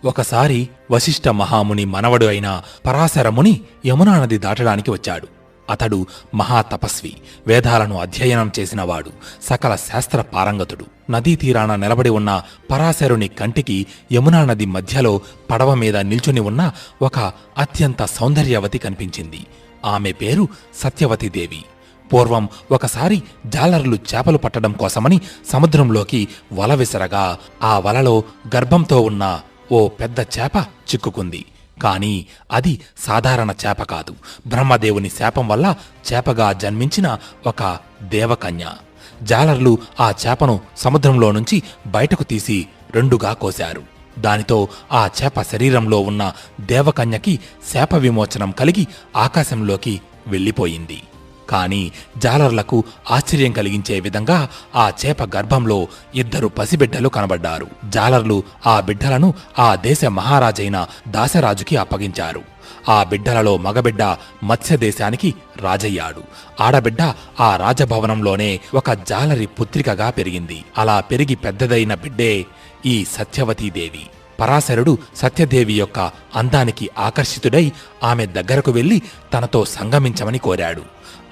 ఒకసారి వశిష్ఠ మహాముని మనవడు అయిన పరాశరముని యమునా నది దాటడానికి వచ్చాడు. అతడు మహాతపస్వి, వేదాలను అధ్యయనం చేసినవాడు, సకల శాస్త్ర పారంగతుడు. నదీ తీరాన నిలబడి ఉన్న పరాశరుని కంటికి యమునా నది మధ్యలో పడవ మీద నిల్చుని ఉన్న ఒక అత్యంత సౌందర్యవతి కనిపించింది. ఆమె పేరు సత్యవతీదేవి. పూర్వం ఒకసారి జాలరులు చేపలు పట్టడం కోసమని సముద్రంలోకి వల విసరగా ఆ వలలో గర్భంతో ఉన్న ఓ పెద్ద చేప చిక్కుకుంది. కాని అది సాధారణ చేప కాదు, బ్రహ్మదేవుని శాపం వల్ల చేపగా జన్మించిన ఒక దేవకన్య. జాలర్లు ఆ చేపను సముద్రంలో నుంచి బయటకు తీసి రెండుగా కోశారు. దానితో ఆ చేప శరీరంలో ఉన్న దేవకన్యకి శాప విమోచనం కలిగి ఆకాశంలోకి వెళ్ళిపోయింది. కాని జాలర్లకు ఆశ్చర్యం కలిగించే విధంగా ఆ చేప గర్భంలో 2 పసిబిడ్డలు కనబడ్డారు. జాలర్లు ఆ బిడ్డలను ఆ దేశ మహారాజైన దాశరాజుకి అప్పగించారు. ఆ బిడ్డలలో మగబిడ్డ మత్స్యదేశానికి రాజయ్యాడు. ఆడబిడ్డ ఆ రాజభవనంలోనే ఒక జాలరి పుత్రికగా పెరిగింది. అలా పెరిగి పెద్దదైన బిడ్డే ఈ సత్యవతీదేవి. పరాశరుడు సత్యదేవి యొక్క అందానికి ఆకర్షితుడై ఆమె దగ్గరకు వెళ్లి తనతో సంగమించమని కోరాడు.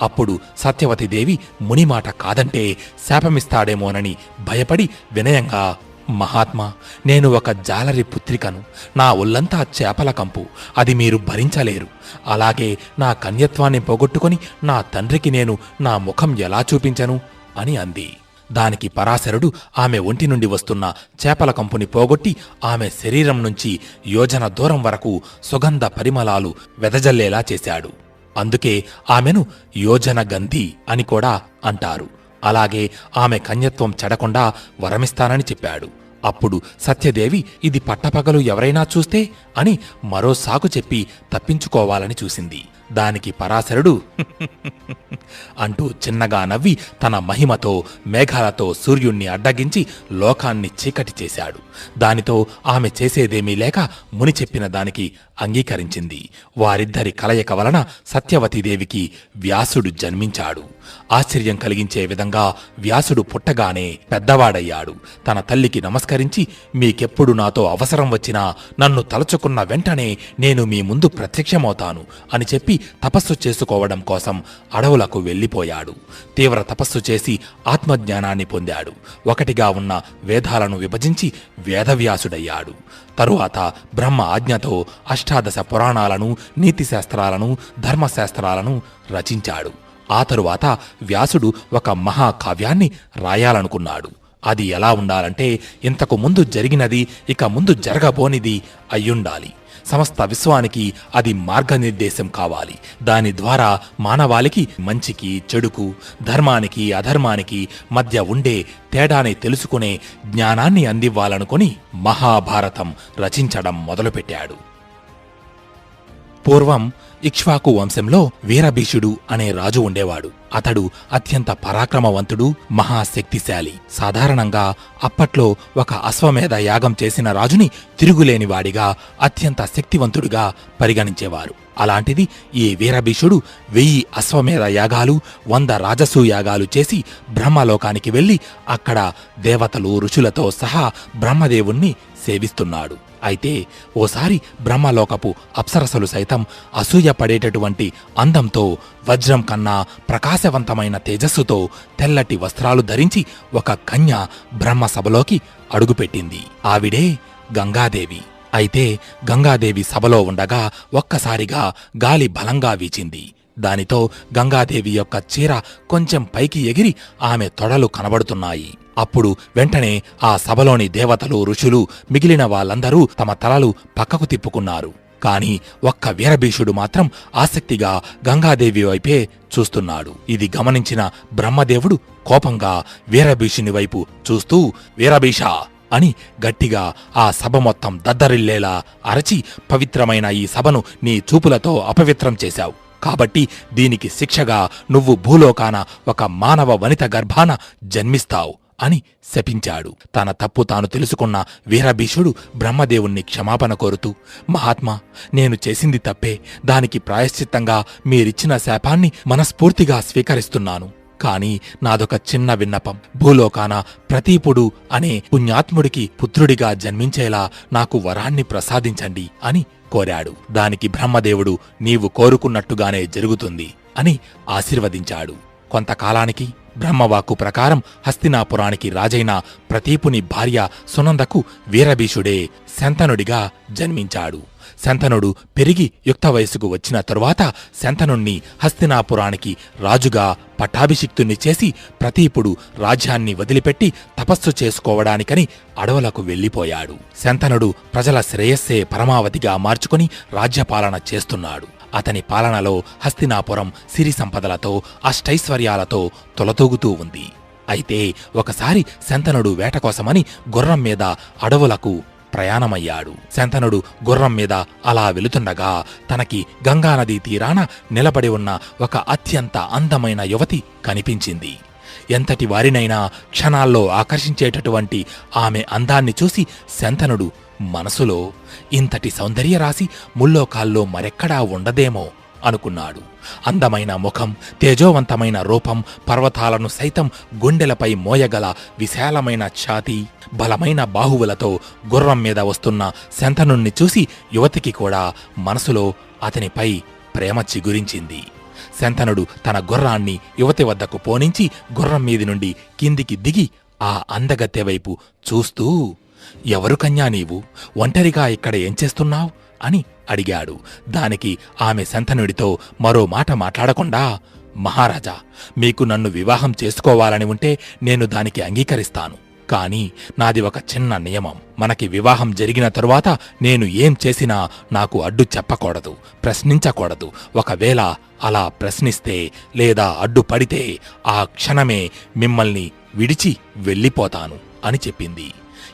అప్పుడు సత్యవతీదేవి మునిమాట కాదంటే శాపమిస్తాడేమోనని భయపడి వినయంగా, మహాత్మా, నేను ఒక జాలరి పుత్రికను. నా ఒళ్లంతా చేపల కంపు, అది మీరు భరించలేరు. అలాగే నా కన్యత్వాన్ని పోగొట్టుకొని నా తండ్రికి నేను నా ముఖం ఎలా చూపించను అని అంది. దానికి పరాశరుడు ఆమె ఒంటి నుండి వస్తున్న చేపల కంపుని పోగొట్టి ఆమె శరీరం నుంచి యోజన దూరం వరకు సుగంధ పరిమళాలు వెదజల్లేలా చేశాడు. అందుకే ఆమెను యోజన గంధి అని కూడా అంటారు. అలాగే ఆమె కన్యత్వం చెడకుండా వరమిస్తానని చెప్పాడు. అప్పుడు సత్యదేవి ఇది పట్టపగలు ఎవరైనా చూస్తే అని మరో సాకు చెప్పి తప్పించుకోవాలని చూసింది. దానికి పరాశరుడు అంటూ చిన్నగా నవ్వి తన మహిమతో మేఘాలతో సూర్యుణ్ణి అడ్డగించి లోకాన్ని చీకటి చేశాడు. దానితో ఆమె చేసేదేమీ లేక ముని చెప్పిన దానికి అంగీకరించింది. వారిద్దరి కలయిక వలన సత్యవతీదేవికి వ్యాసుడు జన్మించాడు. ఆశ్చర్యం కలిగించే విధంగా వ్యాసుడు పుట్టగానే పెద్దవాడయ్యాడు. తన తల్లికి నమస్కరించి, మీకెప్పుడు నాతో అవసరం వచ్చినా నన్ను తలచుకున్న వెంటనే నేను మీ ముందు ప్రత్యక్షమవుతాను అని చెప్పి తపస్సు చేసుకోవడం కోసం అడవులకు వెళ్ళిపోయాడు. తీవ్ర తపస్సు చేసి ఆత్మజ్ఞానాన్ని పొందాడు. ఒకటిగా ఉన్న వేదాలను విభజించి వేదవ్యాసుడయ్యాడు. తరువాత బ్రహ్మ ఆజ్ఞతో అష్టాదశ పురాణాలను, నీతిశాస్త్రాలను, ధర్మశాస్త్రాలను రచించాడు. ఆ తరువాత వ్యాసుడు ఒక మహాకావ్యాన్ని రాయాలనుకున్నాడు. అది ఎలా ఉండాలంటే ఇంతకు ముందు జరిగినది ఇక ముందు జరగబోనిది అయ్యుండాలి. సమస్త విశ్వానికి అది మార్గనిర్దేశం కావాలి. దాని ద్వారా మానవాళికి మంచికి చెడుకు, ధర్మానికి అధర్మానికి మధ్య ఉండే తేడాని తెలుసుకునే జ్ఞానాన్ని అందివ్వాలనుకుని మహాభారతం రచించడం మొదలుపెట్టాడు. పూర్వం ఇక్ష్వాకు వంశంలో వీరభీషుడు అనే రాజు ఉండేవాడు. అతడు అత్యంత పరాక్రమవంతుడు, మహాశక్తిశాలి. సాధారణంగా అప్పట్లో ఒక అశ్వమేధ యాగం చేసిన రాజుని తిరుగులేనివాడిగా, అత్యంత శక్తివంతుడిగా పరిగణించేవారు. అలాంటిది ఈ వీరభీషుడు 1000 అశ్వమేధ యాగాలు, 100 రాజసూ యాగాలు చేసి బ్రహ్మలోకానికి వెళ్లి అక్కడ దేవతలు, ఋషులతో సహా బ్రహ్మదేవుణ్ణి సేవిస్తున్నాడు. అయితే ఓసారి బ్రహ్మలోకపు అప్సరసలు సైతం అసూయపడేటటువంటి అందంతో, వజ్రం కన్నా ప్రకాశవంతమైన తేజస్సుతో తెల్లటి వస్త్రాలు ధరించి ఒక కన్య బ్రహ్మసభలోకి అడుగుపెట్టింది. ఆవిడే గంగాదేవి. అయితే గంగాదేవి సభలో ఉండగా ఒక్కసారిగా గాలి బలంగా వీచింది. దానితో గంగాదేవి యొక్క చీర కొంచెం పైకి ఎగిరి ఆమె తొడలు కనబడుతున్నాయి. అప్పుడు వెంటనే ఆ సభలోని దేవతలు, ఋషులు, మిగిలిన వాళ్ళందరూ తమ తలలు పక్కకు తిప్పుకున్నారు. కాని ఒక్క వీరభీషుడు మాత్రం ఆసక్తిగా గంగాదేవి వైపే చూస్తున్నాడు. ఇది గమనించిన బ్రహ్మదేవుడు కోపంగా వీరభీషుని వైపు చూస్తూ, వీరభీష అని గట్టిగా ఆ సభ మొత్తం దద్దరిల్లేలా అరచి, పవిత్రమైన ఈ సభను నీ చూపులతో అపవిత్రం చేశావు. కాబట్టి దీనికి శిక్షగా నువ్వు భూలోకాన ఒక మానవ వనిత గర్భాన జన్మిస్తావు అని శపించాడు. తన తప్పు తాను తెలుసుకున్న వీరభీషుడు బ్రహ్మదేవుణ్ణి క్షమాపణ కోరుతూ, మహాత్మా, నేను చేసింది తప్పే. దానికి ప్రాయశ్చిత్తంగా మీరిచ్చిన శాపాన్ని మనస్ఫూర్తిగా స్వీకరిస్తున్నాను. కాని నాదొక చిన్న విన్నపం. భూలోకాన ప్రతీపుడు అనే పుణ్యాత్ముడికి పుత్రుడిగా జన్మించేలా నాకు వరాన్ని ప్రసాదించండి అని కోరాడు. దానికి బ్రహ్మదేవుడు నీవు కోరుకున్నట్టుగానే జరుగుతుంది అని ఆశీర్వదించాడు. కొంతకాలానికి బ్రహ్మవాక్కు ప్రకారం హస్తినాపురానికి రాజైన ప్రతీపుని భార్య సునందకు వీరభీషుడే శంతనుడిగా జన్మించాడు. శంతనుడు పెరిగి యుక్త వయసుకు వచ్చిన తరువాత శంతనుణ్ణి హస్తినాపురానికి రాజుగా పట్టాభిషిక్తుణ్ణి చేసి ప్రతీపుడు రాజ్యాన్ని వదిలిపెట్టి తపస్సు చేసుకోవడానికని అడవులకు వెళ్లిపోయాడు. శంతనుడు ప్రజల శ్రేయస్సే పరమావధిగా మార్చుకుని రాజ్యపాలన చేస్తున్నాడు. అతని పాలనలో హస్తినాపురం సిరి సంపదలతో అష్టైశ్వర్యాలతో తొలతూగుతూ ఉంది. అయితే ఒకసారి శంతనుడు వేటకోసమని గుర్రం మీద అడవులకు ప్రయాణమయ్యాడు. శంతనుడు గుర్రం మీద అలా వెళుతుండగా తనకి గంగానదీ తీరాన నిలబడి ఉన్న ఒక అత్యంత అందమైన యువతి కనిపించింది. ఎంతటి వారినైనా క్షణాల్లో ఆకర్షించేటటువంటి ఆమె అందాన్ని చూసి శంతనుడు మనసులో ఇంతటి సౌందర్యరాశి ముల్లోకాల్లో మరెక్కడా ఉండదేమో అనుకున్నాడు. అందమైన ముఖం, తేజోవంతమైన రూపం, పర్వతాలను సైతం గుండెలపై మోయగల విశాలమైన ఛాతీ, బలమైన బాహువులతో గుర్రం మీద వస్తున్న శంతనుణ్ణి చూసి యువతికి కూడా మనసులో అతనిపై ప్రేమ చిగురించింది. శంతనుడు తన గుర్రాన్ని యువతి వద్దకు పోనించి గుర్రం మీది నుండి కిందికి దిగి ఆ అందగత్తె వైపు చూస్తూ, ఎవరు కన్యా నీవు? ఒంటరిగా ఇక్కడ ఏం చేస్తున్నావు అని అడిగాడు. దానికి ఆమె శంతనుడితో మరో మాట మాట్లాడకుండా, మహారాజా, మీకు నన్ను వివాహం చేసుకోవాలని ఉంటే నేను దానికి అంగీకరిస్తాను. కాని నాది ఒక చిన్న నియమం. మనకి వివాహం జరిగిన తరువాత నేను ఏం చేసినా నాకు అడ్డు చెప్పకూడదు, ప్రశ్నించకూడదు. ఒకవేళ అలా ప్రశ్నిస్తే లేదా అడ్డుపడితే ఆ క్షణమే మిమ్మల్ని విడిచి వెళ్ళిపోతాను అని చెప్పింది.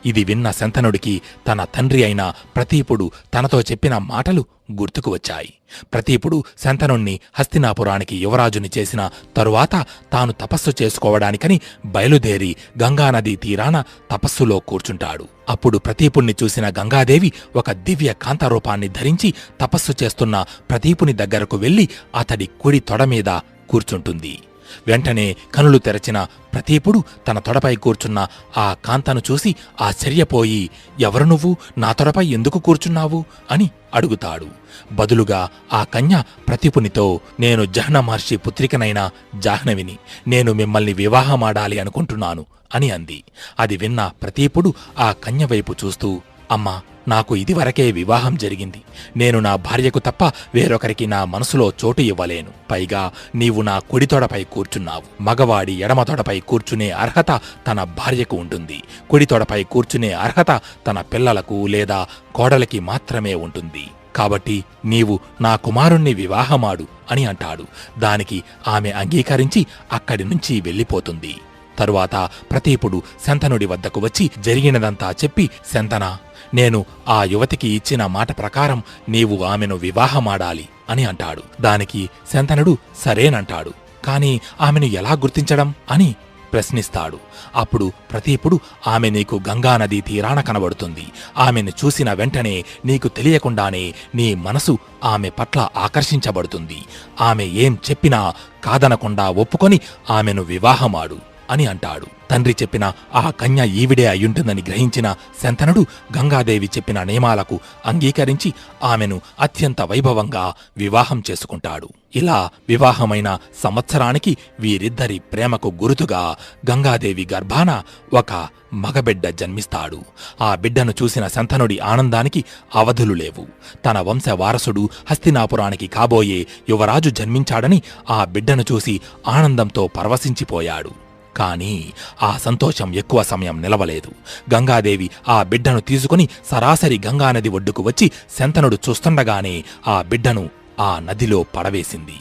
ఇది విన్న శంతనుడికి తన తండ్రి అయిన ప్రతీపుడు తనతో చెప్పిన మాటలు గుర్తుకు వచ్చాయి. ప్రతీపుడు శంతనుణ్ణి హస్తినాపురానికి యువరాజుని చేసిన తరువాత తాను తపస్సు చేసుకోవడానికని బయలుదేరి గంగానదీ తీరాన తపస్సులో కూర్చుంటాడు. అప్పుడు ప్రతీపుణ్ణి చూసిన గంగాదేవి ఒక దివ్య కాంతరూపాన్ని ధరించి తపస్సు చేస్తున్న ప్రతీపుని దగ్గరకు వెళ్లి అతడి కుడి తొడ మీద కూర్చుంటుంది. వెంటనే కనులు తెరచిన ప్రతీపుడు తన తొడపై కూర్చున్న ఆ కాంతను చూసి ఆశ్చర్యపోయి, ఎవరు నువ్వు? నా తొడపై ఎందుకు కూర్చున్నావు అని అడుగుతాడు. బదులుగా ఆ కన్య ప్రతీపునితో, నేను జహ్న మహర్షి పుత్రికనైన జాహ్నవిని, నేను మిమ్మల్ని వివాహమాడాలి అనుకుంటున్నాను అని అంది. అది విన్న ప్రతీపుడు ఆ కన్య వైపు చూస్తూ, అమ్మా, నాకు ఇదివరకే వివాహం జరిగింది. నేను నా భార్యకు తప్ప వేరొకరికి నా మనసులో చోటు ఇవ్వలేను. పైగా నీవు నా కుడితొడపై కూర్చున్నావు. మగవాడి ఎడమతొడపై కూర్చునే అర్హత తన భార్యకు ఉంటుంది. కుడితొడపై కూర్చునే అర్హత తన పిల్లలకు లేదా కోడలికి మాత్రమే ఉంటుంది. కాబట్టి నీవు నా కుమారుణ్ణి వివాహమాడు అని అంటాడు. దానికి ఆమె అంగీకరించి అక్కడి నుంచి వెళ్ళిపోతుంది. తరువాత ప్రతీపుడు శంతనుడి వద్దకు వచ్చి జరిగినదంతా చెప్పి, శంతనా, నేను ఆ యువతికి ఇచ్చిన మాట ప్రకారం నీవు ఆమెను వివాహమాడాలి అని అంటాడు. దానికి శంతనుడు సరేనంటాడు. కాని ఆమెను ఎలా గుర్తించడం అని ప్రశ్నిస్తాడు. అప్పుడు ప్రతీపుడు, ఆమె నీకు గంగానదీ తీరాన కనబడుతుంది. ఆమెను చూసిన వెంటనే నీకు తెలియకుండానే నీ మనసు ఆమె పట్ల ఆకర్షించబడుతుంది. ఆమె ఏం చెప్పినా కాదనకుండా ఒప్పుకొని ఆమెను వివాహమాడు అని అంటాడు. తండ్రి చెప్పిన ఆ కన్య ఈవిడే అయ్యుంటుందని గ్రహించిన శంతనుడు గంగాదేవి చెప్పిన నియమాలకు అంగీకరించి ఆమెను అత్యంత వైభవంగా వివాహం చేసుకుంటాడు. ఇలా వివాహమైన సంవత్సరానికి వీరిద్దరి ప్రేమకు గురుతుగా గంగాదేవి గర్భాన ఒక మగబిడ్డ జన్మిస్తాడు. ఆ బిడ్డను చూసిన శంతనుడి ఆనందానికి అవధులు లేవు. తన వంశ వారసుడు హస్తినాపురానికి కాబోయే యువరాజు జన్మించాడని ఆ బిడ్డను చూసి ఆనందంతో పరవశించిపోయాడు. కాని ఆ సంతోషం ఎక్కువ సమయం నిలవలేదు. గంగాదేవి ఆ బిడ్డను తీసుకుని సరాసరి గంగానది ఒడ్డుకు వచ్చి శంతనుడు చూస్తుండగానే ఆ బిడ్డను ఆ నదిలో పడవేసింది.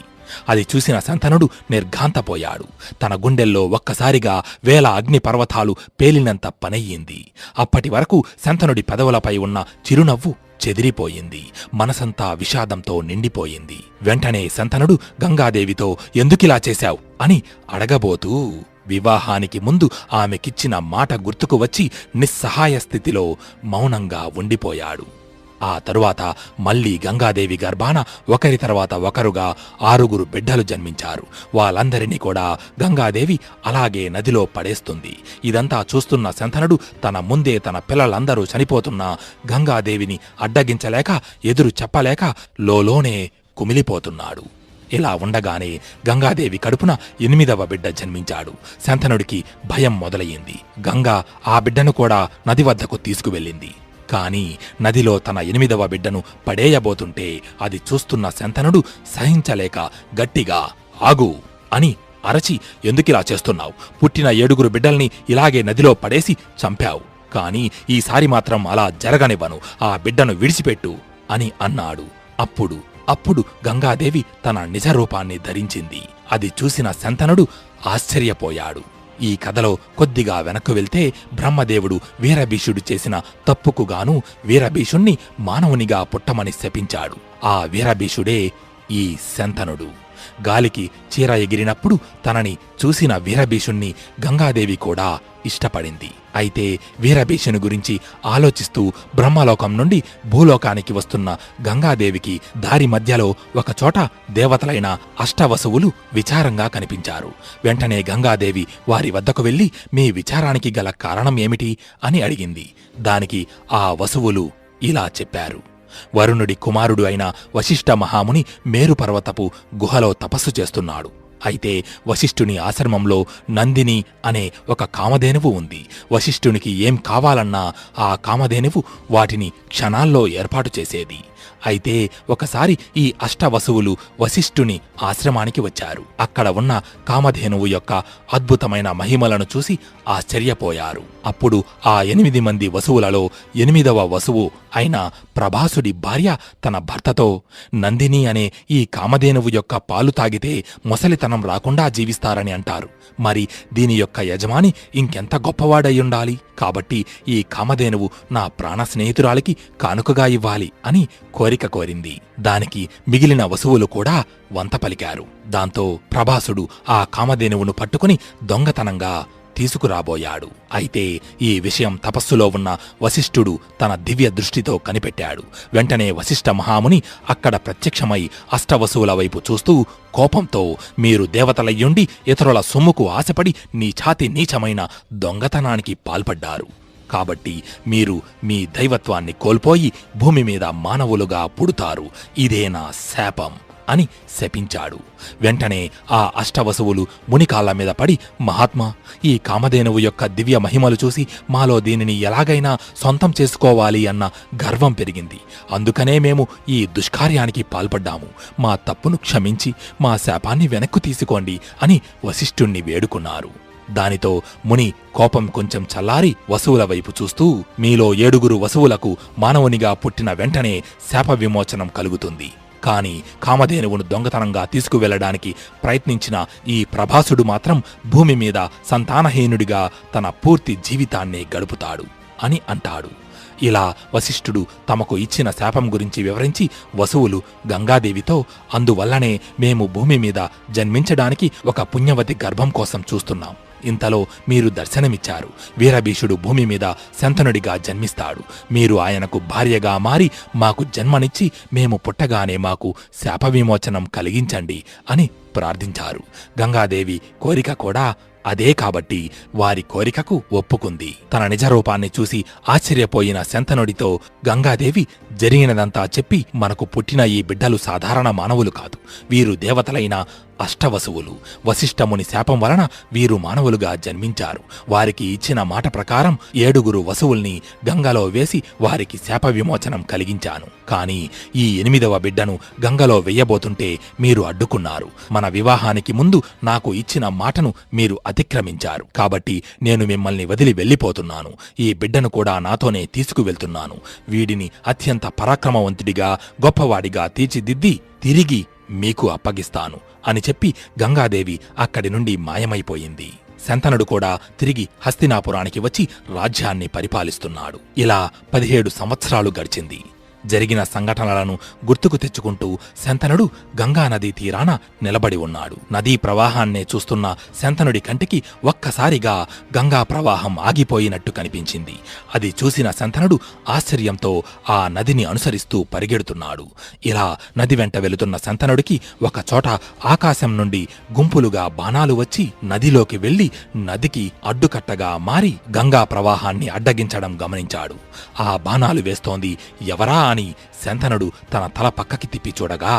అది చూసిన శంతనుడు నిర్ఘాంతపోయాడు. తన గుండెల్లో ఒక్కసారిగా వేల అగ్నిపర్వతాలు పేలినంత పనయ్యింది. అప్పటి వరకు శంతనుడి పెదవులపై ఉన్న చిరునవ్వు చెదిరిపోయింది. మనసంతా విషాదంతో నిండిపోయింది. వెంటనే శంతనుడు గంగాదేవితో, ఎందుకిలా చేశావు అని అడగబోతూ వివాహానికి ముందు ఆమెకిచ్చిన మాట గుర్తుకు వచ్చి నిస్సహాయ స్థితిలో మౌనంగా ఉండిపోయాడు. ఆ తరువాత మళ్లీ గంగాదేవి గర్భాన ఒకరి తర్వాత ఒకరుగా 6 బిడ్డలు జన్మించారు. వాళ్ళందరినీ కూడా గంగాదేవి అలాగే నదిలో పడేస్తుంది. ఇదంతా చూస్తున్న శంతనుడు తన ముందే తన పిల్లలందరూ చనిపోతున్నా గంగాదేవిని అడ్డగించలేక ఎదురు చెప్పలేక లోలోనే కుమిలిపోతున్నాడు. ఇలా ఉండగానే గంగాదేవి కడుపున 8వ బిడ్డ జన్మించాడు. శంతనుడికి భయం మొదలయ్యింది. గంగా ఆ బిడ్డను కూడా నది వద్దకు తీసుకువెళ్ళింది. కాని నదిలో తన 8వ బిడ్డను పడేయబోతుంటే అది చూస్తున్న శంతనుడు సహించలేక గట్టిగా ఆగు అని అరచి, ఎందుకిలా చేస్తున్నావు? పుట్టిన 7 బిడ్డల్ని ఇలాగే నదిలో పడేసి చంపావు. కాని ఈసారి మాత్రం అలా జరగనివ్వను. ఆ బిడ్డను విడిచిపెట్టు అని అన్నాడు. అప్పుడు గంగాదేవి తన నిజరూపాన్ని ధరించింది. అది చూసిన శంతనుడు ఆశ్చర్యపోయాడు. ఈ కథలో కొద్దిగా వెనక్కు వెళ్తే బ్రహ్మదేవుడు వీరభీషుడు చేసిన తప్పుకుగాను వీరభీషుణ్ణి మానవునిగా పుట్టమని శపించాడు. ఆ వీరభీషుడే ఈ శంతనుడు. గాలికి చీర ఎగిరినప్పుడు తనని చూసిన వీరభీషుణ్ణి గంగాదేవి కూడా ఇష్టపడింది. అయితే వీరభీషుని గురించి ఆలోచిస్తూ బ్రహ్మలోకం నుండి భూలోకానికి వస్తున్న గంగాదేవికి దారి మధ్యలో ఒకచోట దేవతలైన అష్టవసువులు విచారంగా కనిపించారు. వెంటనే గంగాదేవి వారి వద్దకు వెళ్లి, మీ విచారానికి గల కారణం ఏమిటి అని అడిగింది. దానికి ఆ వసువులు ఇలా చెప్పారు. వరుణుడి కుమారుడు అయిన వశిష్ఠ మహాముని మేరుపర్వతపు గుహలో తపస్సు చేస్తున్నాడు. అయితే వశిష్ఠుని ఆశ్రమంలో నందిని అనే ఒక కామధేనువు ఉంది. వశిష్ఠునికి ఏం కావాలన్నా ఆ కామధేనువు వాటిని క్షణాల్లో ఏర్పాటు చేసేది. అయితే ఒకసారి ఈ అష్టవసువులు వశిష్ఠుని ఆశ్రమానికి వచ్చారు. అక్కడ ఉన్న కామధేనువు యొక్క అద్భుతమైన మహిమలను చూసి ఆశ్చర్యపోయారు. అప్పుడు ఆ 8 మంది వసువులలో 8వ వసువు అయిన ప్రభాసుడి భార్య తన భర్తతో, నందిని అనే ఈ కామధేనువు యొక్క పాలు తాగితే మొసలితనం రాకుండా జీవిస్తారని అంటారు. మరి దీని యొక్క యజమాని ఇంకెంత గొప్పవాడయ్యుండాలి. కాబట్టి ఈ కామధేనువు నా ప్రాణ స్నేహితురాలికి కానుకగా ఇవ్వాలి అని కోరిక కోరింది. దానికి మిగిలిన వసువులు కూడా వంత పలికారు. దాంతో ప్రభాసుడు ఆ కామధేనువును పట్టుకుని దొంగతనంగా తీసుకురాబోయాడు. అయితే ఈ విషయం తపస్సులో ఉన్న వశిష్ఠుడు తన దివ్య దృష్టితో కనిపెట్టాడు. వెంటనే వశిష్ఠ మహాముని అక్కడ ప్రత్యక్షమై అష్టవసువుల వైపు చూస్తూ కోపంతో, మీరు దేవతలయ్యుండి ఇతరుల సొమ్ముకు ఆశపడి నీచమైన దొంగతనానికి పాల్పడ్డారు. కాబట్టి మీరు మీ దైవత్వాన్ని కోల్పోయి భూమి మీద మానవులుగా పుడుతారు. ఇదే నా శాపం అని శపించాడు. వెంటనే ఆ అష్టవసువులు మునికాళ్ల మీద పడి, మహాత్మా, ఈ కామధేనువు యొక్క దివ్య మహిమలు చూసి మాలో దీనిని ఎలాగైనా సొంతం చేసుకోవాలి అన్న గర్వం పెరిగింది. అందుకనే మేము ఈ దుష్కార్యానికి పాల్పడ్డాము. మా తప్పును క్షమించి మా శాపాన్ని వెనక్కు తీసుకోండి అని వశిష్ఠుణ్ణి వేడుకున్నారు. దానితో ముని కోపం కొంచెం చల్లారి వసువుల వైపు చూస్తూ, మీలో 7 వసువులకు మానవునిగా పుట్టిన వెంటనే శాప విమోచనం కలుగుతుంది. కాని కామధేనువును దొంగతనంగా తీసుకువెళ్లడానికి ప్రయత్నించిన ఈ ప్రభాసుడు మాత్రం భూమి మీద సంతానహీనుడిగా తన పూర్తి జీవితాన్నే గడుపుతాడు అని అంటాడు. ఇలా వశిష్ఠుడు తమకు ఇచ్చిన శాపం గురించి వివరించి వసువులు గంగాదేవితో, అందువల్లనే మేము భూమి మీద జన్మించడానికి ఒక పుణ్యవతి గర్భం కోసం చూస్తున్నాం. ఇంతలో మీరు దర్శనమిచ్చారు. వీరభీషుడు భూమి మీద శంతనుడిగా జన్మిస్తాడు. మీరు ఆయనకు భార్యగా మారి మాకు జన్మనిచ్చి మేము పుట్టగానే మాకు శాప విమోచనం కలిగించండి అని ప్రార్థించారు. గంగాదేవి కోరిక కూడా అదే కాబట్టి వారి కోరికకు ఒప్పుకుంది. తన నిజరూపాన్ని చూసి ఆశ్చర్యపోయిన శంతనుడితో గంగాదేవి జరిగినదంతా చెప్పి, మనకు పుట్టిన ఈ బిడ్డలు సాధారణ మానవులు కాదు. వీరు దేవతలైన అష్టవసువులు. వశిష్ఠముని శాపం వలన వీరు మానవులుగా జన్మించారు. వారికి ఇచ్చిన మాట ప్రకారం 7 వసువుల్ని గంగలో వేసి వారికి శాప విమోచనం కలిగించాను. కాని ఈ 8వ బిడ్డను గంగలో వెయ్యబోతుంటే మీరు అడ్డుకున్నారు. మన వివాహానికి ముందు నాకు ఇచ్చిన మాటను మీరు అతిక్రమించారు. కాబట్టి నేను మిమ్మల్ని వదిలి వెళ్ళిపోతున్నాను. ఈ బిడ్డను కూడా నాతోనే తీసుకువెళ్తున్నాను. వీడిని అత్యంత పరాక్రమవంతుడిగా గొప్పవాడిగా తీర్చిదిద్ది తిరిగి మీకు అప్పగిస్తాను అని చెప్పి గంగాదేవి అక్కడి నుండి మాయమైపోయింది. శంతనుడు కూడా తిరిగి హస్తినాపురానికి వచ్చి రాజ్యాన్ని పరిపాలిస్తున్నాడు. ఇలా 17 సంవత్సరాలు గడిచింది. జరిగిన సంఘటనలను గుర్తుకు తెచ్చుకుంటూ శంతనుడు గంగానదీ తీరాన నిలబడి ఉన్నాడు. నదీ ప్రవాహాన్నే చూస్తున్న శంతనుడి కంటికి ఒక్కసారిగా గంగా ప్రవాహం ఆగిపోయినట్టు కనిపించింది. అది చూసిన శంతనుడు ఆశ్చర్యంతో ఆ నదిని అనుసరిస్తూ పరిగెడుతున్నాడు. ఇలా నది వెంట వెళుతున్న శంతనుడికి ఒకచోట ఆకాశం నుండి గుంపులుగా బాణాలు వచ్చి నదిలోకి వెళ్లి నదికి అడ్డుకట్టగా మారి గంగా ప్రవాహాన్ని అడ్డగించడం గమనించాడు. ఆ బాణాలు వేస్తోంది ఎవరా అని శంతనుడు తన తల పక్కకి తిప్పి చూడగా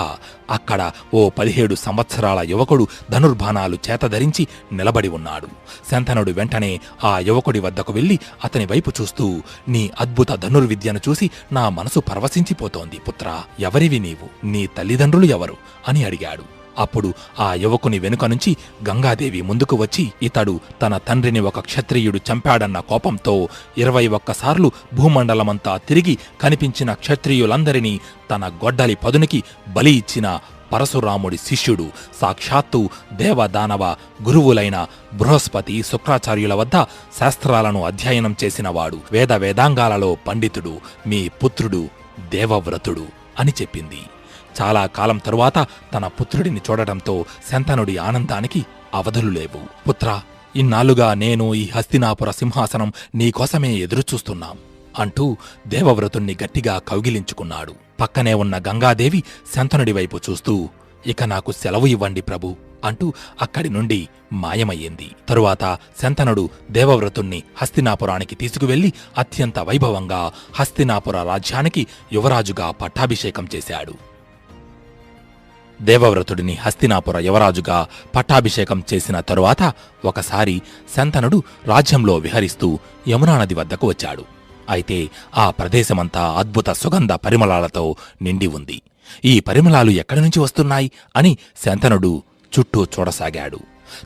అక్కడ ఓ 17 సంవత్సరాల యువకుడు ధనుర్బాణాలు చేతధరించి నిలబడి ఉన్నాడు. శంతనుడు వెంటనే ఆ యువకుడి వద్దకు వెళ్లి అతని వైపు చూస్తూ, నీ అద్భుత ధనుర్విద్యను చూసి నా మనసు పరవశించిపోతోంది పుత్రా, ఎవరివి నీవు, నీ తల్లిదండ్రులు ఎవరు అని అడిగాడు. అప్పుడు ఆ యువకుని వెనుక నుంచి గంగాదేవి ముందుకు వచ్చి, ఇతడు తన తండ్రిని ఒక క్షత్రియుడు చంపాడన్న కోపంతో 21 సార్లు భూమండలమంతా తిరిగి కనిపించిన క్షత్రియులందరినీ తన గొడ్డలి పదునికి బలి ఇచ్చిన పరశురాముడి శిష్యుడు, సాక్షాత్తు దేవదానవ గురువులైన బృహస్పతి శుక్రాచార్యుల వద్ద శాస్త్రాలను అధ్యయనం చేసినవాడు, వేదాంగాలలో పండితుడు, మీ పుత్రుడు దేవవ్రతుడు అని చెప్పింది. చాలా కాలం తరువాత తన పుత్రుడిని చూడటంతో శంతనుడి ఆనందానికి అవధులు లేవు. పుత్రా, ఇన్నాళ్లుగా నేను ఈ హస్తినాపుర సింహాసనం నీకోసమే ఎదురుచూస్తున్నాం అంటూ దేవవ్రతుణ్ణి గట్టిగా కౌగిలించుకున్నాడు. పక్కనే ఉన్న గంగాదేవి శంతనుడి వైపు చూస్తూ, ఇక నాకు సెలవు ఇవ్వండి ప్రభు అంటూ అక్కడి నుండి మాయమయ్యింది. తరువాత శంతనుడు దేవవ్రతుణ్ణి హస్తినాపురానికి తీసుకువెళ్లి అత్యంత వైభవంగా హస్తినాపుర రాజ్యానికి యువరాజుగా పట్టాభిషేకం చేశాడు. దేవవ్రతుడిని హస్తినాపుర యువరాజుగా పట్టాభిషేకం చేసిన తరువాత ఒకసారి శంతనుడు రాజ్యంలో విహరిస్తూ యమునా నది వద్దకు వచ్చాడు. అయితే ఆ ప్రదేశమంతా అద్భుత సుగంధ పరిమళాలతో నిండి ఉంది. ఈ పరిమళాలు ఎక్కడి నుంచి వస్తున్నాయి అని శంతనుడు చుట్టూ చూడసాగాడు.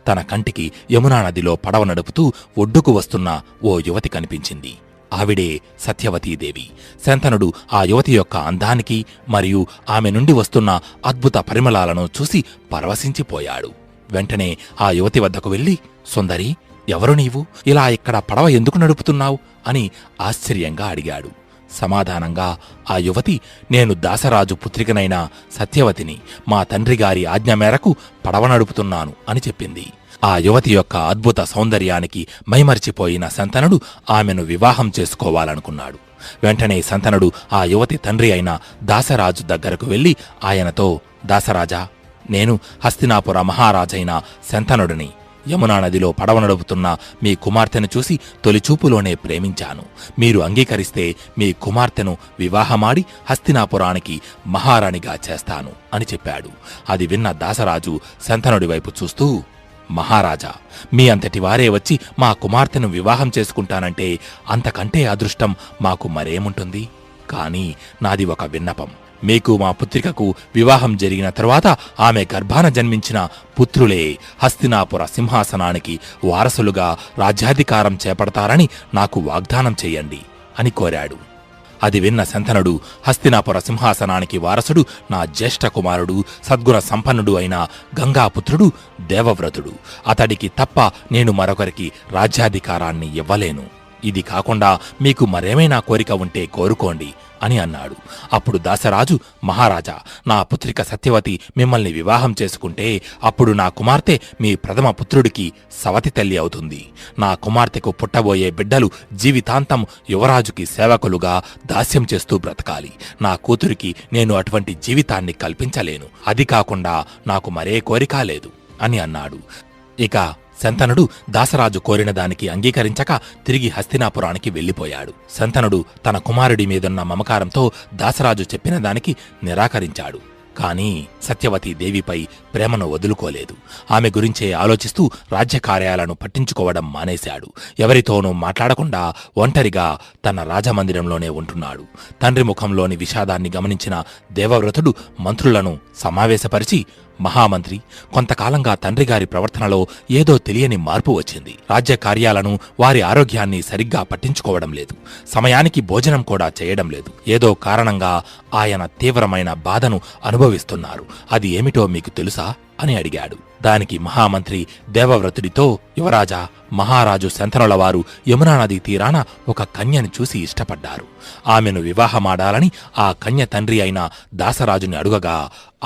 తన కంటికి యమునా నదిలో పడవ నడుపుతూ ఒడ్డుకు వస్తున్న ఓ యువతి కనిపించింది. ఆవిడే సత్యవతీదేవి. శంతనుడు ఆ యువతి యొక్క అందానికి మరియు ఆమె నుండి వస్తున్న అద్భుత పరిమళాలను చూసి పరవశించిపోయాడు. వెంటనే ఆ యువతి వద్దకు వెళ్లి, సుందరి, ఎవరు నీవు, ఇలా ఇక్కడ పడవ ఎందుకు నడుపుతున్నావు అని ఆశ్చర్యంగా అడిగాడు. సమాధానంగా ఆ యువతి, నేను దాసరాజు పుత్రికనైన సత్యవతిని, మా తండ్రిగారి ఆజ్ఞ మేరకు పడవ నడుపుతున్నాను అని చెప్పింది. ఆ యువతి యొక్క అద్భుత సౌందర్యానికి మైమరిచిపోయిన శంతనుడు ఆమెను వివాహం చేసుకోవాలనుకున్నాడు. వెంటనే శంతనుడు ఆ యువతి తండ్రి అయిన దాసరాజు దగ్గరకు వెళ్లి ఆయనతో, దాసరాజా, నేను హస్తినాపుర మహారాజైన శంతనుడిని. యమునా నదిలో పడవ నడుపుతున్న మీ కుమార్తెను చూసి తొలిచూపులోనే ప్రేమించాను. మీరు అంగీకరిస్తే మీ కుమార్తెను వివాహమాడి హస్తినాపురానికి మహారాణిగా చేస్తాను అని చెప్పాడు. అది విన్న దాసరాజు శంతనుడి వైపు చూస్తూ, మహారాజా, మీ అంతటి వారే వచ్చి మా కుమార్తెను వివాహం చేసుకుంటానంటే అంతకంటే అదృష్టం మాకు మరేముంటుంది? కాని నాది ఒక విన్నపం. మీకు మా పుత్రికకు వివాహం జరిగిన తరువాత ఆమె గర్భాన జన్మించిన పుత్రులే హస్తినాపుర సింహాసనానికి వారసులుగా రాజ్యాధికారం చేపడతారని నాకు వాగ్దానం చెయ్యండి అని కోరాడు. అది విన్న శంతనుడు, హస్తినాపుర సింహాసనానికి వారసుడు నా జ్యేష్ఠ కుమారుడు, సద్గుణ సంపన్నుడు అయిన గంగాపుత్రుడు దేవవ్రతుడు. అతడికి తప్ప నేను మరొకరికి రాజ్యాధికారాన్ని ఇవ్వలేను. ఇది కాకుండా మీకు మరేమైనా కోరిక ఉంటే కోరుకోండి అని అన్నాడు. అప్పుడు దాసరాజు, మహారాజా, నా పుత్రిక సత్యవతి మిమ్మల్ని వివాహం చేసుకుంటే అప్పుడు నా కుమార్తె మీ ప్రథమ పుత్రుడికి సవతి తల్లి అవుతుంది. నా కుమార్తెకు పుట్టబోయే బిడ్డలు జీవితాంతం యువరాజుకి సేవకులుగా దాస్యం చేస్తూ బ్రతకాలి. నా కూతురికి నేను అటువంటి జీవితాన్ని కల్పించలేను. అది కాకుండా నాకు మరే కోరిక లేదు అని అన్నాడు. ఇక శంతనుడు దాసరాజు కోరిన దానికి అంగీకరించక తిరిగి హస్తినాపురానికి వెళ్లిపోయాడు. శంతనుడు తన కుమారుడి మీదున్న మమకారంతో దాసరాజు చెప్పిన దానికి నిరాకరించాడు. కాని సత్యవతి దేవిపై ప్రేమను వదులుకోలేదు. ఆమె గురించే ఆలోచిస్తూ రాజ్యకార్యాలను పట్టించుకోవడం మానేశాడు. ఎవరితోనూ మాట్లాడకుండా ఒంటరిగా తన రాజమందిరంలోనే ఉంటున్నాడు. తండ్రి ముఖంలోని విషాదాన్ని గమనించిన దేవవ్రతుడు మంత్రులను సమావేశపరిచి, మహామంత్రి, కొంతకాలంగా తండ్రిగారి ప్రవర్తనలో ఏదో తెలియని మార్పు వచ్చింది. రాజ్య కార్యాలను, వారి ఆరోగ్యాన్ని సరిగ్గా పట్టించుకోవడం లేదు. సమయానికి భోజనం కూడా చేయడం లేదు. ఏదో కారణంగా ఆయన తీవ్రమైన బాధను అనుభవిస్తున్నారు. అది ఏమిటో మీకు తెలుసా తెలుసా అని అడిగాడు. దానికి మహామంత్రి దేవవ్రతుడితో, యువరాజా, మహారాజు శంతనుల వారు యమునా నదీ తీరాన ఒక కన్యను చూసి ఇష్టపడ్డారు. ఆమెను వివాహమాడాలని ఆ కన్య తండ్రి అయిన దాసరాజుని అడుగగా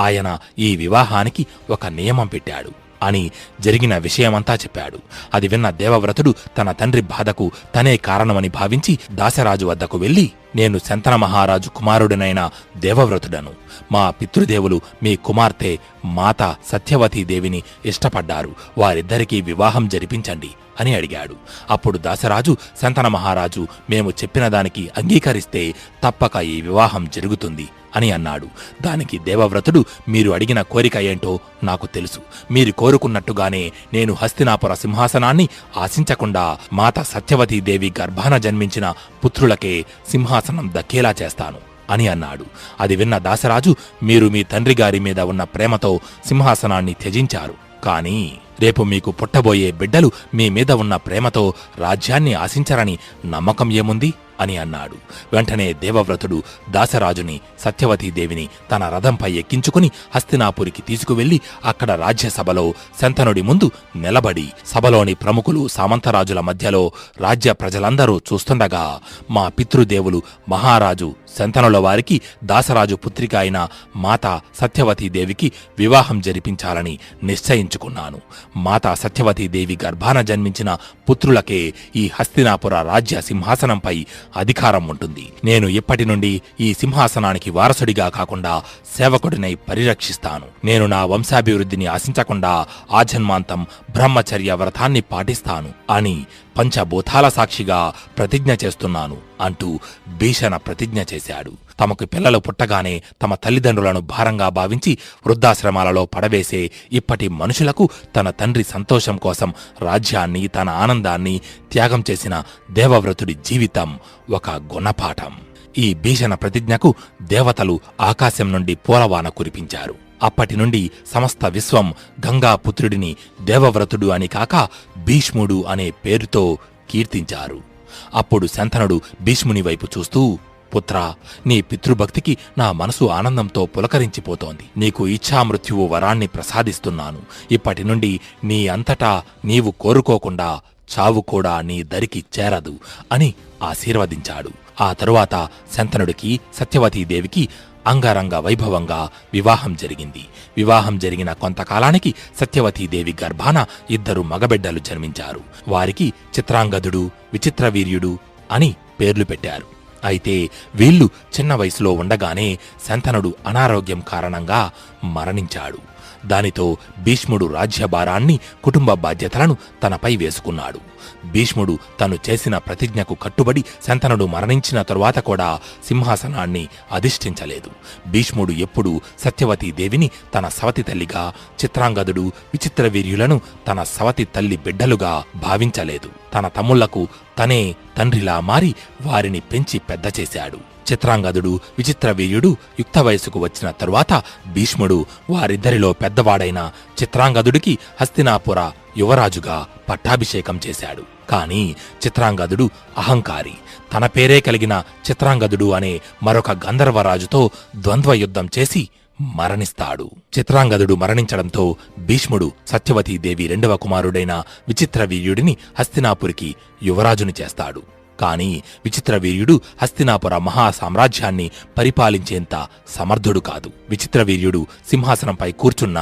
ఆయన ఈ వివాహానికి ఒక నియమం పెట్టాడు అని జరిగిన విషయమంతా చెప్పాడు. అది విన్న దేవవ్రతుడు తన తండ్రి బాధకు తనే కారణమని భావించి దాసరాజు వద్దకు వెళ్లి, నేను శంతన మహారాజు కుమారుడినైన దేవవ్రతుడను. మా పితృదేవులు మీ కుమార్తె మాత సత్యవతీదేవిని ఇష్టపడ్డారు. వారిద్దరికీ వివాహం జరిపించండి అని అడిగాడు. అప్పుడు దాసరాజు, శంతన మహారాజు మేము చెప్పిన దానికి అంగీకరిస్తే తప్పక ఈ వివాహం జరుగుతుంది అని అన్నాడు. దానికి దేవవ్రతుడు, మీరు అడిగిన కోరిక ఏంటో నాకు తెలుసు. మీరు కోరుకున్నట్టుగానే నేను హస్తినాపుర సింహాసనాన్ని ఆశించకుండా మాత సత్యవతీదేవి గర్భాన జన్మించిన పుత్రులకే సింహాసనం దక్కేలా చేస్తాను అని అన్నాడు. అది విన్న దాసరాజు, మీరు మీ తండ్రి గారి మీద ఉన్న ప్రేమతో సింహాసనాన్ని త్యజించారు. కానీ రేపు మీకు పుట్టబోయే బిడ్డలు మీ మీద ఉన్న ప్రేమతో రాజ్యాన్ని ఆశించరని నమ్మకం ఏముంది అని అన్నాడు. వెంటనే దేవవ్రతుడు దాసరాజుని సత్యవతీదేవిని తన రథంపై ఎక్కించుకుని హస్తినాపురికి తీసుకువెళ్లి అక్కడ రాజ్యసభలో శంతనుడి ముందు నిలబడి సభలోని ప్రముఖులు సామంతరాజుల మధ్యలో రాజ్య ప్రజలందరూ చూస్తుండగా, మా పితృదేవులు మహారాజు శంతనుల వారికి దాసరాజు పుత్రిక అయిన మాత సత్యవతీదేవికి వివాహం జరిపించాలని నిశ్చయించుకున్నాను. మాతా సత్యవతీదేవి గర్భాన జన్మించిన పుత్రులకే ఈ హస్తినాపుర రాజ్య సింహాసనంపై అధికారం ఉంటుంది. నేను ఇప్పటి నుండి ఈ సింహాసనానికి వారసుడిగా కాకుండా సేవకుడినై పరిరక్షిస్తాను. నేను నా వంశాభివృద్ధిని ఆశించకుండా ఆజన్మాంతం బ్రహ్మచర్య వ్రతాన్ని పాటిస్తాను అని పంచభూతాల సాక్షిగా ప్రతిజ్ఞ చేస్తున్నాను అంటూ భీషణ ప్రతిజ్ఞ చేశాడు. తమకు పిల్లలు పుట్టగానే తమ తల్లిదండ్రులను భారంగా భావించి వృద్ధాశ్రమాలలో పడవేసే ఇప్పటి మనుషులకు తన తండ్రి సంతోషం కోసం రాజ్యాన్ని, తన ఆనందాన్ని త్యాగం చేసిన దేవవ్రతుడి జీవితం ఒక గుణపాఠం. ఈ భీషణ ప్రతిజ్ఞకు దేవతలు ఆకాశం నుండి పూలవాన కురిపించారు. అప్పటి నుండి సమస్త విశ్వం గంగాపుత్రుడిని దేవవ్రతుడు అని కాక భీష్ముడు అనే పేరుతో కీర్తించారు. అప్పుడు శంతనుడు భీష్ముని వైపు చూస్తూ, పుత్రా, నీ పితృభక్తికి నా మనసు ఆనందంతో పులకరించిపోతోంది. నీకు ఇచ్ఛామృత్యువు వరాన్ని ప్రసాదిస్తున్నాను. ఇప్పటి నుండి నీ అంతటా నీవు కోరుకోకుండా చావు కూడా నీ దరికి చేరదు అని ఆశీర్వదించాడు. ఆ తరువాత శంతనుడికి సత్యవతీదేవికి అంగరంగ వైభవంగా వివాహం జరిగింది. వివాహం జరిగిన కొంతకాలానికి సత్యవతీదేవి గర్భాన 2 మగబిడ్డలు జన్మించారు. వారికి చిత్రాంగదుడు, విచిత్రవీర్యుడు అని పేర్లు పెట్టారు. అయితే వీళ్లు చిన్న వయసులో ఉండగానే శంతనుడు అనారోగ్యం కారణంగా మరణించాడు. దానితో భీష్ముడు రాజ్యభారాన్ని, కుటుంబ బాధ్యతలను తనపై వేసుకున్నాడు. భీష్ముడు తను చేసిన ప్రతిజ్ఞకు కట్టుబడి శంతనుడు మరణించిన తరువాత కూడా సింహాసనాన్ని అధిష్ఠించలేదు. భీష్ముడు ఎప్పుడూ సత్యవతీదేవిని తన సవతి తల్లిగా, చిత్రాంగదుడు, విచిత్రవీర్యులను తన సవతి తల్లి బిడ్డలుగా భావించలేదు. తన తమ్ముళ్లకు తనే తండ్రిలా మారి వారిని పెంచి పెద్ద చేశాడు. చిత్రాంగదుడు, విచిత్రవీర్యుడు యుక్త వయసుకు వచ్చిన తరువాత భీష్ముడు వారిద్దరిలో పెద్దవాడైన చిత్రాంగదుడికి హస్తినాపుర యువరాజుగా పట్టాభిషేకం చేశాడు. కాని చిత్రాంగదుడు అహంకారి. తన పేరే కలిగిన చిత్రాంగదుడు అనే మరొక గంధర్వరాజుతో ద్వంద్వ యుద్ధం చేసి మరణిస్తాడు. చిత్రాంగదుడు మరణించడంతో భీష్ముడు సత్యవతీదేవి 2వ కుమారుడైన విచిత్రవీర్యుడిని హస్తినాపురికి యువరాజుని చేస్తాడు. కాని విచిత్రవీర్యుడు హస్తినాపుర మహాసామ్రాజ్యాన్ని పరిపాలించేంత సమర్థుడు కాదు. విచిత్రవీర్యుడు సింహాసనంపై కూర్చున్న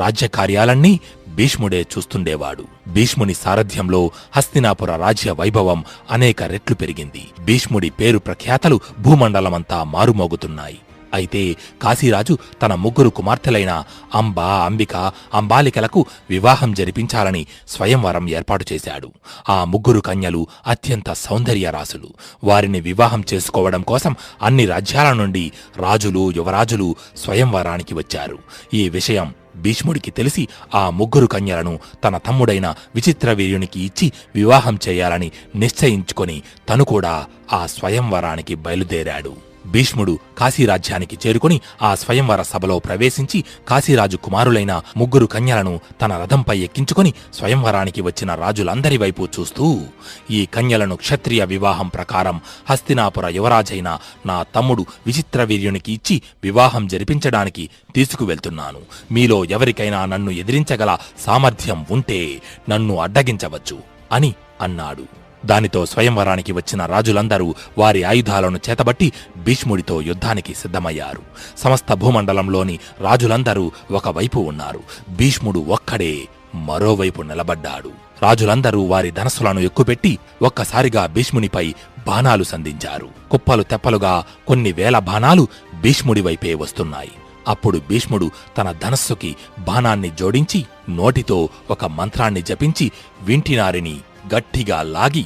రాజ్యకార్యాలన్నీ భీష్ముడే చూస్తుండేవాడు. భీష్ముని సారథ్యంలో హస్తినాపుర రాజ్య వైభవం అనేక రెట్లు పెరిగింది. భీష్ముడి పేరు ప్రఖ్యాతలు భూమండలమంతా మారుమోగుతున్నాయి. అయితే కాశీరాజు తన 3 కుమార్తెలైన అంబ, అంబిక, అంబాలికలకు వివాహం జరిపించాలని స్వయంవరం ఏర్పాటు చేశాడు. ఆ 3 కన్యలు అత్యంత సౌందర్యరాశులు. వారిని వివాహం చేసుకోవడం కోసం అన్ని రాజ్యాల నుండి రాజులు, యువరాజులు స్వయంవరానికి వచ్చారు. ఈ విషయం భీష్ముడికి తెలిసి ఆ 3 కన్యలను తన తమ్ముడైన విచిత్రవీర్యునికి ఇచ్చి వివాహం చేయాలని నిశ్చయించుకొని తను కూడా ఆ స్వయంవరానికి బయలుదేరాడు. భీష్ముడు కాశీరాజ్యానికి చేరుకుని ఆ స్వయంవర సభలో ప్రవేశించి కాశీరాజు కుమారులైన 3 కన్యలను తన రథంపై ఎక్కించుకుని స్వయంవరానికి వచ్చిన రాజులందరి వైపు చూస్తూ, ఈ కన్యలను క్షత్రియ వివాహం ప్రకారం హస్తినాపుర యువరాజైన నా తమ్ముడు విచిత్రవీర్యునికి ఇచ్చి వివాహం జరిపించడానికి తీసుకువెళ్తున్నాను. మీలో ఎవరికైనా నన్ను ఎదిరించగల సామర్థ్యం ఉంటే నన్ను అడ్డగించవచ్చు అని అన్నాడు. దానితో స్వయంవరానికి వచ్చిన రాజులందరూ వారి ఆయుధాలను చేతబట్టి భీష్ముడితో యుద్ధానికి సిద్ధమయ్యారు. సమస్త భూమండలంలోని రాజులందరూ ఒకవైపు ఉన్నారు. భీష్ముడు ఒక్కడే మరోవైపు నిలబడ్డాడు. రాజులందరూ వారి ధనస్సులను ఎక్కుపెట్టి ఒక్కసారిగా భీష్మునిపై బాణాలు సంధించారు. కుప్పలు తెప్పలుగా కొన్ని వేల బాణాలు భీష్ముడి వైపే వస్తున్నాయి. అప్పుడు భీష్ముడు తన ధనస్సుకి బాణాన్ని జోడించి నోటితో ఒక మంత్రాన్ని జపించి వింటినారిని గట్టిగా లాగి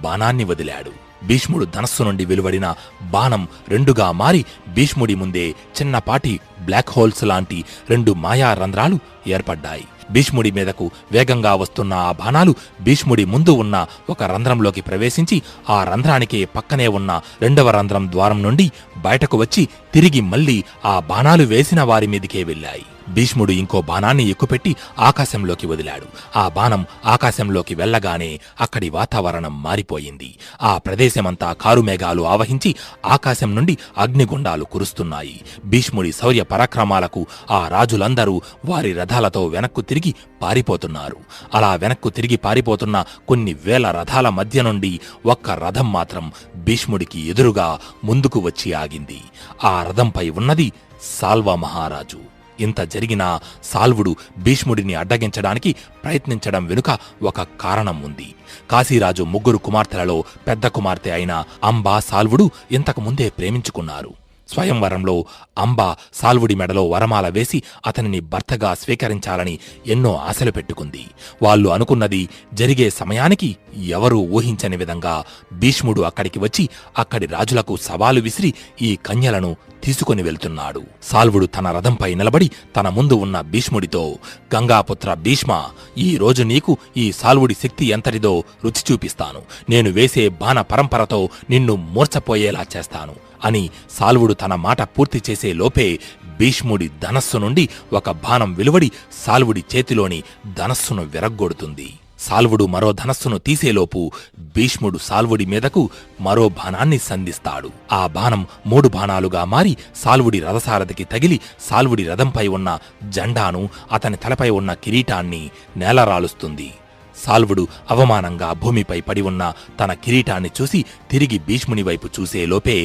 బాణాన్ని వదిలాడు. భీష్ముడు ధనస్సు నుండి వెలువడిన బాణం 2గా మారి భీష్ముడి ముందే చిన్నపాటి బ్లాక్ హోల్స్ లాంటి 2 మాయా రంధ్రాలు ఏర్పడ్డాయి. భీష్ముడి మీదకు వేగంగా వస్తున్న ఆ బాణాలు భీష్ముడి ముందు ఉన్న ఒక రంధ్రంలోకి ప్రవేశించి ఆ రంధ్రానికే పక్కనే ఉన్న 2వ రంధ్రం ద్వారం నుండి బయటకు వచ్చి తిరిగి మళ్లీ ఆ బాణాలు వేసిన వారి మీదికే వెళ్ళాయి. భీష్ముడు ఇంకో బాణాన్ని ఎక్కుపెట్టి ఆకాశంలోకి వదిలాడు. ఆ బాణం ఆకాశంలోకి వెళ్లగానే అక్కడి వాతావరణం మారిపోయింది. ఆ ప్రదేశమంతా కారుమేఘాలు ఆవహించి ఆకాశం నుండి అగ్నిగుండాలు కురుస్తున్నాయి. భీష్ముడి శౌర్య పరాక్రమాలకు ఆ రాజులందరూ వారి రథాలతో వెనక్కు తిరిగి పారిపోతున్నారు. అలా వెనక్కు తిరిగి పారిపోతున్న కొన్ని వేల రథాల మధ్య నుండి ఒక్క రథం మాత్రం భీష్ముడికి ఎదురుగా ముందుకు వచ్చి ఆగింది. ఆ రథంపై ఉన్నది సాల్వ మహారాజు. ఇంత జరిగినా సాల్వుడు భీష్ముడిని అడ్డగించడానికి ప్రయత్నించడం వెనుక ఒక కారణం ఉంది. కాశీరాజు 3 కుమార్తెలలో పెద్ద కుమార్తె అయిన అంబ సాల్వుడు ఇంతకు ముందే ప్రేమించుకున్నారు. స్వయంవరంలో అంబ సాల్వుడి మెడలో వరమాల వేసి అతనిని భర్తగా స్వీకరించాలని ఎన్నో ఆశలు పెట్టుకుంది. వాళ్ళు అనుకున్నది జరిగే సమయానికి ఎవరూ ఊహించని విధంగా భీష్ముడు అక్కడికి వచ్చి అక్కడి రాజులకు సవాలు విసిరి ఈ కన్యలను తీసుకుని వెళ్తున్నాడు. సాల్వుడు తన రథంపై నిలబడి తన ముందు ఉన్న భీష్ముడితో, గంగాపుత్ర భీష్మ, ఈ రోజు నీకు ఈ సాల్వుడి శక్తి ఎంతటిదో రుచి చూపిస్తాను. నేను వేసే బాణ పరంపరతో నిన్ను మూర్ఛపోయేలా చేస్తాను అని సాల్వుడు తన మాట పూర్తి చేసే లోపే భీష్ముడి ధనస్సు నుండి ఒక బాణం వెలువడి సాల్వుడి చేతిలోని ధనస్సును విరగ్గొడుతుంది. సాల్వుడు మరో ధనస్సును తీసేలోపు భీష్ముడు సాల్వుడి మీదకు మరో బాణాన్ని సంధిస్తాడు. ఆ బాణం 3 బాణాలుగా మారి సాల్వుడి రథసారథికి తగిలి సాల్వుడి రథంపై ఉన్న జెండాను, అతని తలపై ఉన్న కిరీటాన్ని నేలరాలుస్తుంది. సాల్వుడు అవమానంగా భూమిపై పడి ఉన్న తన కిరీటాన్ని చూసి తిరిగి భీష్ముని వైపు చూసే లోపే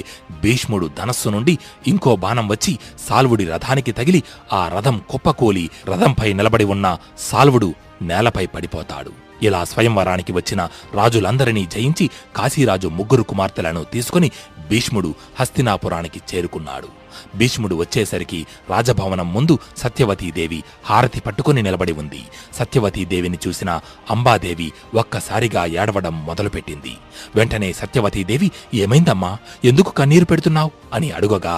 భీష్ముడు ధనస్సు నుండి ఇంకో బాణం వచ్చి సాల్వుడి రథానికి తగిలి ఆ రథం కుప్పకూలి రథంపై నిలబడి ఉన్న సాల్వుడు నేలపై పడిపోతాడు. ఇలా స్వయంవరానికి వచ్చిన రాజులందరినీ జయించి కాశీరాజు 3 కుమార్తెలను తీసుకుని భీష్ముడు హస్తినాపురానికి చేరుకున్నాడు. భీష్ముడు వచ్చేసరికి రాజభవనం ముందు సత్యవతీదేవి హారతి పట్టుకుని నిలబడి ఉంది. సత్యవతీదేవిని చూసిన అంబాదేవి ఒక్కసారిగా ఏడవడం మొదలుపెట్టింది. వెంటనే సత్యవతీదేవి, ఏమైందమ్మా, ఎందుకు కన్నీరు పెడుతున్నావు అని అడుగగా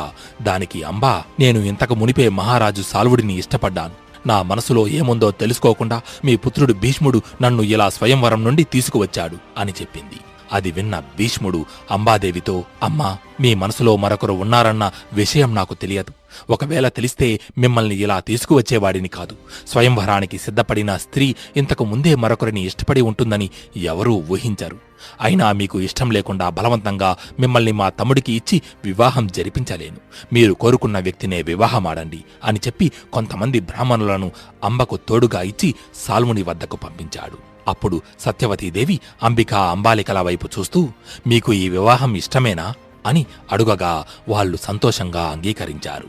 దానికి అంబా, నేను ఇంతకు మునిపే మహారాజు సాల్వుడిని ఇష్టపడ్డాను. నా మనసులో ఏముందో తెలుసుకోకుండా మీ పుత్రుడు భీష్ముడు నన్ను ఇలా స్వయంవరం నుండి తీసుకువచ్చాడు అని చెప్పింది. అది విన్న భీష్ముడు అంబాదేవితో, అమ్మా, మీ మనసులో మరొకరు ఉన్నారన్న విషయం నాకు తెలియదు. ఒకవేళ తెలిస్తే మిమ్మల్ని ఇలా తీసుకువచ్చేవాడిని కాదు. స్వయంవరానికి సిద్ధపడిన స్త్రీ ఇంతకు ముందే మరొకరిని ఇష్టపడి ఉంటుందని ఎవరూ ఊహించరు. అయినా మీకు ఇష్టం లేకుండా బలవంతంగా మిమ్మల్ని మా తమ్ముడికి ఇచ్చి వివాహం జరిపించలేను. మీరు కోరుకున్న వ్యక్తినే వివాహమాడండి అని చెప్పి కొంతమంది బ్రాహ్మణులను అంబకు తోడుగా ఇచ్చి సాల్వుని వద్దకు పంపించాడు. అప్పుడు సత్యవతీదేవి అంబికా అంబాలికల వైపు చూస్తూ, మీకు ఈ వివాహం ఇష్టమేనా అని అడుగగా వాళ్ళు సంతోషంగా అంగీకరించారు.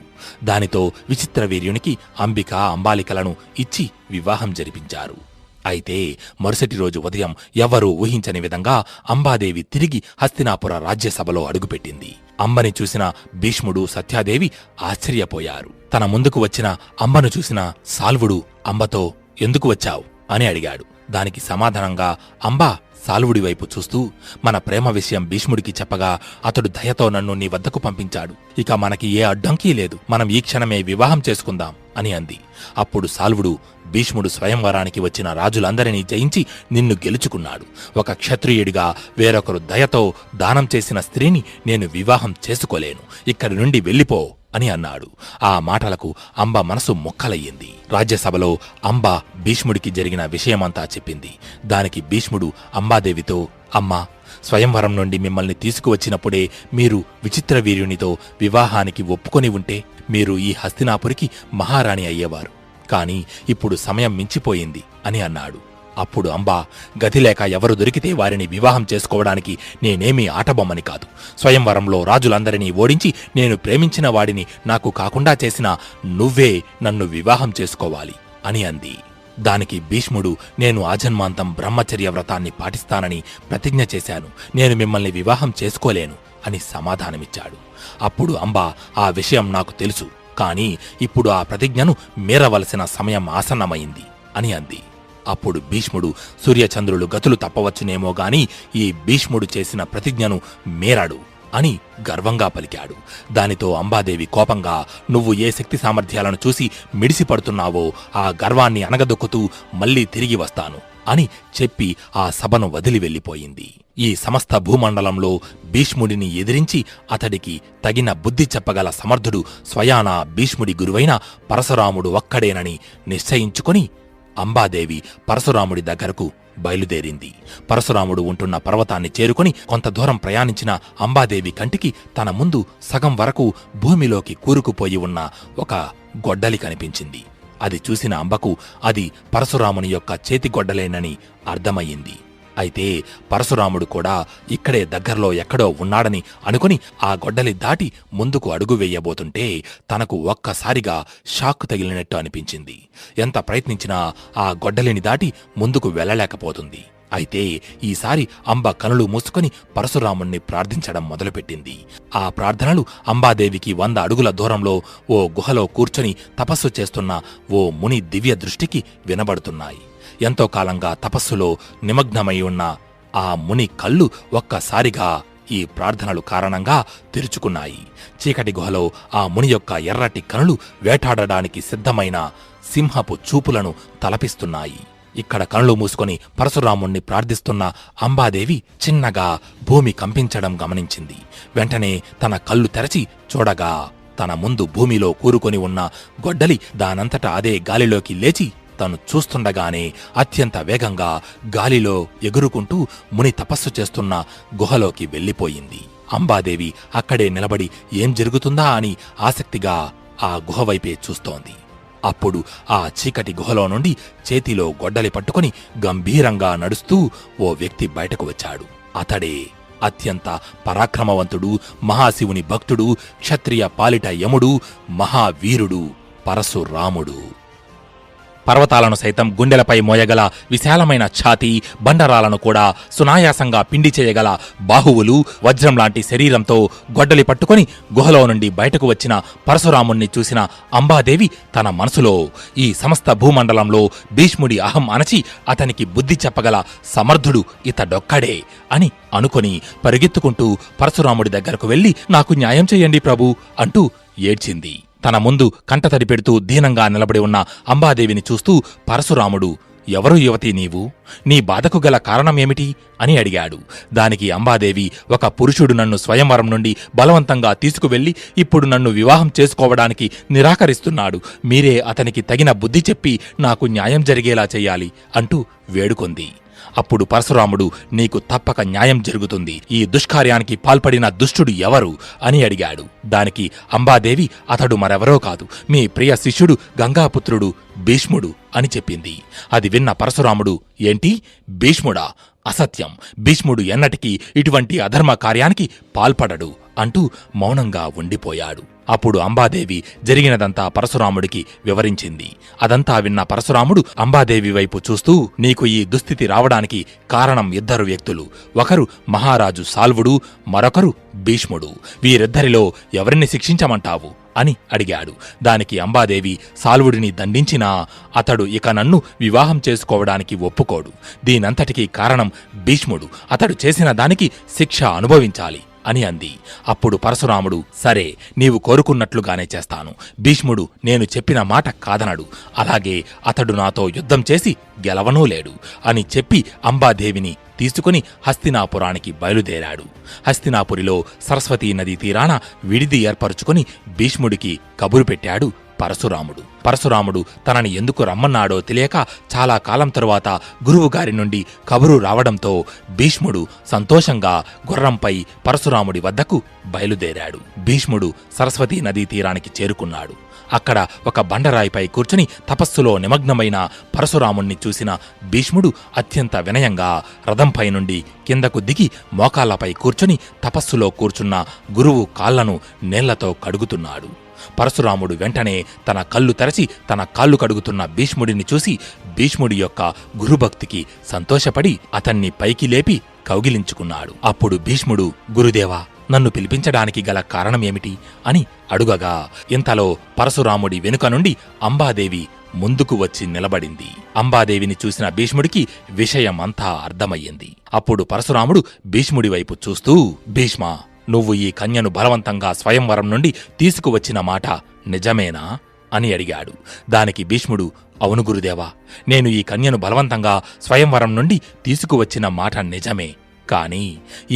దానితో విచిత్రవీర్యునికి అంబిక అంబాలికలను ఇచ్చి వివాహం జరిపించారు. అయితే మరుసటి రోజు ఉదయం ఎవ్వరూ ఊహించని విధంగా అంబాదేవి తిరిగి హస్తినాపుర రాజ్యసభలో అడుగుపెట్టింది. అంబని చూసిన భీష్ముడు, సత్యాదేవి ఆశ్చర్యపోయారు. తన ముందుకు వచ్చిన అంబను చూసిన సాల్వుడు అంబతో, ఎందుకు వచ్చావు అని అడిగాడు. దానికి సమాధానంగా అంబా, సాల్వుడి వైపు చూస్తూ, మన ప్రేమ విషయం భీష్ముడికి చెప్పగా అతడు దయతో నన్ను నీ వద్దకు పంపించాడు. ఇక మనకి ఏ అడ్డంకీ లేదు. మనం ఈ క్షణమే వివాహం చేసుకుందాం అని అంది. అప్పుడు సాల్వుడు, భీష్ముడు స్వయంవరానికి వచ్చిన రాజులందరినీ జయించి నిన్ను గెలుచుకున్నాడు. ఒక క్షత్రియుడిగా వేరొకరు దయతో దానం చేసిన స్త్రీని నేను వివాహం చేసుకోలేను. ఇక్కడి నుండి వెళ్ళిపో అని అన్నాడు. ఆ మాటలకు అంబ మనసు ముక్కలయ్యింది. రాజ్యసభలో అంబ భీష్ముడికి జరిగిన విషయమంతా చెప్పింది. దానికి భీష్ముడు అంబాదేవితో, అమ్మా, స్వయంవరం నుండి మిమ్మల్ని తీసుకువచ్చినప్పుడే మీరు విచిత్రవీర్యునితో వివాహానికి ఒప్పుకొని ఉంటే మీరు ఈ హస్తినాపురికి మహారాణి అయ్యేవారు. కాని ఇప్పుడు సమయం మించిపోయింది అని అన్నాడు. అప్పుడు అంబ, గతిలేక ఎవరు దొరికితే వారిని వివాహం చేసుకోవడానికి నేనేమీ ఆటబొమ్మని కాదు. స్వయంవరంలో రాజులందరినీ ఓడించి నేను ప్రేమించిన వాడిని నాకు కాకుండా చేసిన నువ్వే నన్ను వివాహం చేసుకోవాలి అని అంది. దానికి భీష్ముడు, నేను ఆజన్మాంతం బ్రహ్మచర్య వ్రతాన్ని పాటిస్తానని ప్రతిజ్ఞ చేశాను. నేను మిమ్మల్ని వివాహం చేసుకోలేను అని సమాధానమిచ్చాడు. అప్పుడు అంబ, ఆ విషయం నాకు తెలుసు, కాని ఇప్పుడు ఆ ప్రతిజ్ఞను మీరవలసిన సమయం ఆసన్నమైంది అని అంది. అప్పుడు భీష్ముడు, సూర్యచంద్రులు గతులు తప్పవచ్చునేమో గాని ఈ భీష్ముడు చేసిన ప్రతిజ్ఞను మీరాడు అని గర్వంగా పలికాడు. దానితో అంబాదేవి కోపంగా, నువ్వు ఏ శక్తి సామర్థ్యాలను చూసి మిడిసిపడుతున్నావో ఆ గర్వాన్ని అనగదొక్కుతూ మళ్లీ తిరిగి వస్తాను అని చెప్పి ఆ సభను వదిలి వెళ్ళిపోయింది. ఈ సమస్త భూమండలంలో భీష్ముడిని ఎదిరించి అతడికి తగిన బుద్ధి చెప్పగల సమర్థుడు స్వయానా భీష్ముడి గురువైన పరశురాముడు ఒక్కడేనని నిశ్చయించుకొని అంబాదేవి పరశురాముడి దగ్గరకు బయలుదేరింది. పరశురాముడు ఉంటున్న పర్వతాన్ని చేరుకుని కొంత దూరం ప్రయాణించిన అంబాదేవి కంటికి తన ముందు సగం వరకు భూమిలోకి కూరుకుపోయి ఉన్న ఒక గొడ్డలి కనిపించింది. అది చూసిన అంబకు అది పరశురాముని యొక్క చేతిగొడ్డలేనని అర్థమయ్యింది. అయితే పరశురాముడు కూడా ఇక్కడే దగ్గరలో ఎక్కడో ఉన్నాడని అనుకుని ఆ గొడ్డలి దాటి ముందుకు అడుగు వెయ్యబోతుంటే తనకు ఒక్కసారిగా షాక్ తగిలినట్టు అనిపించింది. ఎంత ప్రయత్నించినా ఆ గొడ్డలిని దాటి ముందుకు వెళ్ళలేకపోతుంది. అయితే ఈసారి అంబ కనులు మూసుకొని పరశురాముణ్ణి ప్రార్థించడం మొదలుపెట్టింది. ఆ ప్రార్థనలు అంబాదేవికి 100 అడుగుల దూరంలో ఓ గుహలో కూర్చొని తపస్సు చేస్తున్న ఓ ముని దివ్య దృష్టికి వినబడుతున్నాయి. ఎంతో కాలంగా తపస్సులో నిమగ్నమై ఉన్న ఆ ముని కళ్ళు ఒక్కసారిగా ఈ ప్రార్థనలు కారణంగా తెరుచుకున్నాయి. చీకటి గుహలో ఆ ముని యొక్క ఎర్రటి కనులు వేటాడడానికి సిద్ధమైన సింహపు చూపులను తలపిస్తున్నాయి. ఇక్కడ కనులు మూసుకొని పరశురాముణ్ణి ప్రార్థిస్తున్న అంబాదేవి చిన్నగా భూమి కంపించడం గమనించింది. వెంటనే తన కళ్ళు తెరచి చూడగా తన ముందు భూమిలో కూరుకొని ఉన్న గొడ్డలి దానంతట అదే గాలిలోకి లేచి తను చూస్తుండగానే అత్యంత వేగంగా గాలిలో ఎగురుకుంటూ ముని తపస్సు చేస్తున్న గుహలోకి వెళ్ళిపోయింది. అంబాదేవి అక్కడే నిలబడి ఏం జరుగుతుందా అని ఆసక్తిగా ఆ గుహవైపే చూస్తోంది. అప్పుడు ఆ చీకటి గుహలో నుండి చేతిలో గొడ్డలి పట్టుకుని గంభీరంగా నడుస్తూ ఓ వ్యక్తి బయటకు వచ్చాడు. అతడే అత్యంత పరాక్రమవంతుడు, మహాశివుని భక్తుడు, క్షత్రియ పాలిట యముడు, మహావీరుడు పరశురాముడు. పర్వతాలను సైతం గుండెలపై మోయగల విశాలమైన ఛాతీ, బండరాలను కూడా సునాయాసంగా పిండి చేయగల బాహువులు, వజ్రం లాంటి శరీరంతో గొడ్డలి పట్టుకొని గుహలో నుండి బయటకు వచ్చిన పరశురాముణ్ణి చూసిన అంబాదేవి తన మనసులో ఈ సమస్త భూమండలంలో భీష్ముడి అహం అణచి అతనికి బుద్ధి చెప్పగల సమర్థుడు ఇతడొక్కడే అని అనుకొని పరిగెత్తుకుంటూ పరశురాముడి దగ్గరకు వెళ్లి, నాకు న్యాయం చెయ్యండి ప్రభూ అంటూ ఏడ్చింది. తన ముందు కంటతడి పెడుతూ దీనంగా నిలబడి ఉన్న అంబాదేవిని చూస్తూ పరశురాముడు, ఎవరు యువతి నీవు? నీ బాధకు గల కారణమేమిటి అని అడిగాడు. దానికి అంబాదేవి, ఒక పురుషుడు నన్ను స్వయంవరం నుండి బలవంతంగా తీసుకువెళ్లి ఇప్పుడు నన్ను వివాహం చేసుకోవడానికి నిరాకరిస్తున్నాడు. మీరే అతనికి తగిన బుద్ధి చెప్పి నాకు న్యాయం జరిగేలా చెయ్యాలి అంటూ వేడుకొంది. అప్పుడు పరశురాముడు, నీకు తప్పక న్యాయం జరుగుతుంది. ఈ దుష్కార్యానికి పాల్పడిన దుష్టుడు ఎవరు అని అడిగాడు. దానికి అంబాదేవి, అతడు మరెవరో కాదు, మీ ప్రియ శిష్యుడు గంగాపుత్రుడు భీష్ముడు అని చెప్పింది. అది విన్న పరశురాముడు, ఏంటి భీష్ముడా? అసత్యం! భీష్ముడు ఎన్నటికీ ఇటువంటి అధర్మ కార్యానికి పాల్పడడు అంటూ మౌనంగా ఉండిపోయాడు. అప్పుడు అంబాదేవి జరిగినదంతా పరశురాముడికి వివరించింది. అదంతా విన్న పరశురాముడు అంబాదేవి వైపు చూస్తూ, నీకు ఈ దుస్థితి రావడానికి కారణం ఇద్దరు వ్యక్తులు. ఒకరు మహారాజు సాల్వుడు, మరొకరు భీష్ముడు. వీరిద్దరిలో ఎవరిని శిక్షించమంటావు అని అడిగాడు. దానికి అంబాదేవి, సాల్వుడిని దండించినా అతడు ఇక నన్ను వివాహం చేసుకోవడానికి ఒప్పుకోడు. దీనంతటికీ కారణం భీష్ముడు. అతడు చేసిన దానికి శిక్ష అనుభవించాలి అని అంది. అప్పుడు పరశురాముడు, సరే, నీవు కోరుకున్నట్లుగానే చేస్తాను. భీష్ముడు నేను చెప్పిన మాట కాదనడు. అలాగే అతడు నాతో యుద్ధం చేసి గెలవనూ లేడు అని చెప్పి అంబాదేవిని తీసుకుని హస్తినాపురానికి బయలుదేరాడు. హస్తినాపురిలో సరస్వతీ నదీ తీరాన విడిది ఏర్పరుచుకుని భీష్ముడికి కబురు పెట్టాడు పరశురాముడు. పరశురాముడు తనని ఎందుకు రమ్మన్నాడో తెలియక చాలా కాలం తరువాత గురువుగారి నుండి కబురు రావడంతో భీష్ముడు సంతోషంగా గుర్రంపై పరశురాముడి వద్దకు బయలుదేరాడు. భీష్ముడు సరస్వతీ నదీ తీరానికి చేరుకున్నాడు. అక్కడ ఒక బండరాయిపై కూర్చుని తపస్సులో నిమగ్నమైన పరశురాముణ్ణి చూసిన భీష్ముడు అత్యంత వినయంగా రథంపై నుండి కిందకు దిగి మోకాళ్లపై కూర్చుని తపస్సులో కూర్చున్న గురువు కాళ్లను నీళ్లతో కడుగుతున్నాడు. పరశురాముడు వెంటనే తన కళ్ళు తెరచి తన కాళ్ళు కడుగుతున్న భీష్ముడిని చూసి భీష్ముడి యొక్క గురుభక్తికి సంతోషపడి అతన్ని పైకి లేపి కౌగిలించుకున్నాడు. అప్పుడు భీష్ముడు, గురుదేవా, నన్ను పిలిపించడానికి గల కారణమేమిటి అని అడుగగా, ఇంతలో పరశురాముడి వెనుక నుండి అంబాదేవి ముందుకు వచ్చి నిలబడింది. అంబాదేవిని చూసిన భీష్ముడికి విషయమంతా అర్థమయ్యింది. అప్పుడు పరశురాముడు భీష్ముడి వైపు చూస్తూ, భీష్మా, నువ్వు ఈ కన్యను బలవంతంగా స్వయంవరం నుండి తీసుకువచ్చిన మాట నిజమేనా అని అడిగాడు. దానికి భీష్ముడు, అవును గురుదేవా, నేను ఈ కన్యను బలవంతంగా స్వయంవరం నుండి తీసుకువచ్చిన మాట నిజమే. కాని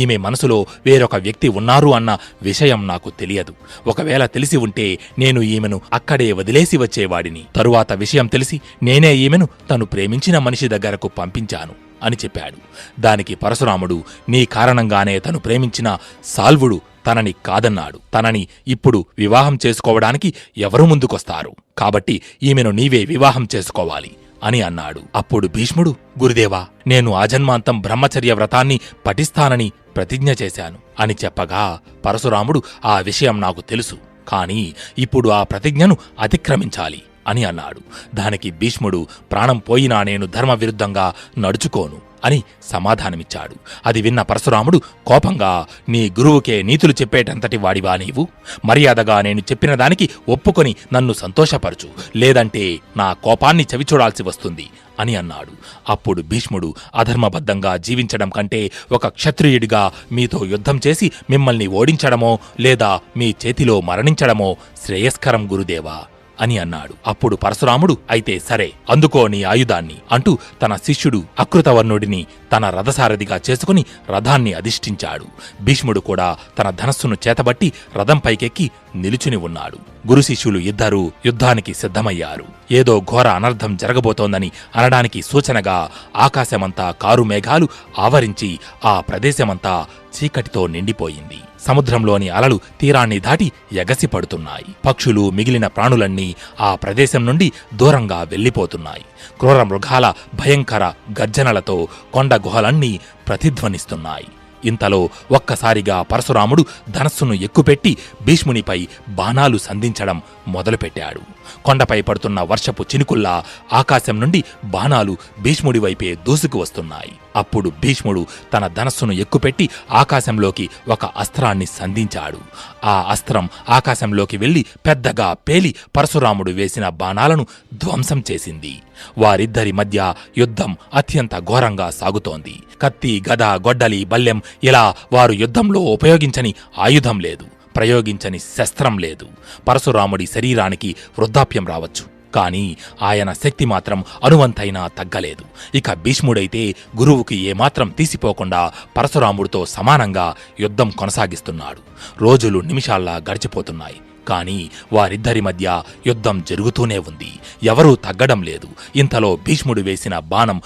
ఈమె మనసులో వేరొక వ్యక్తి ఉన్నారు అన్న విషయం నాకు తెలియదు. ఒకవేళ తెలిసి ఉంటే నేను ఈమెను అక్కడే వదిలేసి వచ్చేవాడిని. తరువాత విషయం తెలిసి నేనే ఈమెను తను ప్రేమించిన మనిషి దగ్గరకు పంపించాను అని చెప్పాడు. దానికి పరశురాముడు, నీ కారణంగానే తను ప్రేమించిన సాల్వుడు తనని కాదన్నాడు. తనని ఇప్పుడు వివాహం చేసుకోవడానికి ఎవరు ముందుకొస్తారు? కాబట్టి ఈమెను నీవే వివాహం చేసుకోవాలి అని అన్నాడు. అప్పుడు భీష్ముడు, గురుదేవా, నేను ఆజన్మాంతం బ్రహ్మచర్య వ్రతాన్ని పఠిస్తానని ప్రతిజ్ఞ చేశాను అని చెప్పగా, పరశురాముడు, ఆ విషయం నాకు తెలుసు, కాని ఇప్పుడు ఆ ప్రతిజ్ఞను అతిక్రమించాలి అని అన్నాడు. దానికి భీష్ముడు, ప్రాణం పోయినా నేను ధర్మవిరుద్ధంగా నడుచుకోను అని సమాధానమిచ్చాడు. అది విన్న పరశురాముడు కోపంగా, నీ గురువుకే నీతులు చెప్పేటంతటి వాడివా నీవు? మర్యాదగా నేను చెప్పిన దానికి ఒప్పుకొని నన్ను సంతోషపరచు, లేదంటే నా కోపాన్ని చవిచూడాల్సి వస్తుంది అని అన్నాడు. అప్పుడు భీష్ముడు, అధర్మబద్ధంగా జీవించడం కంటే ఒక క్షత్రియుడిగా మీతో యుద్ధం చేసి మిమ్మల్ని ఓడించడమో లేదా మీ చేతిలో మరణించడమో శ్రేయస్కరం గురుదేవా అని అన్నాడు. అప్పుడు పరశురాముడు, అయితే సరే, అందుకో నీ ఆయుధాన్ని అంటూ తన శిష్యుడు అకృతవర్ణుడిని తన రథసారథిగా చేసుకుని రథాన్ని అధిష్ఠించాడు. భీష్ముడు కూడా తన ధనస్సును చేతబట్టి రథంపైకెక్కి నిలుచుని ఉన్నాడు. గురు శిష్యులు ఇద్దరూ యుద్ధానికి సిద్ధమయ్యారు. ఏదో ఘోర అనర్థం జరగబోతోందని అనడానికి సూచనగా ఆకాశమంతా కారు మేఘాలు ఆవరించి ఆ ప్రదేశమంతా చీకటితో నిండిపోయింది. సముద్రంలోని అలలు తీరాన్ని దాటి ఎగసిపడుతున్నాయి. పక్షులు, మిగిలిన ప్రాణులన్నీ ఆ ప్రదేశం నుండి దూరంగా వెళ్లిపోతున్నాయి. క్రూర మృగాల భయంకర గర్జనలతో కొండ గుహలన్నీ ప్రతిధ్వనిస్తున్నాయి. ఇంతలో ఒక్కసారిగా పరశురాముడు ధనస్సును ఎక్కుపెట్టి భీష్మునిపై బాణాలు సంధించడం మొదలుపెట్టాడు. కొండపై పడుతున్న వర్షపు చినుకుల్లా ఆకాశం నుండి బాణాలు భీష్ముడి వైపే దూసుకు వస్తున్నాయి. అప్పుడు భీష్ముడు తన ధనస్సును ఎక్కుపెట్టి ఆకాశంలోకి ఒక అస్త్రాన్ని సంధించాడు. ఆ అస్త్రం ఆకాశంలోకి వెళ్లి పెద్దగా పేలి పరశురాముడు వేసిన బాణాలను ధ్వంసం చేసింది. వారిద్దరి మధ్య యుద్ధం అత్యంత ఘోరంగా సాగుతోంది. కత్తి, గద, గొడ్డలి, బల్లెం ఇలా వారు యుద్ధంలో ఉపయోగించని ఆయుధం లేదు, ప్రయోగించని శస్త్రం లేదు. పరశురాముడి శరీరానికి వృద్ధాప్యం రావచ్చు, కాని ఆయన శక్తి మాత్రం అణువంతైనా తగ్గలేదు. ఇక భీష్ముడైతే గురువుకి ఏమాత్రం తీసిపోకుండా పరశురాముడితో సమానంగా యుద్ధం కొనసాగిస్తున్నాడు. రోజులు నిమిషాల్లా గడిచిపోతున్నాయి. కాని వారిద్దరి మధ్య యుద్ధం జరుగుతూనే ఉంది. ఎవరూ తగ్గడం లేదు. ఇంతలో భీష్ముడు వేసిన బాణం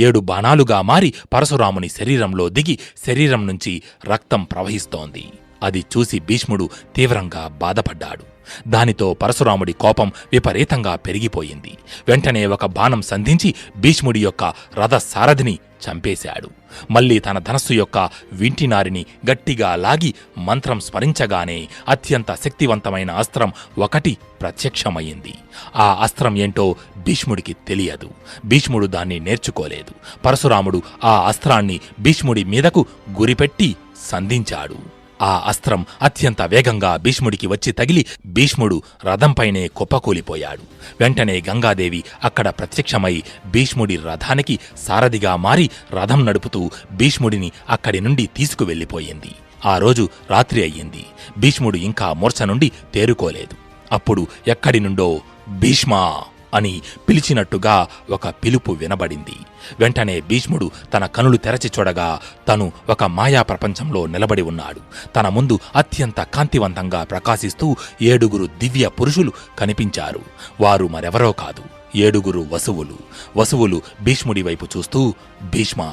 7 బాణాలుగా మారి పరశురాముని శరీరంలో దిగి శరీరం నుంచి రక్తం ప్రవహిస్తోంది. అది చూసి భీష్ముడు తీవ్రంగా బాధపడ్డాడు. దానితో పరశురాముడి కోపం విపరీతంగా పెరిగిపోయింది. వెంటనే ఒక బాణం సంధించి భీష్ముడి యొక్క రథసారథిని చంపేశాడు. మళ్లీ తన ధనస్సు యొక్క వింటినారిని గట్టిగా లాగి మంత్రం స్మరించగానే అత్యంత శక్తివంతమైన అస్త్రం ఒకటి ప్రత్యక్షమయ్యింది. ఆ అస్త్రం ఏంటో భీష్ముడికి తెలియదు. భీష్ముడు దాన్ని నేర్చుకోలేదు. పరశురాముడు ఆ అస్త్రాన్ని భీష్ముడి మీదకు గురిపెట్టి సంధించాడు. ఆ అస్త్రం అత్యంత వేగంగా భీష్ముడికి వచ్చి తగిలి భీష్ముడు రథంపైనే కుప్పకూలిపోయాడు. వెంటనే గంగాదేవి అక్కడ ప్రత్యక్షమై భీష్ముడి రథానికి సారథిగా మారి రథం నడుపుతూ భీష్ముడిని అక్కడి నుండి తీసుకువెళ్లిపోయింది. ఆ రోజు రాత్రి అయ్యింది. భీష్ముడు ఇంకా మూర్ఛ నుండి తేరుకోలేదు. అప్పుడు ఎక్కడి నుండో భీష్మా అని పిలిచినట్టుగా ఒక పిలుపు వినబడింది. వెంటనే భీష్ముడు తన కనులు తెరచి చూడగా తను ఒక మాయా ప్రపంచంలో నిలబడి ఉన్నాడు. తన ముందు అత్యంత కాంతివంతంగా ప్రకాశిస్తూ 7 దివ్య పురుషులు కనిపించారు. వారు మరెవరో కాదు, 7 వసువులు. వసువులు భీష్ముడి వైపు చూస్తూ, భీష్మా,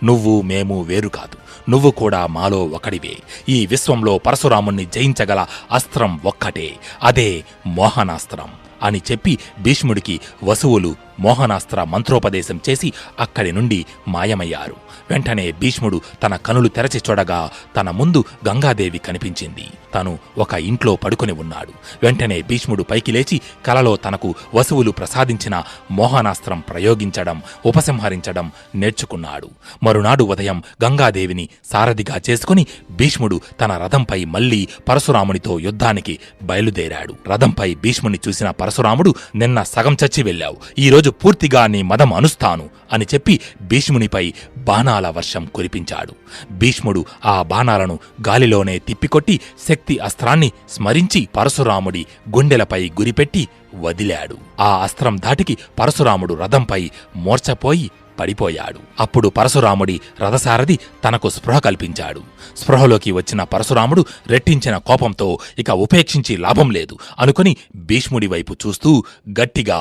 నువ్వు మేము వేరు కాదు, నువ్వు కూడా మాలో ఒకడివే. ఈ విశ్వంలో పరశురాముణ్ణి జయించగల అస్త్రం ఒక్కటే, అదే మోహనాస్త్రం అని చెప్పి భీష్ముడికి వసువులు మోహనాస్త్ర మంత్రోపదేశం చేసి అక్కడి నుండి మాయమయ్యారు. వెంటనే భీష్ముడు తన కనులు తెరచి చూడగా తన ముందు గంగాదేవి కనిపించింది. తను ఒక ఇంట్లో పడుకొని ఉన్నాడు. వెంటనే భీష్ముడు పైకి లేచి కలలో తనకు వసువులు ప్రసాదించిన మోహనాస్త్రం ప్రయోగించడం, ఉపసంహరించడం నేర్చుకున్నాడు. మరునాడు ఉదయం గంగాదేవిని సారథిగా చేసుకుని భీష్ముడు తన రథంపై మళ్లీ పరశురామునితో యుద్ధానికి బయలుదేరాడు. రథంపై భీష్ముని చూసిన పరశురాముడు, నిన్న సగం చచ్చి వెళ్ళావు, ఈరోజు పూర్తిగా నీ మదం అనుస్తాను అని చెప్పి భీష్మునిపై బాణాల వర్షం కురిపించాడు. భీష్ముడు ఆ బాణాలను గాలిలోనే తిప్పికొట్టి శక్తి అస్త్రాన్ని స్మరించి పరశురాముడి గుండెలపై గురిపెట్టి వదిలాడు. ఆ అస్త్రం ధాటికి పరశురాముడు రథంపై మూర్ఛపోయి పడిపోయాడు. అప్పుడు పరశురాముడి రథసారథి తనకు స్పృహ కల్పించాడు. స్పృహలోకి వచ్చిన పరశురాముడు రెట్టించిన కోపంతో ఇక ఉపేక్షించి లాభం లేదు అనుకుని భీష్ముడి వైపు చూస్తూ గట్టిగా,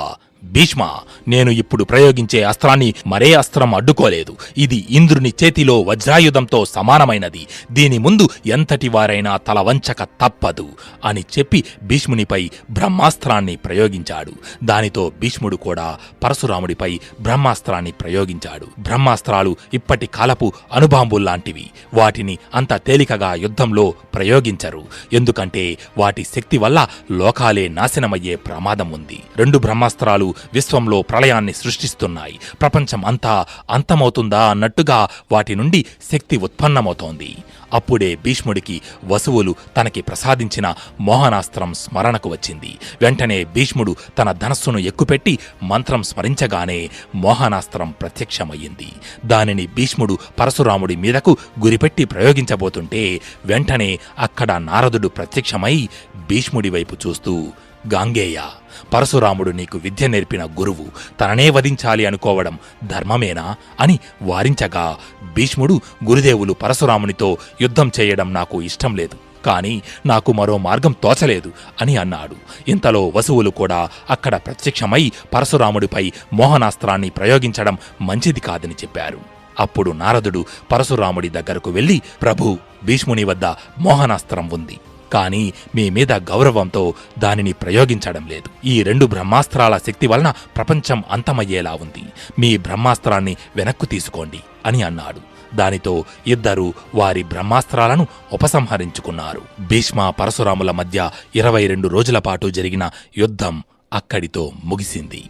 భీష్మా, నేను ఇప్పుడు ప్రయోగించే అస్త్రాన్ని మరే అస్త్రం అడ్డుకోలేదు. ఇది ఇంద్రుని చేతిలో వజ్రాయుధంతో సమానమైనది. దీని ముందు ఎంతటి వారైనా తల వంచక తప్పదు అని చెప్పి భీష్మునిపై బ్రహ్మాస్త్రాన్ని ప్రయోగించాడు. దానితో భీష్ముడు కూడా పరశురాముడిపై బ్రహ్మాస్త్రాన్ని ప్రయోగించాడు. బ్రహ్మాస్త్రాలు ఇప్పటి కాలపు అణుబాంబుల్లాంటివి. వాటిని అంత తేలికగా యుద్ధంలో ప్రయోగించరు. ఎందుకంటే వాటి శక్తి వల్ల లోకాలే నాశనమయ్యే ప్రమాదం ఉంది. 2 బ్రహ్మాస్త్రాలు విశ్వంలో ప్రళయాన్ని సృష్టిస్తున్నాయి. ప్రపంచం అంతా అంతమవుతుందా అన్నట్టుగా వాటి నుండి శక్తి ఉత్పన్నమవుతోంది. అప్పుడే భీష్ముడికి వసువులు తనకి ప్రసాదించిన మోహనాస్త్రం స్మరణకు వచ్చింది. వెంటనే భీష్ముడు తన ధనస్సును ఎక్కుపెట్టి మంత్రం స్మరించగానే మోహనాస్త్రం ప్రత్యక్షమయ్యింది. దానిని భీష్ముడు పరశురాముడి మీదకు గురిపెట్టి ప్రయోగించబోతుంటే వెంటనే అక్కడ నారదుడు ప్రత్యక్షమై భీష్ముడి వైపు చూస్తూ, గాంగేయ, పరశురాముడు నీకు విద్య నేర్పిన గురువు, తననే వధించాలి అనుకోవడం ధర్మమేనా అని వారించగా భీష్ముడు, గురుదేవులు పరశురామునితో యుద్ధం చేయడం నాకు ఇష్టం లేదు, కాని నాకు మరో మార్గం తోచలేదు అని అన్నాడు. ఇంతలో వసువులు కూడా అక్కడ ప్రత్యక్షమై పరశురాముడిపై మోహనాస్త్రాన్ని ప్రయోగించడం మంచిది కాదని చెప్పారు. అప్పుడు నారదుడు పరశురాముడి దగ్గరకు వెళ్లి, ప్రభూ, భీష్ముని వద్ద మోహనాస్త్రం ఉంది, కాని మీ మీద గౌరవంతో దానిని ప్రయోగించడం లేదు. ఈ 2 బ్రహ్మాస్త్రాల శక్తి వలన ప్రపంచం అంతమయ్యేలా ఉంది. మీ బ్రహ్మాస్త్రాన్ని వెనక్కు తీసుకోండి అని అన్నాడు. దానితో ఇద్దరూ వారి బ్రహ్మాస్త్రాలను ఉపసంహరించుకున్నారు. భీష్మ పరశురాముల మధ్య 22 రోజుల పాటు జరిగిన యుద్ధం అక్కడితో ముగిసింది.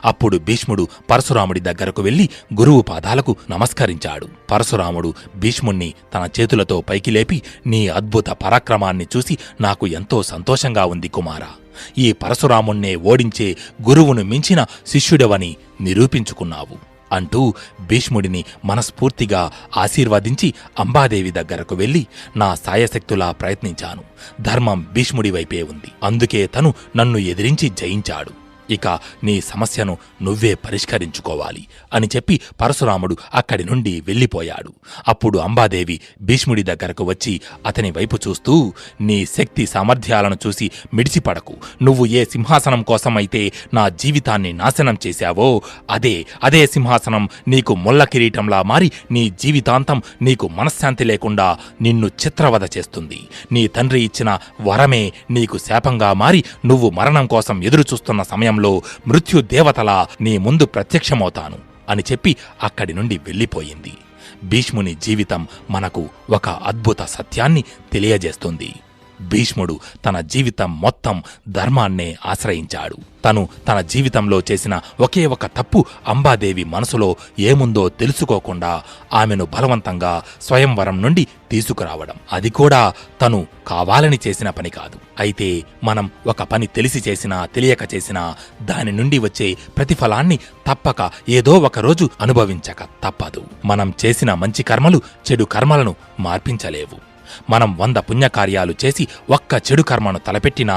అప్పుడు భీష్ముడు పరశురాముడి దగ్గరకు వెళ్లి గురువు పాదాలకు నమస్కరించాడు. పరశురాముడు భీష్ముణ్ణి తన చేతులతో పైకి లేపి, నీ అద్భుత పరాక్రమాన్ని చూసి నాకు ఎంతో సంతోషంగా ఉంది కుమారా. ఈ పరశురాముణ్ణే ఓడించే గురువును మించిన శిష్యుడవని నిరూపించుకున్నావు అంటూ భీష్ముడిని మనస్ఫూర్తిగా ఆశీర్వదించి అంబాదేవి దగ్గరకు వెళ్లి, నా సాయశక్తులా ప్రయత్నించాను, ధర్మం భీష్ముడి వైపే ఉంది, అందుకే తను నన్ను ఎదిరించి జయించాడు ఇక నీ సమస్యను నువ్వే పరిష్కరించుకోవాలి అని చెప్పి పరశురాముడు అక్కడి నుండి వెళ్ళిపోయాడు. అప్పుడు అంబాదేవి భీష్ముడి దగ్గరకు వచ్చి అతని వైపు చూస్తూ, నీ శక్తి సామర్థ్యాలను చూసి మిడిసిపడకు. నువ్వు ఏ సింహాసనం కోసమైతే నా జీవితాన్ని నాశనం చేశావో అదే సింహాసనం నీకు ముళ్ళ కిరీటంలా మారి నీ జీవితాంతం నీకు మనశ్శాంతి లేకుండా నిన్ను చిత్రవద చేస్తుంది. నీ తండ్రి ఇచ్చిన వరమే నీకు శాపంగా మారి నువ్వు మరణం కోసం ఎదురుచూస్తున్న సమయంలో మృత్యుదేవతలా నీ ముందు ప్రత్యక్షమవుతాను అని చెప్పి అక్కడి నుండి వెళ్ళిపోయింది. భీష్ముని జీవితం మనకు ఒక అద్భుత సత్యాన్ని తెలియజేస్తుంది. భీష్ముడు తన జీవితం మొత్తం ధర్మాన్నే ఆశ్రయించాడు. తన జీవితంలో చేసిన ఒకే ఒక తప్పు అంబాదేవి మనసులో ఏముందో తెలుసుకోకుండా ఆమెను బలవంతంగా స్వయంవరం నుండి తీసుకురావడం. అది కూడా తను కావాలని చేసిన పని కాదు. అయితే మనం ఒక పని తెలిసి చేసినా తెలియక చేసినా దాని నుండి వచ్చే ప్రతిఫలాన్ని తప్పక ఏదో ఒకరోజు అనుభవించక తప్పదు. మనం చేసిన మంచి కర్మలు చెడు కర్మలను మార్పించలేవు. మనం 100 పుణ్యకార్యాలు చేసి ఒక్క చెడు కర్మను తలపెట్టినా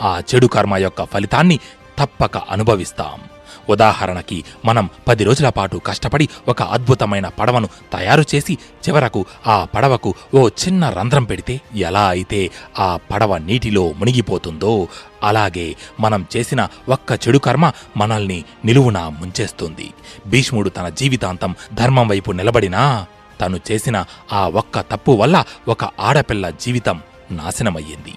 ఆ చెడు కర్మ యొక్క ఫలితాన్ని తప్పక అనుభవిస్తాం. ఉదాహరణకి మనం 10 రోజుల పాటు కష్టపడి ఒక అద్భుతమైన పడవను తయారు చేసి చివరకు ఆ పడవకు ఓ చిన్న రంధ్రం పెడితే ఎలా అయితే ఆ పడవ నీటిలో మునిగిపోతుందో అలాగే మనం చేసిన ఒక్క చెడు కర్మ మనల్ని నిలువునా ముంచేస్తుంది. భీష్ముడు తన జీవితాంతం ధర్మం వైపు నిలబడినా తను చేసిన ఆ ఒక్క తప్పు వల్ల ఒక ఆడపిల్ల జీవితం నాశనమయ్యింది.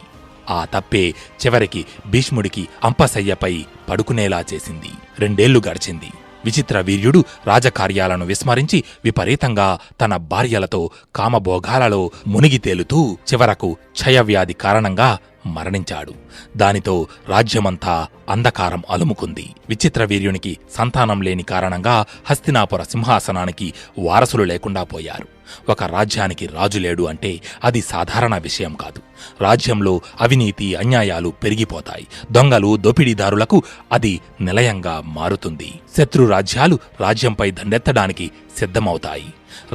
ఆ తప్పే చివరికి భీష్ముడికి అంపశయ్యపై పడుకునేలా చేసింది. 2 ఏళ్లు గడిచింది. విచిత్ర వీర్యుడు రాజకార్యాలను విస్మరించి విపరీతంగా తన భార్యలతో కామభోగాలలో మునిగి తేలుతూ చివరకు క్షయవ్యాధి కారణంగా మరణించాడు. దానితో రాజ్యమంతా అంధకారం అలుముకుంది. విచిత్ర వీర్యునికి సంతానం లేని కారణంగా హస్తినాపుర సింహాసనానికి వారసులు లేకుండా పోయారు. ఒక రాజ్యానికి రాజు లేడు అంటే అది సాధారణ విషయం కాదు. రాజ్యంలో అవినీతి అన్యాయాలు పెరిగిపోతాయి. దొంగలు దోపిడీదారులకు అది నిలయంగా మారుతుంది. శత్రు రాజ్యాలు రాజ్యంపై దండెత్తడానికి సిద్ధమవుతాయి.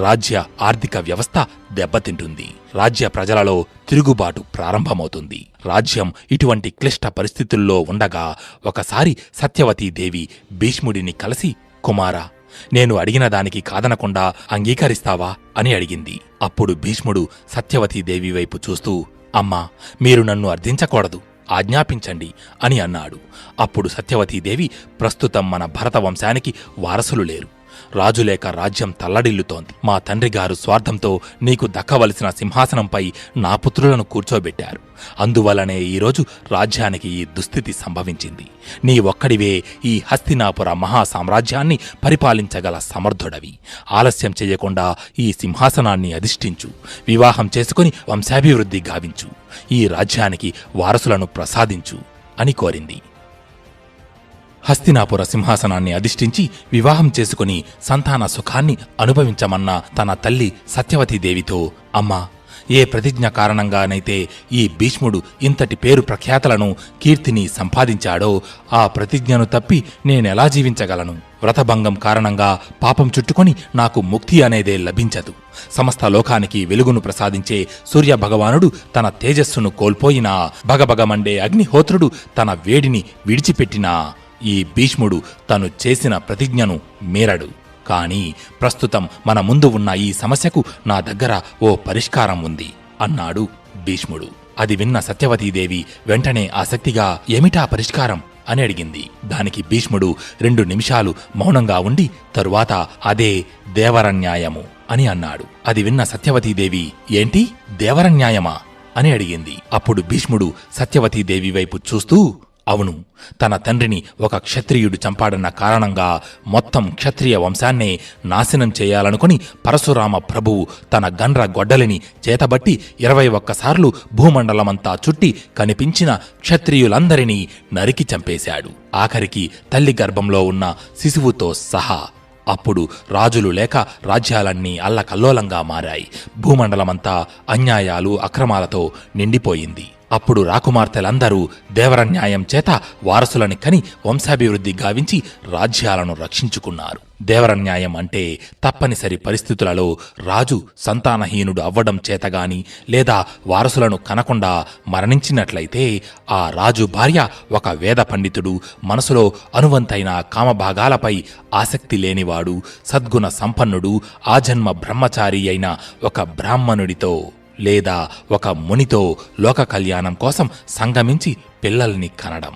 రాజ్య ఆర్థిక వ్యవస్థ దెబ్బతింటుంది. రాజ్య ప్రజలలో తిరుగుబాటు ప్రారంభమవుతుంది. రాజ్యం ఇటువంటి క్లిష్ట పరిస్థితుల్లో ఉండగా ఒకసారి సత్యవతీదేవి భీష్ముడిని కలిసి, కుమారా, నేను అడిగిన దానికి కాదనకుండా అంగీకరిస్తావా అని అడిగింది. అప్పుడు భీష్ముడు సత్యవతీదేవి వైపు చూస్తూ, అమ్మా, మీరు నన్ను అర్థించకూడదు, ఆజ్ఞాపించండి అని అన్నాడు. అప్పుడు సత్యవతీదేవి, ప్రస్తుతం మన భరత వంశానికి వారసులు లేరు. రాజులేక రాజ్యం తల్లడిల్లుతోంది. మా తండ్రిగారు స్వార్థంతో నీకు దక్కవలసిన సింహాసనంపై నా పుత్రులను కూర్చోబెట్టారు. అందువల్లనే ఈరోజు రాజ్యానికి ఈ దుస్థితి సంభవించింది. నీ ఒక్కడివే ఈ హస్తినాపుర మహాసామ్రాజ్యాన్ని పరిపాలించగల సమర్థుడవి. ఆలస్యం చెయ్యకుండా ఈ సింహాసనాన్ని అధిష్ఠించు. వివాహం చేసుకుని వంశాభివృద్ధి గావించు. ఈ రాజ్యానికి వారసులను ప్రసాదించు అని కోరింది. హస్తినాపుర సింహాసనాన్ని అధిష్ఠించి వివాహం చేసుకుని సంతాన సుఖాన్ని అనుభవించమన్న తన తల్లి సత్యవతీదేవితో, అమ్మా, ఏ ప్రతిజ్ఞ కారణంగానైతే ఈ భీష్ముడు ఇంతటి పేరు ప్రఖ్యాతలను కీర్తిని సంపాదించాడో ఆ ప్రతిజ్ఞను తప్పి నేనెలా జీవించగలను? వ్రతభంగం కారణంగా పాపం చుట్టుకొని నాకు ముక్తి అనేదే లభించదు. సమస్త లోకానికి వెలుగును ప్రసాదించే సూర్యభగవానుడు తన తేజస్సును కోల్పోయినా, భగభగమండే అగ్నిహోత్రుడు తన వేడిని విడిచిపెట్టినా ఈ భీష్ముడు తను చేసిన ప్రతిజ్ఞను మీరడు. కాని ప్రస్తుతం మన ముందు ఉన్న ఈ సమస్యకు నా దగ్గర ఓ పరిష్కారం ఉంది అన్నాడు భీష్ముడు. అది విన్న సత్యవతీదేవి వెంటనే ఆసక్తిగా, ఏమిటా పరిష్కారం అని అడిగింది. దానికి భీష్ముడు 2 నిమిషాలు మౌనంగా ఉండి తరువాత, అదే దేవరన్యాయము అని అన్నాడు. అది విన్న సత్యవతీదేవి, ఏంటి దేవరన్యాయమా అని అడిగింది. అప్పుడు భీష్ముడు సత్యవతీదేవి వైపు చూస్తూ, అవును, తన తండ్రిని ఒక క్షత్రియుడు చంపాడన్న కారణంగా మొత్తం క్షత్రియ వంశాన్నే నాశనం చేయాలనుకుని పరశురామ ప్రభువు తన గండ్ర గొడ్డలిని చేతబట్టి 21 సార్లు భూమండలమంతా చుట్టి కనిపించిన క్షత్రియులందరినీ నరికి చంపేశాడు. ఆఖరికి తల్లి గర్భంలో ఉన్న శిశువుతో సహా. అప్పుడు రాజులు లేక రాజ్యాలన్నీ అల్లకల్లోలంగా మారాయి. భూమండలమంతా అన్యాయాలు అక్రమాలతో నిండిపోయింది. అప్పుడు రాకుమార్తెలందరూ దేవరన్యాయం చేత వారసులని కని వంశాభివృద్ధి గావించి రాజ్యాలను రక్షించుకున్నారు. దేవరన్యాయం అంటే తప్పనిసరి పరిస్థితులలో రాజు సంతానహీనుడు అవ్వడం చేతగాని లేదా వారసులను కనకుండా మరణించినట్లయితే ఆ రాజు భార్య ఒక వేద పండితుడు, మనసులో అనువంతైన కామభాగాలపై ఆసక్తి లేనివాడు, సద్గుణ సంపన్నుడు, ఆజన్మ బ్రహ్మచారి అయిన ఒక బ్రాహ్మణుడితో లేదా ఒక మునితో లోక కళ్యాణం కోసం సంగమించి పిల్లల్ని కనడం.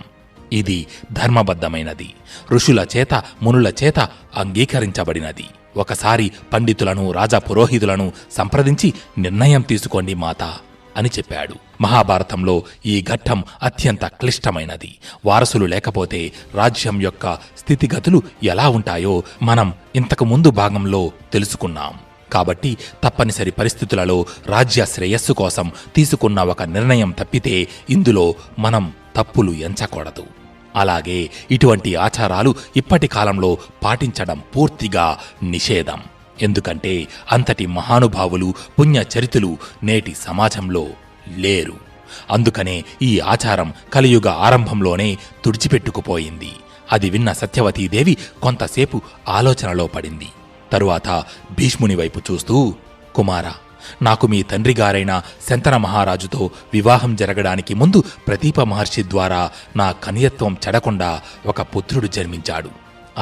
ఇది ధర్మబద్ధమైనది, ఋషుల చేత మునుల చేత అంగీకరించబడినది. ఒకసారి పండితులను, రాజా పురోహితులను సంప్రదించి నిర్ణయం తీసుకోండి మాతా అని చెప్పాడు. మహాభారతంలో ఈ ఘట్టం అత్యంత క్లిష్టమైనది. వారసులు లేకపోతే రాజ్యం యొక్క స్థితిగతులు ఎలా ఉంటాయో మనం ఇంతకు ముందు భాగంలో తెలుసుకున్నాం. కాబట్టి తప్పనిసరి పరిస్థితులలో రాజ్య శ్రేయస్సు కోసం తీసుకున్న ఒక నిర్ణయం తప్పితే ఇందులో మనం తప్పులు ఎంచకూడదు. అలాగే ఇటువంటి ఆచారాలు ఇప్పటి కాలంలో పాటించడం పూర్తిగా నిషేధం. ఎందుకంటే అంతటి మహానుభావులు, పుణ్యచరితులు నేటి సమాజంలో లేరు. అందుకనే ఈ ఆచారం కలియుగ ఆరంభంలోనే తుడిచిపెట్టుకుపోయింది. అది విన్న సత్యవతీదేవి కొంతసేపు ఆలోచనలో పడింది. తరువాత భీష్ముని వైపు చూస్తూ, కుమారా, నాకు మీ తండ్రిగారైన శంతన మహారాజుతో వివాహం జరగడానికి ముందు ప్రతీప మహర్షి ద్వారా నా కన్యత్వం చెడకుండా ఒక పుత్రుడు జన్మించాడు.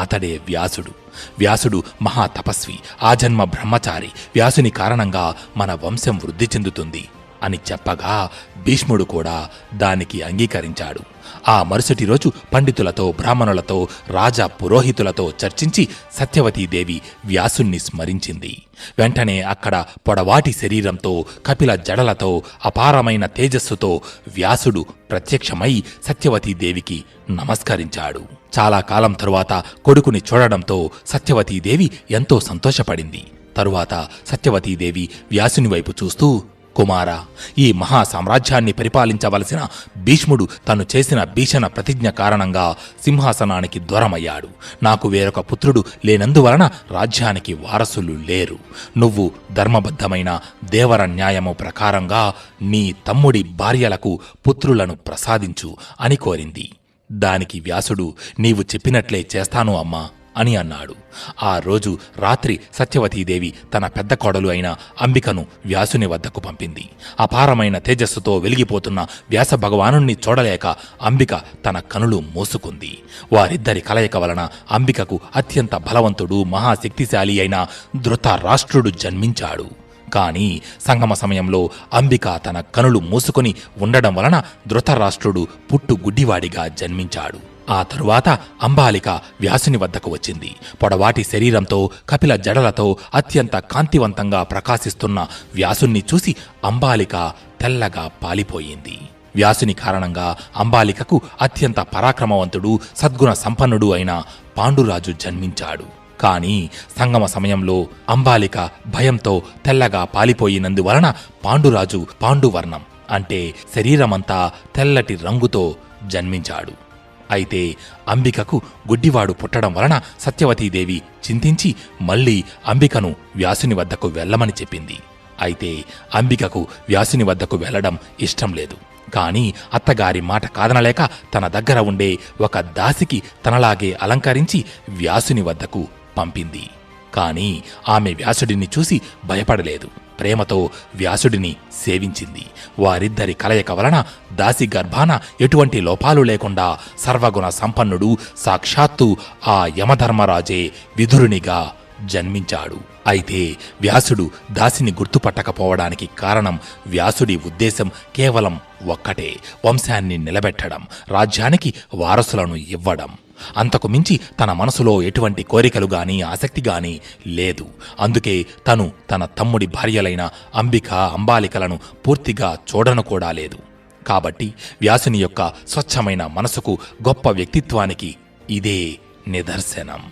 అతడే వ్యాసుడు. వ్యాసుడు మహాతపస్వి, ఆజన్మ బ్రహ్మచారి. వ్యాసుని కారణంగా మన వంశం వృద్ధి చెందుతుంది అని చెప్పగా భీష్ముడు కూడా దానికి అంగీకరించాడు. ఆ మరుసటి రోజు పండితులతో, బ్రాహ్మణులతో, రాజా పురోహితులతో చర్చించి సత్యవతీదేవి వ్యాసుణ్ణి స్మరించింది. వెంటనే అక్కడ పొడవాటి శరీరంతో, కపిల జడలతో, అపారమైన తేజస్సుతో వ్యాసుడు ప్రత్యక్షమై సత్యవతీదేవికి నమస్కరించాడు. చాలా కాలం తరువాత కొడుకుని చూడడంతో సత్యవతీదేవి ఎంతో సంతోషపడింది. తరువాత సత్యవతీదేవి వ్యాసుని వైపు చూస్తూ, కుమారా, ఈ మహా సామ్రాజ్యాన్ని పరిపాలించవలసిన భీష్ముడు తను చేసిన భీషణ ప్రతిజ్ఞ కారణంగా సింహాసనానికి దూరమయ్యాడు. నాకు వేరొక పుత్రుడు లేనందువలన రాజ్యానికి వారసులు లేరు. నువ్వు ధర్మబద్ధమైన దేవర న్యాయము ప్రకారంగా నీ తమ్ముడి భార్యలకు పుత్రులను ప్రసాదించు అని కోరింది. దానికి వ్యాసుడు, నీవు చెప్పినట్లే చేస్తాను అమ్మా అని అన్నాడు. ఆ రోజు రాత్రి సత్యవతీదేవి తన పెద్ద కోడలు అయిన అంబికను వ్యాసుని వద్దకు పంపింది. అపారమైన తేజస్సుతో వెలిగిపోతున్న వ్యాస భగవానుణ్ణి చూడలేక అంబిక తన కనులు మూసుకుంది. వారిద్దరి కలయిక వలన అంబికకు అత్యంత బలవంతుడు, మహాశక్తిశాలి అయిన ధృతరాష్ట్రుడు జన్మించాడు. కాని సంగమ సమయంలో అంబిక తన కనులు మూసుకొని ఉండడం వలన ధృతరాష్ట్రుడు పుట్టు గుడ్డివాడిగా జన్మించాడు. ఆ తరువాత అంబాలిక వ్యాసుని వద్దకు వచ్చింది. పొడవాటి శరీరంతో, కపిల జడలతో అత్యంత కాంతివంతంగా ప్రకాశిస్తున్న వ్యాసుణ్ణి చూసి అంబాలిక తెల్లగా పాలిపోయింది. వ్యాసుని కారణంగా అంబాలికకు అత్యంత పరాక్రమవంతుడు, సద్గుణ సంపన్నుడు అయిన పాండురాజు జన్మించాడు. కాని సంగమ సమయంలో అంబాలిక భయంతో తెల్లగా పాలిపోయినందువలన పాండురాజు పాండువర్ణం అంటే శరీరమంతా తెల్లటి రంగుతో జన్మించాడు. అయితే అంబికకు గుడ్డివాడు పుట్టడం వలన సత్యవతీదేవి చింతించి మళ్లీ అంబికను వ్యాసుని వద్దకు వెళ్ళమని చెప్పింది. అయితే అంబికకు వ్యాసుని వద్దకు వెళ్లడం ఇష్టం లేదు. కాని అత్తగారి మాట కాదనలేక తన దగ్గర ఉండే ఒక దాసికి తనలాగే అలంకరించి వ్యాసుని వద్దకు పంపింది. కాని ఆమె వ్యాసుడిని చూసి భయపడలేదు. ప్రేమతో వ్యాసుడిని సేవించింది. వారిద్దరి కలయిక వలన దాసి గర్భాన ఎటువంటి లోపాలు లేకుండా సర్వగుణ సంపన్నుడు, సాక్షాత్తు ఆ యమధర్మరాజే విదురునిగా జన్మించాడు. అయితే వ్యాసుడు దాసిని గుర్తుపట్టకపోవడానికి కారణం వ్యాసుడి ఉద్దేశం కేవలం ఒక్కటే, వంశాన్ని నిలబెట్టడం, రాజ్యానికి వారసులను ఇవ్వడం. అంతకు మించి తన మనసులో ఎటువంటి కోరికలు గాని, ఆసక్తి గాని లేదు. అందుకే తను తన తమ్ముడి భార్యలైన అంబిక, అంబాలికలను పూర్తిగా చూడను కూడా లేదు. కాబట్టి వ్యాసుని యొక్క స్వచ్ఛమైన మనసుకు, గొప్ప వ్యక్తిత్వానికి ఇదే నిదర్శనం.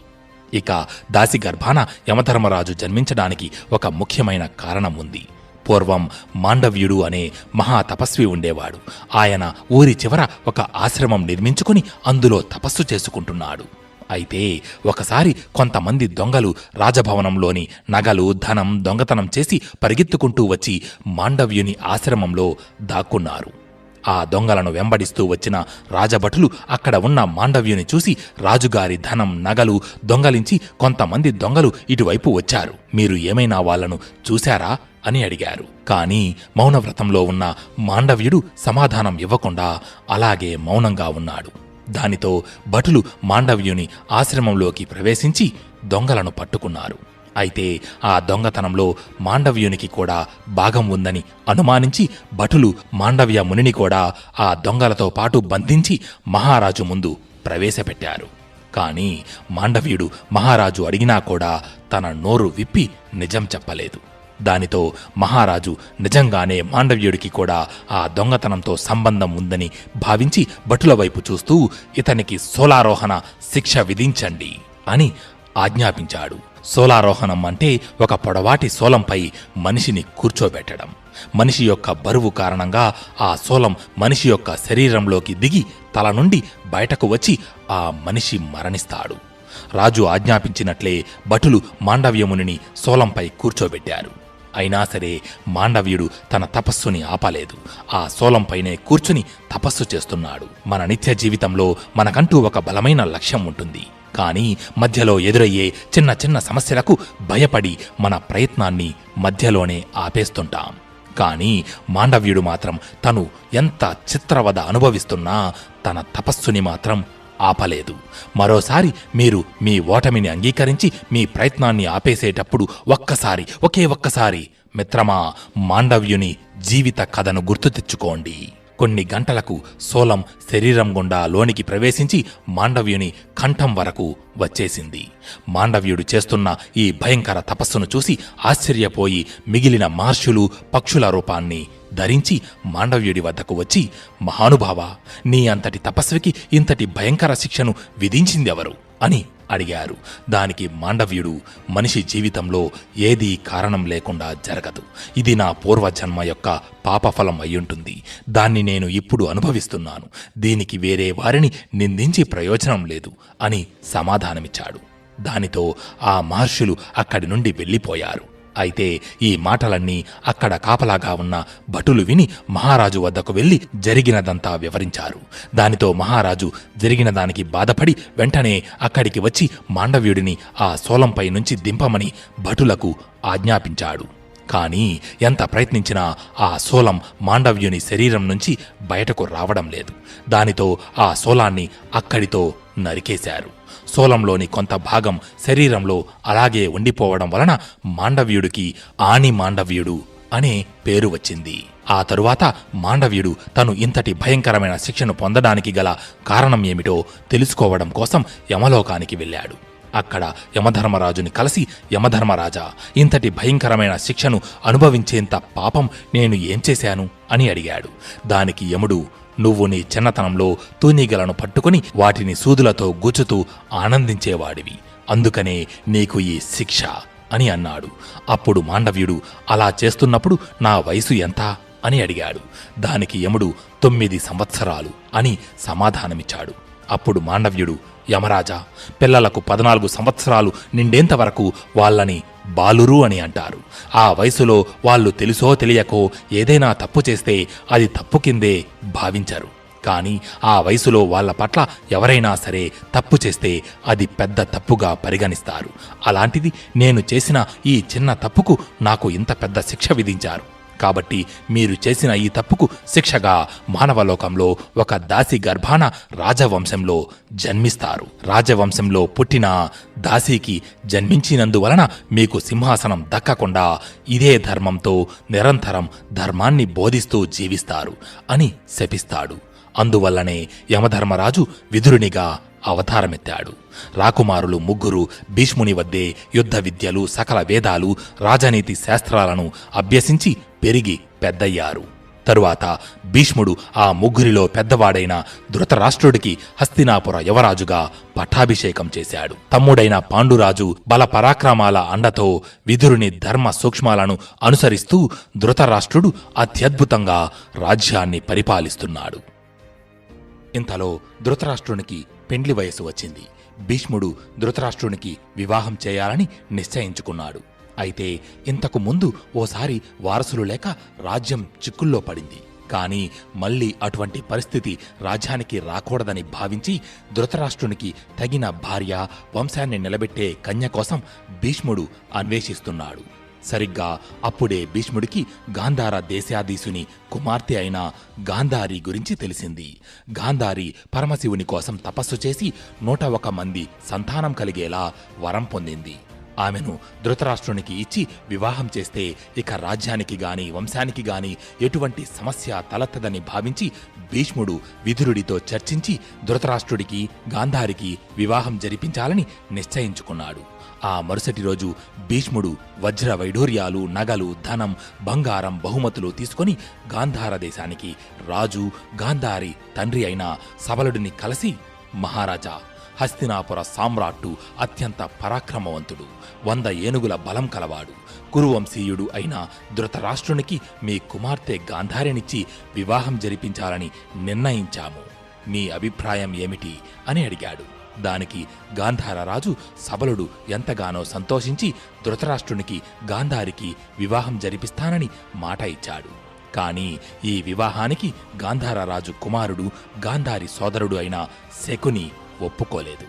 ఇక దాసి గర్భాన యమధర్మరాజు జన్మించడానికి ఒక ముఖ్యమైన కారణం ఉంది. పూర్వం మాండవ్యుడు అనే మహాతపస్వి ఉండేవాడు. ఆయన ఊరి చివర ఒక ఆశ్రమం నిర్మించుకుని అందులో తపస్సు చేసుకుంటున్నాడు. అయితే ఒకసారి కొంతమంది దొంగలు రాజభవనంలోని నగలు, ధనం దొంగతనం చేసి పరిగెత్తుకుంటూ వచ్చి మాండవ్యుని ఆశ్రమంలో దాక్కున్నారు. ఆ దొంగలను వెంబడిస్తూ వచ్చిన రాజభటులు అక్కడ ఉన్న మాండవ్యుని చూసి రాజుగారి ధనం నగలు దొంగలించి కొంతమంది దొంగలు ఇటువైపు వచ్చారు, మీరు ఏమైనా వాళ్లను చూశారా అని అడిగారు. కాని మౌనవ్రతంలో ఉన్న మాండవ్యుడు సమాధానం ఇవ్వకుండా అలాగే మౌనంగా ఉన్నాడు. దానితో భటులు మాండవ్యుని ఆశ్రమంలోకి ప్రవేశించి దొంగలను పట్టుకున్నారు. అయితే ఆ దొంగతనంలో మాండవ్యునికి కూడా భాగం ఉందని అనుమానించి భటులు మాండవ్య మునిని కూడా ఆ దొంగలతో పాటు బంధించి మహారాజు ముందు ప్రవేశపెట్టారు. కాని మాండవ్యుడు మహారాజు అడిగినా కూడా తన నోరు విప్పి నిజం చెప్పలేదు. దానితో మహారాజు నిజంగానే మాండవ్యుడికి కూడా ఆ దొంగతనంతో సంబంధం ఉందని భావించి భటుల వైపు చూస్తూ ఇతనికి సోలారోహణ శిక్ష విధించండి అని ఆజ్ఞాపించాడు. సోలారోహణం అంటే ఒక పొడవాటి సోలంపై మనిషిని కూర్చోబెట్టడం. మనిషి యొక్క బరువు కారణంగా ఆ సోలం మనిషి యొక్క శరీరంలోకి దిగి తల నుండి బయటకు వచ్చి ఆ మనిషి మరణిస్తాడు. రాజు ఆజ్ఞాపించినట్లే భటులు మాండవ్యమునిని సోలంపై కూర్చోబెట్టారు. అయినా సరే మాండవ్యుడు తన తపస్సుని ఆపలేదు. ఆ సోలంపైనే కూర్చుని తపస్సు చేస్తున్నాడు. మన నిత్య జీవితంలో మనకంటూ ఒక బలమైన లక్ష్యం ఉంటుంది. కానీ మధ్యలో ఎదురయ్యే చిన్న చిన్న సమస్యలకు భయపడి మన ప్రయత్నాన్ని మధ్యలోనే ఆపేస్తుంటాం. కానీ మాండవ్యుడు మాత్రం తను ఎంత చిత్రవద అనుభవిస్తున్నా తన తపస్సుని మాత్రం ఆపలేదు. మరోసారి మీరు మీ ఓటమిని అంగీకరించి మీ ప్రయత్నాన్ని ఆపేసేటప్పుడు ఒకే ఒక్కసారి మిత్రమా మాండవ్యుని జీవిత కథను గుర్తు తెచ్చుకోండి. కొన్ని గంటలకు సోలం శరీరం గుండా లోనికి ప్రవేశించి మాండవ్యుని కంఠం వరకు వచ్చేసింది. మాండవ్యుడు చేస్తున్న ఈ భయంకర తపస్సును చూసి ఆశ్చర్యపోయి మిగిలిన మహర్షులు పక్షుల రూపాన్ని ధరించి మాండవ్యుడి వద్దకు వచ్చి, మహానుభావా, నీ అంతటి తపస్వికి ఇంతటి భయంకర శిక్షను విధించిందెవరు అని అడిగారు. దానికి మాండవ్యుడు, మనిషి జీవితంలో ఏదీ కారణం లేకుండా జరగదు. ఇది నా పూర్వజన్మ యొక్క పాపఫలం అయ్యుంటుంది. దాన్ని నేను ఇప్పుడు అనుభవిస్తున్నాను. దీనికి వేరే వారిని నిందించి ప్రయోజనం లేదు అని సమాధానమిచ్చాడు. దానితో ఆ మహర్షులు అక్కడి నుండి వెళ్ళిపోయారు. అయితే ఈ మాటలన్నీ అక్కడ కాపలాగా ఉన్న భటులు విని మహారాజు వద్దకు వెళ్లి జరిగినదంతా వివరించారు. దానితో మహారాజు జరిగిన దానికి బాధపడి వెంటనే అక్కడికి వచ్చి మాండవ్యుడిని ఆ సోలంపై నుంచి దింపమని భటులకు ఆజ్ఞాపించాడు. కానీ ఎంత ప్రయత్నించినా ఆ సోలం మాండవ్యుని శరీరం నుంచి బయటకు రావడం లేదు. దానితో ఆ సోలాన్ని అక్కడితో నరికేశారు. సోలంలోని కొంత భాగం శరీరంలో అలాగే ఉండిపోవడం వలన మాండవ్యుడికి ఆని మాండవ్యుడు అనే పేరు వచ్చింది. ఆ తరువాత మాండవ్యుడు తను ఇంతటి భయంకరమైన శిక్షను పొందడానికి గల కారణం ఏమిటో తెలుసుకోవడం కోసం యమలోకానికి వెళ్ళాడు. అక్కడ యమధర్మరాజుని కలిసి, యమధర్మరాజా, ఇంతటి భయంకరమైన శిక్షను అనుభవించేంత పాపం నేను ఏం చేశాను అని అడిగాడు. దానికి యముడు, నువ్వు నీ చిన్నతనంలో తూనీగలను పట్టుకుని వాటిని సూదులతో గుచ్చుతూ ఆనందించేవాడివి, అందుకనే నీకు ఈ శిక్ష అని అన్నాడు. అప్పుడు మాండవ్యుడు, అలా చేస్తున్నప్పుడు నా వయసు ఎంత అని అడిగాడు. దానికి యముడు 9 సంవత్సరాలు అని సమాధానమిచ్చాడు. అప్పుడు మాండవ్యుడు, యమరాజా, పిల్లలకు 14 సంవత్సరాలు నిండేంత వరకు వాళ్ళని బాలురు అని అంటారు. ఆ వయసులో వాళ్ళు తెలుసో తెలియకో ఏదైనా తప్పు చేస్తే అది తప్పు కిందే భావించరు. కానీ ఆ వయసులో వాళ్ల పట్ల ఎవరైనా సరే తప్పు చేస్తే అది పెద్ద తప్పుగా పరిగణిస్తారు. అలాంటిది నేను చేసిన ఈ చిన్న తప్పుకు నాకు ఇంత పెద్ద శిక్ష విధించారు. కాబట్టి మీరు చేసిన ఈ తప్పుకు శిక్షగా మానవలోకంలో ఒక దాసి గర్భాన రాజవంశంలో జన్మిస్తారు. రాజవంశంలో పుట్టిన దాసీకి జన్మించినందువలన మీకు సింహాసనం దక్కకుండా ఇదే ధర్మంతో నిరంతరం ధర్మాన్ని బోధిస్తూ జీవిస్తారు అని శపిస్తాడు. అందువల్లనే యమధర్మరాజు విదురునిగా అవతారమెత్తాడు. రాకుమారులు 3 భీష్ముని వద్దే యుద్ధ విద్యలు, సకల వేదాలు, రాజనీతి శాస్త్రాలను అభ్యసించి పెరిగి పెద్దయ్యారు. తరువాత భీష్ముడు ఆ 3 పెద్దవాడైన ధృతరాష్ట్రుడికి హస్తినాపుర యువరాజుగా పట్టాభిషేకం చేశాడు. తమ్ముడైన పాండురాజు బల పరాక్రమాల అండతో విదురుని ధర్మ సూక్ష్మాలను అనుసరిస్తూ ధృతరాష్ట్రుడు అత్యద్భుతంగా రాజ్యాన్ని పరిపాలిస్తున్నాడు. ఇంతలో ధృతరాష్ట్రునికి పెండ్లి వయసు వచ్చింది. భీష్ముడు ధృతరాష్ట్రునికి వివాహం చేయాలని నిశ్చయించుకున్నాడు. అయితే ఇంతకు ముందు ఓసారి వారసులు లేక రాజ్యం చిక్కుల్లో పడింది. కాని మళ్లీ అటువంటి పరిస్థితి రాజ్యానికి రాకూడదని భావించి ధృతరాష్ట్రునికి తగిన భార్య, వంశాన్ని నిలబెట్టే కన్య కోసం భీష్ముడు అన్వేషిస్తున్నాడు. సరిగ్గా అప్పుడే భీష్ముడికి గాంధార దేశాధీశుని కుమార్తె అయిన గాంధారి గురించి తెలిసింది. గాంధారి పరమశివుని కోసం తపస్సు చేసి 101 మంది సంతానం కలిగేలా వరం పొందింది. ఆమెను ధృతరాష్ట్రునికి ఇచ్చి వివాహం చేస్తే ఇక రాజ్యానికి గాని వంశానికి గాని ఎటువంటి సమస్య తలెత్తదని భావించి భీష్ముడు విదురుడితో చర్చించి ధృతరాష్ట్రుడికి గాంధారికి వివాహం జరిపించాలని నిశ్చయించుకున్నాడు. ఆ మరుసటి రోజు భీష్ముడు వజ్ర వైఢూర్యాలు, నగలు, ధనం, బంగారం, బహుమతులు తీసుకొని గాంధార దేశానికి రాజు గాంధారి తండ్రి అయిన సబలుడిని కలిసి, మహారాజా, హస్తినాపుర సామ్రాట్టు అత్యంత పరాక్రమవంతుడు, 100 ఏనుగుల బలం కలవాడు, కురువంశీయుడు అయిన ధృతరాష్ట్రునికి మీ కుమార్తె గాంధారినిచ్చి వివాహం జరిపించాలని నిర్ణయించాము. మీ అభిప్రాయం ఏమిటి అని అడిగాడు. దానికి గాంధార రాజు సబలుడు ఎంతగానో సంతోషించి ధృతరాష్ట్రునికి గాంధారికి వివాహం జరిపిస్తానని మాట ఇచ్చాడు. కాని ఈ వివాహానికి గాంధార రాజు కుమారుడు గాంధారి సోదరుడు అయిన శకుని ఒప్పుకోలేదు.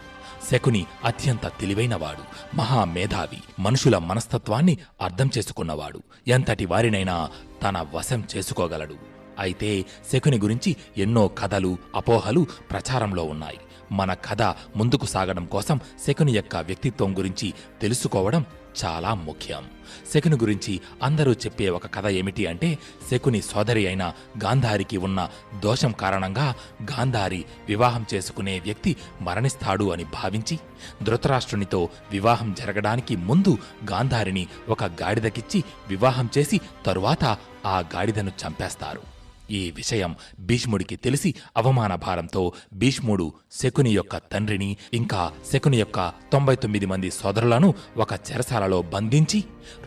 శకుని అత్యంత తెలివైనవాడు, మహామేధావి, మనుషుల మనస్తత్వాన్ని అర్థం చేసుకున్నవాడు, ఎంతటి వారినైనా తన వశం చేసుకోగలడు. అయితే శకుని గురించి ఎన్నో కథలు, అపోహలు ప్రచారంలో ఉన్నాయి. మన కథ ముందుకు సాగడం కోసం శకుని యొక్క వ్యక్తిత్వం గురించి తెలుసుకోవడం చాలా ముఖ్యం. శకుని గురించి అందరూ చెప్పే ఒక కథ ఏమిటి అంటే, శకుని సోదరి అయిన గాంధారికి ఉన్న దోషం కారణంగా గాంధారి వివాహం చేసుకునే వ్యక్తి మరణిస్తాడు అని భావించి ధృతరాష్ట్రునితో వివాహం జరగడానికి ముందు గాంధారిని ఒక గాడిదకిచ్చి వివాహం చేసి తరువాత ఆ గాడిదను చంపేస్తారు. ఈ విషయం భీష్ముడికి తెలిసి అవమాన భారంతో భీష్ముడు శకుని యొక్క తండ్రిని ఇంకా శకుని యొక్క 99 మంది సోదరులను ఒక చెరసాలలో బంధించి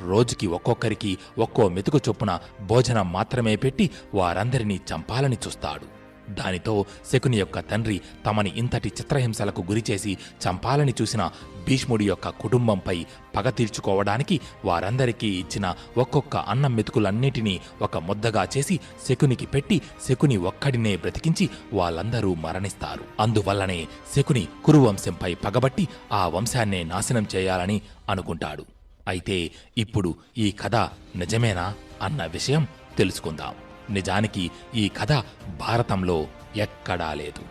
రోజుకి ఒక్కొక్కరికి ఒక్కో మెతుకు చొప్పున భోజనం మాత్రమే పెట్టి వారందరినీ చంపాలని చూస్తాడు. దానితో శకుని యొక్క తండ్రి తమని ఇంతటి చిత్రహింసలకు గురిచేసి చంపాలని చూసిన భీష్ముడి యొక్క కుటుంబంపై పగ తీర్చుకోవడానికి వారందరికీ ఇచ్చిన ఒక్కొక్క అన్నం మెతుకులన్నిటినీ ఒక ముద్దగా చేసి శకునికి పెట్టి శకుని ఒక్కడినే బ్రతికించి వాళ్ళందరూ మరణిస్తారు. అందువల్లనే శకుని కురువంశంపై పగబట్టి ఆ వంశాన్నే నాశనం చేయాలని అనుకుంటాడు. అయితే ఇప్పుడు ఈ కథ నిజమేనా అన్న విషయం తెలుసుకుందాం. నిజానికి ఈ కథ భారతంలో ఎక్కడా లేదు.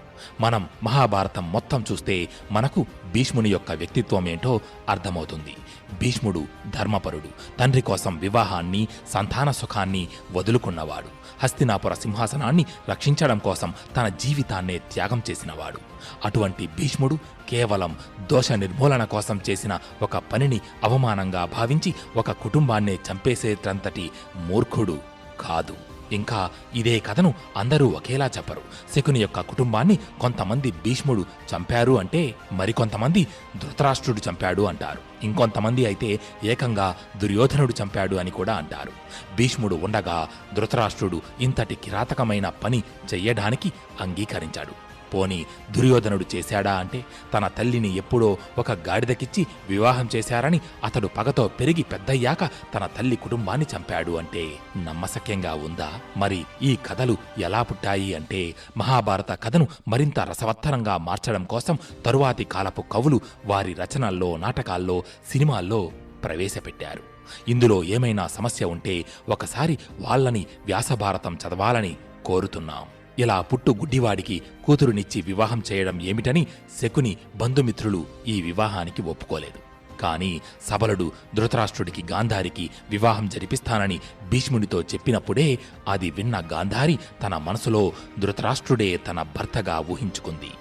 మనం మహాభారతం మొత్తం చూస్తే మనకు భీష్ముని యొక్క వ్యక్తిత్వం ఏంటో అర్థమవుతుంది. భీష్ముడు ధర్మపరుడు, తండ్రి కోసం వివాహాన్ని, సంతాన సుఖాన్ని వదులుకున్నవాడు, హస్తినాపుర సింహాసనాన్ని రక్షించడం కోసం తన జీవితాన్నే త్యాగం చేసినవాడు. అటువంటి భీష్ముడు కేవలం దోష నిర్మూలన కోసం చేసిన ఒక పనిని అవమానంగా భావించి ఒక కుటుంబాన్నే చంపేసేటంతటి మూర్ఖుడు కాదు. ఇంకా ఇదే కథను అందరూ ఒకేలా చెప్పరు. శకుని యొక్క కుటుంబాన్ని కొంతమంది భీష్ముడు చంపారు అంటే, మరికొంతమంది ధృతరాష్ట్రుడు చంపాడు అంటారు. ఇంకొంతమంది అయితే ఏకంగా దుర్యోధనుడు చంపాడు అని కూడా అంటారు. భీష్ముడు ఉండగా ధృతరాష్ట్రుడు ఇంతటి కిరాతకమైన పని చెయ్యడానికి అంగీకరించాడు. పోని దుర్యోధనుడు చేశాడా అంటే, తన తల్లిని ఎప్పుడో ఒక గాడిదకిచ్చి వివాహం చేశారని అతడు పగతో పెరిగి పెద్దయ్యాక తన తల్లి కుటుంబాన్ని చంపాడు అంటే నమ్మశక్యంగా ఉందా? మరి ఈ కథలు ఎలా పుట్టాయి అంటే, మహాభారత కథను మరింత రసవత్తరంగా మార్చడం కోసం తరువాతి కాలపు కవులు వారి రచనల్లో, నాటకాల్లో, సినిమాల్లో ప్రవేశపెట్టారు. ఇందులో ఏమైనా సమస్య ఉంటే ఒకసారి వాళ్ళని వ్యాసభారతం చదవాలని కోరుతున్నాం. ఇలా పుట్టు గుడ్డివాడికి కూతురునిచ్చి వివాహం చేయడం ఏమిటని శకుని బంధుమిత్రులు ఈ వివాహానికి ఒప్పుకోలేదు. కాని సబలుడు ధృతరాష్ట్రుడికి గాంధారికి వివాహం జరిపిస్తానని భీష్ముడితో చెప్పినప్పుడే అది విన్న గాంధారి తన మనసులో ధృతరాష్ట్రుడే తన భర్తగా ఊహించుకుంది.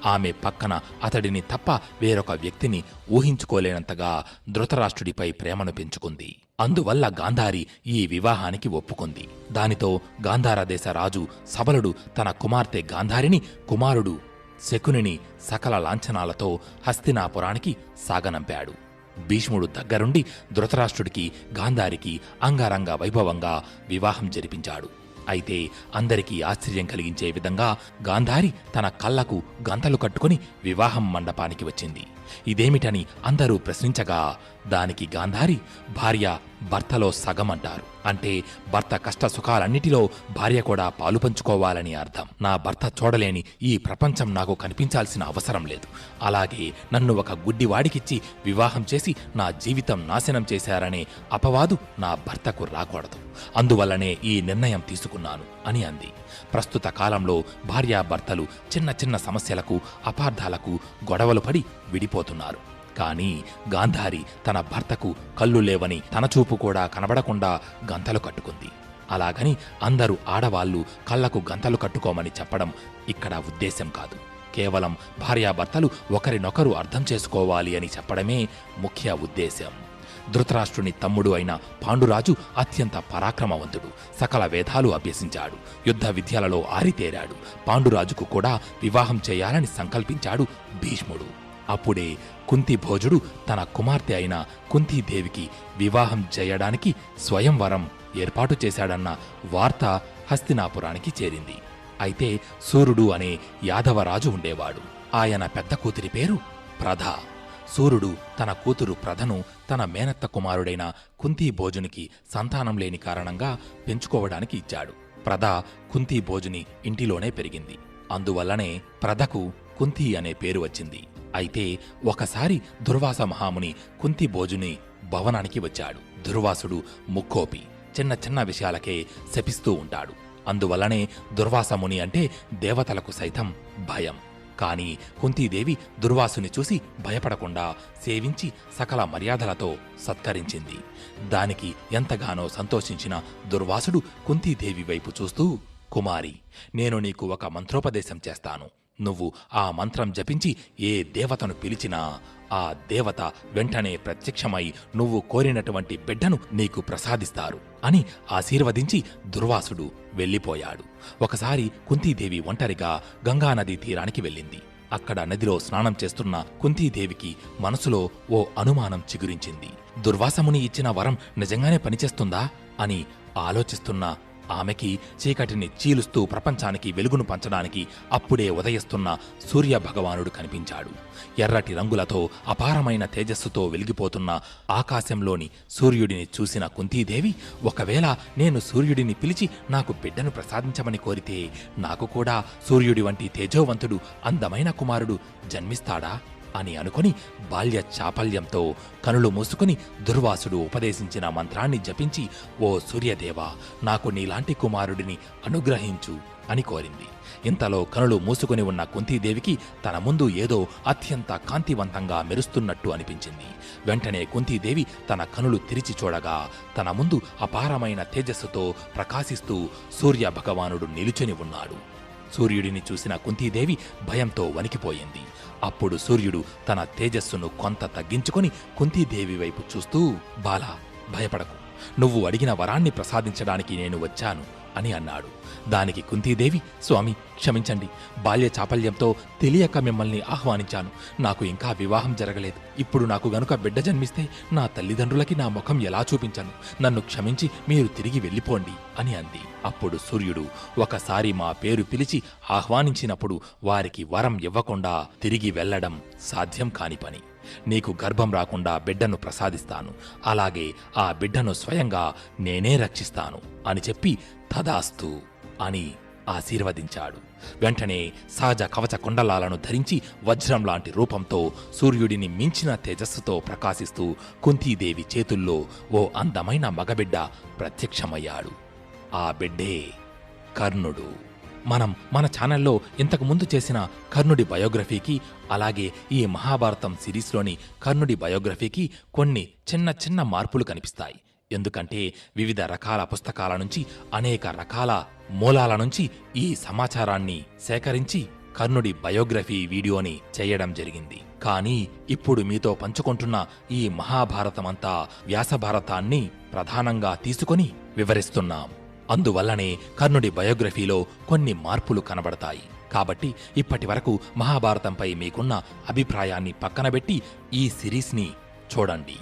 ఆమె పక్కన అతడిని తప్ప వేరొక వ్యక్తిని ఊహించుకోలేనంతగా ధృతరాష్ట్రుడిపై ప్రేమను పెంచుకుంది. అందువల్ల గాంధారి ఈ వివాహానికి ఒప్పుకుంది. దానితో గాంధార దేశ రాజు సబలుడు తన కుమార్తె గాంధారిని, కుమారుడు శకునిని సకల లాంఛనాలతో హస్తినాపురానికి సాగనంపాడు. భీష్ముడు దగ్గరుండి ధృతరాష్ట్రుడికి గాంధారికి అంగరంగ వైభవంగా వివాహం జరిపించాడు. అయితే అందరికీ ఆశ్చర్యం కలిగించే విధంగా గాంధారి తన కళ్లకు గంతలు కట్టుకుని వివాహం మండపానికి వచ్చింది. ఇదేమిటని అందరూ ప్రశ్నించగా దానికి గాంధారి, భార్య భర్తలో సగం అంటారు. అంటే భర్త కష్ట సుఖాలన్నిటిలో భార్య కూడా పాలు పంచుకోవాలని అర్థం. నా భర్త చూడలేని ఈ ప్రపంచం నాకు కనిపించాల్సిన అవసరం లేదు. అలాగే నన్ను ఒక గుడ్డివాడికిచ్చి వివాహం చేసి నా జీవితం నాశనం చేశారనే అపవాదు నా భర్తకు రాకూడదు. అందువల్లనే ఈ నిర్ణయం తీసుకున్నాను అని అంది. ప్రస్తుత కాలంలో భార్యాభర్తలు చిన్న చిన్న సమస్యలకు, అపార్థాలకు గొడవలు పడి విడిపోతున్నారు. కానీ గాంధారి తన భర్తకు కళ్ళు లేవని, తన చూపు కూడా కనబడకుండా గంతలు కట్టుకుంది. అలాగని అందరూ ఆడవాళ్లు కళ్లకు గంతలు కట్టుకోమని చెప్పడం ఇక్కడ ఉద్దేశం కాదు. కేవలం భార్యాభర్తలు ఒకరినొకరు అర్థం చేసుకోవాలి అని చెప్పడమే ముఖ్య ఉద్దేశం. ధృతరాష్ట్రుని తమ్ముడు అయిన పాండురాజు అత్యంత పరాక్రమవంతుడు. సకల వేదాలు అభ్యసించాడు. యుద్ధ విద్యలలో ఆరితేరాడు. పాండురాజుకు కూడా వివాహం చేయాలని సంకల్పించాడు భీష్ముడు. అప్పుడే కుంతిభోజుడు తన కుమార్తె అయిన కుంతీదేవికి వివాహం చేయడానికి స్వయంవరం ఏర్పాటు చేశాడన్న వార్త హస్తినాపురానికి చేరింది. అయితే సూర్యుడు అనే యాదవరాజు ఉండేవాడు. ఆయన పెద్ద కూతురి పేరు ప్రధ. సూర్యుడు తన కూతురు ప్రధను తన మేనత్త కుమారుడైన కుంతీభోజునికి సంతానం లేని కారణంగా పెంచుకోవడానికి ఇచ్చాడు. ప్రధ కుంతీభోజుని ఇంటిలోనే పెరిగింది. అందువల్లనే ప్రధకు కుంతి అనే పేరు వచ్చింది. అయితే ఒకసారి దుర్వాస మహాముని కుంతిభోజుని భవనానికి వచ్చాడు. దుర్వాసుడు ముక్కోపి, చిన్న చిన్న విషయాలకే శపిస్తూ ఉంటాడు. అందువల్లనే దుర్వాసముని అంటే దేవతలకు సైతం భయం. కాని కుంతీదేవి దుర్వాసుని చూసి భయపడకుండా సేవించి సకల మర్యాదలతో సత్కరించింది. దానికి ఎంతగానో సంతోషించిన దుర్వాసుడు కుంతీదేవి వైపు చూస్తూ, కుమారి, నేను నీకు ఒక మంత్రోపదేశం చేస్తాను. నువ్వు ఆ మంత్రం జపించి ఏ దేవతను పిలిచినా ఆ దేవత వెంటనే ప్రత్యక్షమై నువ్వు కోరినటువంటి బిడ్డను నీకు ప్రసాదిస్తారు అని ఆశీర్వదించి దుర్వాసుడు వెళ్ళిపోయాడు. ఒకసారి కుంతీదేవి ఒంటరిగా గంగానదీ తీరానికి వెళ్ళింది. అక్కడ నదిలో స్నానం చేస్తున్న కుంతీదేవికి మనసులో ఓ అనుమానం చిగురించింది. దుర్వాసముని ఇచ్చిన వరం నిజంగానే పనిచేస్తుందా అని ఆలోచిస్తున్న ఆమెకి చీకటిని చీలుస్తూ ప్రపంచానికి వెలుగును పంచడానికి అప్పుడే ఉదయిస్తున్న సూర్యభగవానుడు కనిపించాడు. ఎర్రటి రంగులతో అపారమైన తేజస్సుతో వెలిగిపోతున్న ఆకాశంలోని సూర్యుడిని చూసిన కుంతీదేవి, ఒకవేళ నేను సూర్యుడిని పిలిచి నాకు బిడ్డను ప్రసాదించమని కోరితే నాకు కూడా సూర్యుడి వంటి తేజోవంతుడు అందమైన కుమారుడు జన్మిస్తాడా అని అనుకుని బాల్య చాపల్యంతో కనులు మూసుకుని దుర్వాసుడు ఉపదేశించిన మంత్రాన్ని జపించి, ఓ సూర్యదేవా, నాకు నీలాంటి కుమారుడిని అనుగ్రహించు అని కోరింది. ఇంతలో కనులు మూసుకుని ఉన్న కుంతీదేవికి తన ముందు ఏదో అత్యంత కాంతివంతంగా మెరుస్తున్నట్టు అనిపించింది. వెంటనే కుంతీదేవి తన కనులు తెరిచి చూడగా తన ముందు అపారమైన తేజస్సుతో ప్రకాశిస్తూ సూర్య భగవానుడు నిలుచుని ఉన్నాడు. సూర్యుడిని చూసిన కుంతీదేవి భయంతో వణికిపోయింది. అప్పుడు సూర్యుడు తన తేజస్సును కొంత తగ్గించుకొని కుంతీదేవి వైపు చూస్తూ, బాలా, భయపడకు, నువ్వు అడిగిన వరాన్ని ప్రసాదించడానికి నేను వచ్చాను అని అన్నాడు. దానికి కుంతీదేవి, స్వామి క్షమించండి, బాల్య చాపల్యంతో తెలియక మిమ్మల్ని ఆహ్వానించాను. నాకు ఇంకా వివాహం జరగలేదు. ఇప్పుడు నాకు గనుక బిడ్డ జన్మిస్తే నా తల్లిదండ్రులకి నా ముఖం ఎలా చూపించను? నన్ను క్షమించి మీరు తిరిగి వెళ్ళిపోండి అని అంది. అప్పుడు సూర్యుడు, ఒకసారి మా పేరు పిలిచి ఆహ్వానించినప్పుడు వారికి వరం ఇవ్వకుండా తిరిగి వెళ్లడం సాధ్యం కాని పని. నీకు గర్భం రాకుండా బిడ్డను ప్రసాదిస్తాను. అలాగే ఆ బిడ్డను స్వయంగా నేనే రక్షిస్తాను అని చెప్పి తదాస్తు అని ఆశీర్వదించాడు. వెంటనే సహజ కవచ కుండలాలను ధరించి వజ్రం లాంటి రూపంతో సూర్యుడిని మించిన తేజస్సుతో ప్రకాశిస్తూ కుంతీదేవి చేతుల్లో ఓ అందమైన మగబిడ్డ ప్రత్యక్షమయ్యాడు. ఆ బిడ్డే కర్ణుడు. మనం మన ఛానల్లో ఇంతకు ముందు చేసిన కర్ణుడి బయోగ్రఫీకి, అలాగే ఈ మహాభారతం సిరీస్లోని కర్ణుడి బయోగ్రఫీకి కొన్ని చిన్న చిన్న మార్పులు కనిపిస్తాయి. ఎందుకంటే వివిధ రకాల పుస్తకాల నుంచి, అనేక రకాల మూలాల నుంచి ఈ సమాచారాన్ని సేకరించి కర్ణుడి బయోగ్రఫీ వీడియోని చేయడం జరిగింది. కానీ ఇప్పుడు మీతో పంచుకుంటున్న ఈ మహాభారతమంతా వ్యాసభారతాన్ని ప్రధానంగా తీసుకొని వివరిస్తున్నాం. అందువల్లనే కర్ణుడి బయోగ్రఫీలో కొన్ని మార్పులు కనబడతాయి. కాబట్టి ఇప్పటి వరకు మహాభారతంపై మీకున్న అభిప్రాయాన్ని పక్కనబెట్టి ఈ సిరీస్ని చూడండి.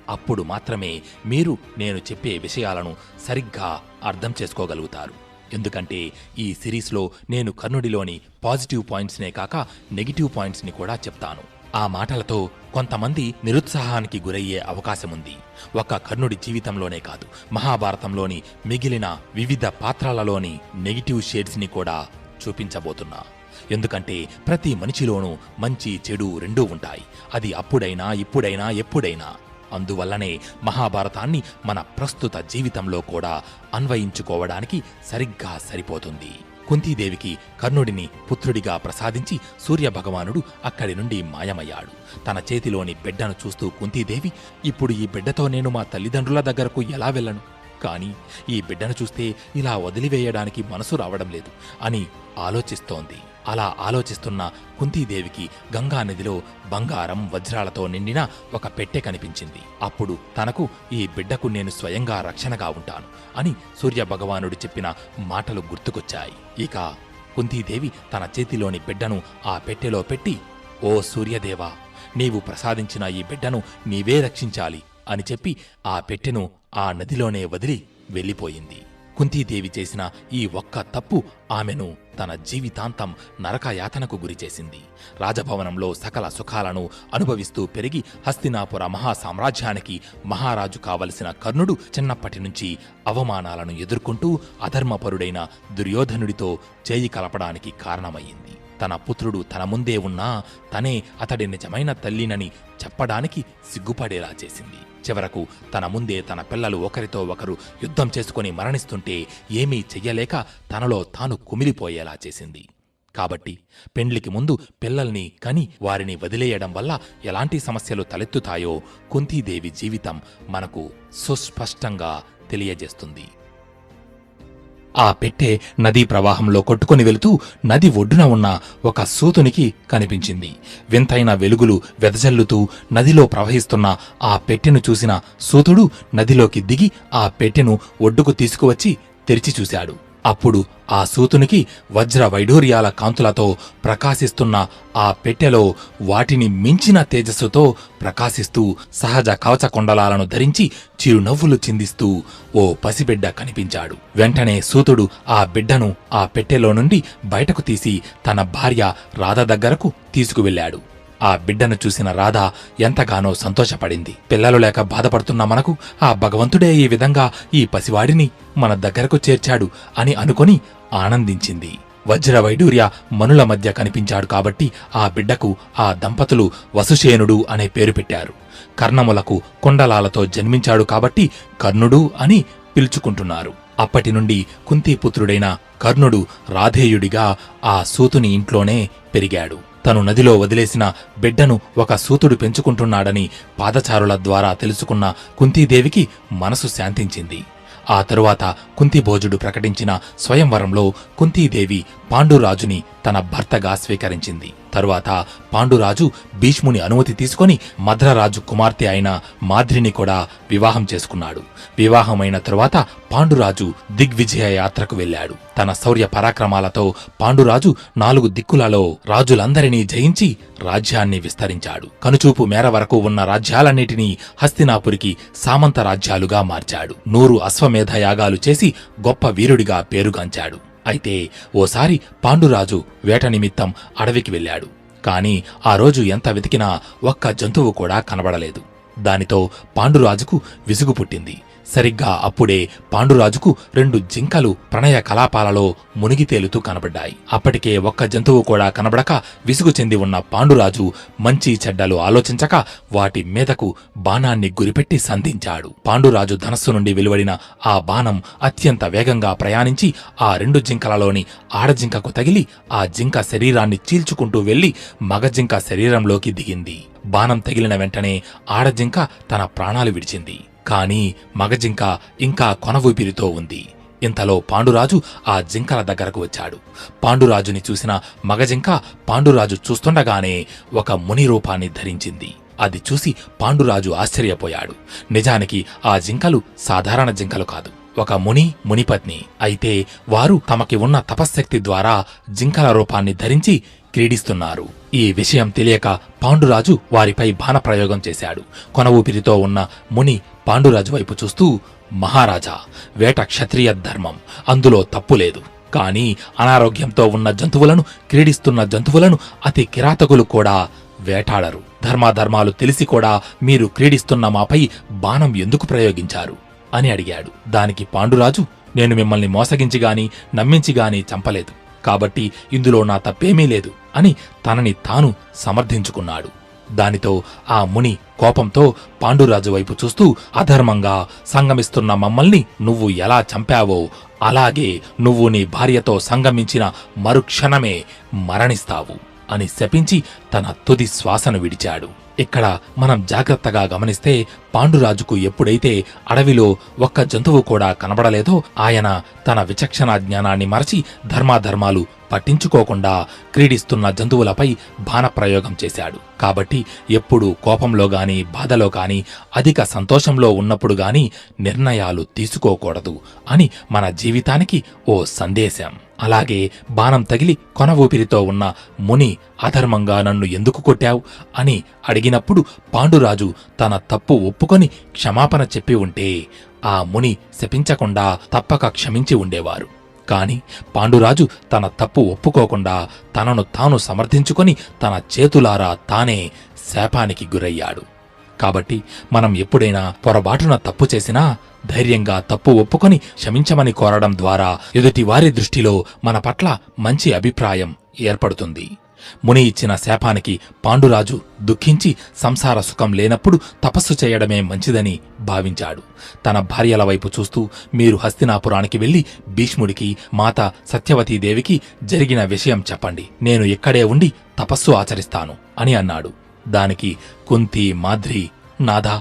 అప్పుడు మాత్రమే మీరు నేను చెప్పే విషయాలను సరిగ్గా అర్థం చేసుకోగలుగుతారు. ఎందుకంటే ఈ సిరీస్లో నేను కర్ణుడిలోని పాజిటివ్ పాయింట్స్నే కాక నెగిటివ్ పాయింట్స్ని కూడా చెప్తాను. ఆ మాటలతో కొంతమంది నిరుత్సాహానికి గురయ్యే అవకాశముంది. ఒక్క కర్ణుడి జీవితంలోనే కాదు, మహాభారతంలోని మిగిలిన వివిధ పాత్రలలోని నెగిటివ్ షేడ్స్ ని కూడా చూపించబోతున్నా. ఎందుకంటే ప్రతి మనిషిలోనూ మంచి చెడు రెండూ ఉంటాయి. అది అప్పుడైనా ఇప్పుడైనా ఎప్పుడైనా. అందువల్లనే మహాభారతాన్ని మన ప్రస్తుత జీవితంలో కూడా అన్వయించుకోవడానికి సరిగ్గా సరిపోతుంది. కుంతీదేవికి కర్ణుడిని పుత్రుడిగా ప్రసాదించి సూర్యభగవానుడు అక్కడి నుండి మాయమయ్యాడు. తన చేతిలోని బిడ్డను చూస్తూ కుంతీదేవి, ఇప్పుడు ఈ బిడ్డతో నేను మా తల్లిదండ్రుల దగ్గరకు ఎలా వెళ్ళను? కాని ఈ బిడ్డను చూస్తే ఇలా వదిలివేయడానికి మనసు రావడం లేదు అని ఆలోచిస్తోంది. అలా ఆలోచిస్తున్న కుంతీదేవికి గంగా నదిలో బంగారం వజ్రాలతో నిండిన ఒక పెట్టె కనిపించింది. అప్పుడు తనకు ఈ బిడ్డకు నేను స్వయంగా రక్షణగా ఉంటాను అని సూర్యభగవానుడు చెప్పిన మాటలు గుర్తుకొచ్చాయి. ఇక కుంతీదేవి తన చేతిలోని బిడ్డను ఆ పెట్టెలో పెట్టి, ఓ సూర్యదేవా, నీవు ప్రసాదించిన ఈ బిడ్డను నీవే రక్షించాలి అని చెప్పి ఆ పెట్టెను ఆ నదిలోనే వదిలి వెళ్ళిపోయింది. కుంతీదేవి చేసిన ఈ ఒక్క తప్పు ఆమెను తన జీవితాంతం నరకయాతనకు గురిచేసింది. రాజభవనంలో సకల సుఖాలను అనుభవిస్తూ పెరిగి హస్తినాపుర మహాసామ్రాజ్యానికి మహారాజు కావలసిన కర్ణుడు చిన్నప్పటి నుంచి అవమానాలను ఎదుర్కొంటూ అధర్మపరుడైన దుర్యోధనుడితో చేయి కలపడానికి కారణమయ్యింది. తన పుత్రుడు తన ముందే ఉన్నా తనే అతడి నిజమైన తల్లినని చెప్పడానికి సిగ్గుపడేలా చేసింది. చివరకు తన ముందే తన పిల్లలు ఒకరితో ఒకరు యుద్ధం చేసుకుని మరణిస్తుంటే ఏమీ చెయ్యలేక తనలో తాను కుమిలిపోయేలా చేసింది. కాబట్టి పెండ్లికి ముందు పిల్లల్ని కని వారిని వదిలేయడం వల్ల ఎలాంటి సమస్యలు తలెత్తుతాయో కుంతీదేవి జీవితం మనకు సుస్పష్టంగా తెలియజేస్తుంది. ఆ పెట్టె నదీ ప్రవాహంలో కొట్టుకుని వెళుతూ నది ఒడ్డున ఉన్న ఒక సూతునికి కనిపించింది. వింతైన వెలుగులు వెదజల్లుతూ నదిలో ప్రవహిస్తున్న ఆ పెట్టెను చూసిన సూతుడు నదిలోకి దిగి ఆ పెట్టెను ఒడ్డుకు తీసుకువచ్చి తెరిచి చూశాడు. అప్పుడు ఆ సూతునికి వజ్ర వైఢూర్యాల కాంతులతో ప్రకాశిస్తున్న ఆ పెట్టెలో వాటిని మించిన తేజస్సుతో ప్రకాశిస్తూ సహజ కవచ కొండలాలను ధరించి చిరునవ్వులు చిందిస్తూ ఓ పసిబిడ్డ కనిపించాడు. వెంటనే సూతుడు ఆ బిడ్డను ఆ పెట్టెలో నుండి బయటకు తీసి తన భార్య రాధ దగ్గరకు తీసుకువెళ్ళాడు. ఆ బిడ్డను చూసిన రాధ ఎంతగానో సంతోషపడింది. పిల్లలు లేక బాధపడుతున్న మనకు ఆ భగవంతుడే ఈ విధంగా ఈ పసివాడిని మన దగ్గరకు చేర్చాడు అని అనుకొని ఆనందించింది. వజ్ర వైడూర్య మనుల మధ్య కనిపించాడు కాబట్టి ఆ బిడ్డకు ఆ దంపతులు వసుశేనుడు అనే పేరు పెట్టారు. కర్ణములకు కుండలాలతో జన్మించాడు కాబట్టి కర్ణుడు అని పిలుచుకుంటున్నారు. అప్పటి నుండి కుంతీపుత్రుడైన కర్ణుడు రాధేయుడిగా ఆ సూతుని ఇంట్లోనే పెరిగాడు. తను నదిలో వదిలేసిన బిడ్డను ఒక సూతుడు పెంచుకుంటున్నాడని పాదచారుల ద్వారా తెలుసుకున్న కుంతీదేవికి మనసు శాంతించింది. ఆ తరువాత కుంతిభోజుడు ప్రకటించిన స్వయంవరంలో కుంతీదేవి పాండురాజుని తన భర్తగా స్వీకరించింది. తరువాత పాండురాజు భీష్ముని అనుమతి తీసుకొని మద్రరాజు కుమార్తె అయిన మాద్రిని కూడా వివాహం చేసుకున్నాడు. వివాహమైన తరువాత పాండురాజు దిగ్విజయ యాత్రకు వెళ్లాడు. తన శౌర్య పరాక్రమాలతో పాండురాజు 4 దిక్కులలో రాజులందరినీ జయించి రాజ్యాన్ని విస్తరించాడు. కనుచూపు మేర వరకు ఉన్న రాజ్యాలన్నిటినీ హస్తినాపురికి సామంత రాజ్యాలుగా మార్చాడు. 100 అశ్వమేధ యాగాలు చేసి గొప్ప వీరుడిగా పేరుగాంచాడు. అయితే ఓసారి పాండురాజు వేట నిమిత్తం అడవికి వెళ్ళాడు. కాని ఆ రోజు ఎంత వెతికినా ఒక్క జంతువు కూడా కనబడలేదు. దానితో పాండురాజుకు విసుగు పుట్టింది. సరిగ్గా అప్పుడే పాండురాజుకు 2 జింకలు ప్రణయ కలాపాలలో మునిగి తేలుతూ కనబడ్డాయి. అప్పటికే ఒక్క జంతువు కూడా కనబడక విసుగు చెంది ఉన్న పాండురాజు మంచి చెడ్డలు ఆలోచించక వాటి మీదకు బాణాన్ని గురిపెట్టి సంధించాడు. పాండురాజు ధనస్సు నుండి వెలువడిన ఆ బాణం అత్యంత వేగంగా ప్రయాణించి ఆ 2 జింకలలోని ఆడజింకకు తగిలి ఆ జింక శరీరాన్ని చీల్చుకుంటూ వెళ్లి మగజింక శరీరంలోకి దిగింది. బాణం తగిలిన వెంటనే ఆడజింక తన ప్రాణాలు విడిచింది. కాని మగజింక ఇంకా కొన ఊపిరితో ఉంది. ఇంతలో పాండురాజు ఆ జింకల దగ్గరకు వచ్చాడు. పాండురాజుని చూసిన మగజింక పాండురాజు చూస్తుండగానే ఒక ముని రూపాన్ని ధరించింది. అది చూసి పాండురాజు ఆశ్చర్యపోయాడు. నిజానికి ఆ జింకలు సాధారణ జింకలు కాదు, ఒక మునిపత్ని. అయితే వారు తమకి ఉన్న తపశ్శక్తి ద్వారా జింకల రూపాన్ని ధరించి క్రీడిస్తున్నారు. ఈ విషయం తెలియక పాండురాజు వారిపై బాణప్రయోగం చేశాడు. కొన ఊపిరితో ఉన్న ముని పాండురాజు వైపు చూస్తూ, మహారాజా, వేట క్షత్రియ ధర్మం, అందులో తప్పులేదు. కాని అనారోగ్యంతో ఉన్న జంతువులను, క్రీడిస్తున్న జంతువులను అతి కిరాతకులు కూడా వేటాడరు. ధర్మాధర్మాలు తెలిసి కూడా మీరు క్రీడిస్తున్న మాపై బాణం ఎందుకు ప్రయోగించారు అని అడిగాడు. దానికి పాండురాజు, నేను మిమ్మల్ని మోసగించిగాని నమ్మించిగాని చంపలేదు, కాబట్టి ఇందులో నా తప్పేమీ లేదు అని తనని తాను సమర్థించుకున్నాడు. దానితో ఆ ముని కోపంతో పాండురాజు వైపు చూస్తూ, అధర్మంగా సంగమిస్తున్న మమ్మల్ని నువ్వు ఎలా చంపావో అలాగే నువ్వు నీ భార్యతో సంగమించిన మరుక్షణమే మరణిస్తావు అని శపించి తన తుది శ్వాసను విడిచాడు. ఇక్కడ మనం జాగ్రత్తగా గమనిస్తే పాండురాజుకు ఎప్పుడైతే అడవిలో ఒక్క జంతువు కూడా కనబడలేదో ఆయన తన విచక్షణా జ్ఞానాన్ని మరచి ధర్మాధర్మాలు పట్టించుకోకుండా క్రీడిస్తున్న జంతువులపై బాణప్రయోగం చేశాడు. కాబట్టి ఎప్పుడూ కోపంలో గాని బాధలో గాని అధిక సంతోషంలో ఉన్నప్పుడు గాని నిర్ణయాలు తీసుకోకూడదు అని మన జీవితానికి ఓ సందేశం. అలాగే బాణం తగిలి కొన ఊపిరితో ఉన్న ముని అధర్మంగా నన్ను ఎందుకు కొట్టావు అని అడిగినప్పుడు పాండురాజు తన తప్పు ఒప్పుకొని క్షమాపణ చెప్పి ఉంటే ఆ ముని శపించకుండా తప్పక క్షమించి ఉండేవారు. కాని పాండురాజు తన తప్పు ఒప్పుకోకుండా తనను తాను సమర్థించుకొని తన చేతులారా తానే శాపానికి గురయ్యాడు. కాబట్టి మనం ఎప్పుడైనా పొరబాటున తప్పు చేసినా ధైర్యంగా తప్పు ఒప్పుకొని క్షమించమని కోరడం ద్వారా ఎదుటివారి దృష్టిలో మన పట్ల మంచి అభిప్రాయం ఏర్పడుతుంది. ముని ఇచ్చిన శాపానికి పాండురాజు దుఃఖించి సంసార సుఖం లేనప్పుడు తపస్సు చేయడమే మంచిదని భావించాడు. తన భార్యల వైపు చూస్తూ, మీరు హస్తినాపురానికి వెళ్లి భీష్ముడికి, మాత సత్యవతీదేవికి జరిగిన విషయం చెప్పండి, నేను ఇక్కడే ఉండి తపస్సు ఆచరిస్తాను అని అన్నాడు. దానికి కుంతి, మాద్రి, నాథా,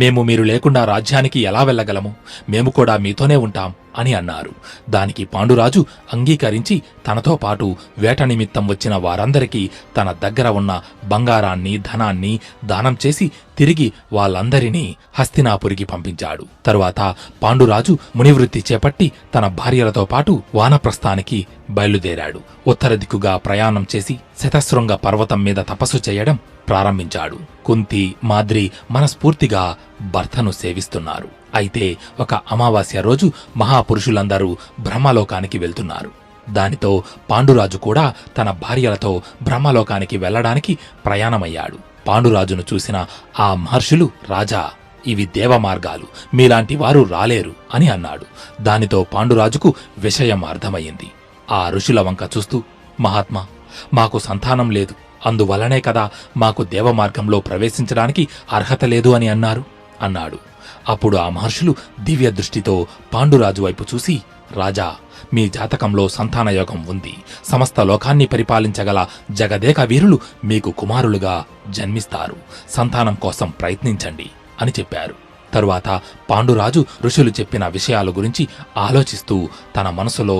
మేము మీరు లేకుండా రాజ్యానికి ఎలా వెళ్ళగలము? మేము కూడా మీతోనే ఉంటాం అని అన్నారు. దానికి పాండురాజు అంగీకరించి తనతో పాటు వేట నిమిత్తం వచ్చిన వారందరికీ తన దగ్గర ఉన్న బంగారాన్ని, ధనాన్ని దానం చేసి తిరిగి వాళ్ళందరినీ హస్తినాపురికి పంపించాడు. తరువాత పాండురాజు మునివృత్తి చేపట్టి తన భార్యలతో పాటు వానప్రస్థానికి బయలుదేరాడు. ఉత్తర దిక్కుగా ప్రయాణం చేసి శతశృంగ పర్వతం మీద తపస్సు చేయడం ప్రారంభించాడు. కుంతి, మాద్రి మనస్ఫూర్తిగా భర్తను సేవిస్తున్నారు. అయితే ఒక అమావాస్య రోజు మహాపురుషులందరూ బ్రహ్మలోకానికి వెళ్తున్నారు. దానితో పాండురాజు కూడా తన భార్యలతో బ్రహ్మలోకానికి వెళ్లడానికి ప్రయాణమయ్యాడు. పాండురాజును చూసిన ఆ మహర్షులు, రాజా, ఇవి దేవమార్గాలు, మీలాంటి వారు రాలేరు అని అన్నాడు. దానితో పాండురాజుకు విషయం అర్థమయ్యింది. ఆ ఋషుల వంక చూస్తూ, మహాత్మా, మాకు సంతానం లేదు, అందువల్లనే కదా మాకు దేవమార్గంలో ప్రవేశించడానికి అర్హత లేదు అని అన్నాడు. అప్పుడు ఆ మహర్షులు దివ్య దృష్టితో పాండురాజు వైపు చూసి, రాజా, మీ జాతకంలో సంతానయోగం ఉంది, సమస్త లోకాన్ని పరిపాలించగల జగదేక వీరులు మీకు కుమారులుగా జన్మిస్తారు, సంతానం కోసం ప్రయత్నించండి అని చెప్పారు. తరువాత పాండురాజు ఋషులు చెప్పిన విషయాల గురించి ఆలోచిస్తూ తన మనసులో,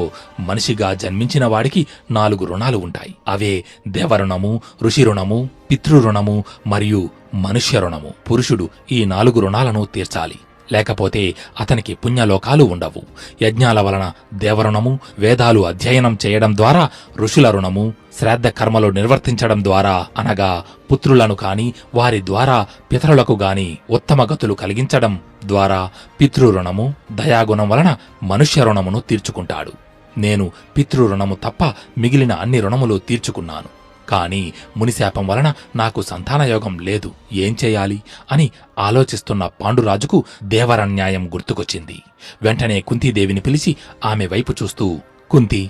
మనిషిగా జన్మించిన వాడికి 4 రుణాలు ఉంటాయి. అవే దేవరుణము, ఋషి రుణము, పితృరుణము మరియు మనుష్య రుణము. పురుషుడు ఈ 4 రుణాలను తీర్చాలి, లేకపోతే అతనికి పుణ్యలోకాలు ఉండవు. యజ్ఞాల వలన దేవరుణము, వేదాలు అధ్యయనం చేయడం ద్వారా ఋషుల రుణము, శ్రాద్ధ కర్మలు నిర్వర్తించడం ద్వారా అనగా పుత్రులను కాని వారి ద్వారా పితరులకు గాని ఉత్తమ గతులు కలిగించడం ద్వారా పితృరుణము, దయాగుణం వలన మనుష్య రుణమును తీర్చుకుంటాడు. నేను పితృరుణము తప్ప మిగిలిన అన్ని రుణములు తీర్చుకున్నాను. కాని మునిశాపం వలన నాకు సంతానయోగం లేదు, ఏం చేయాలి అని ఆలోచిస్తున్న పాండురాజుకు దేవరన్యాయం గుర్తుకొచ్చింది. వెంటనే కుంతీదేవిని పిలిచి ఆమె వైపు చూస్తూ, కుంతి,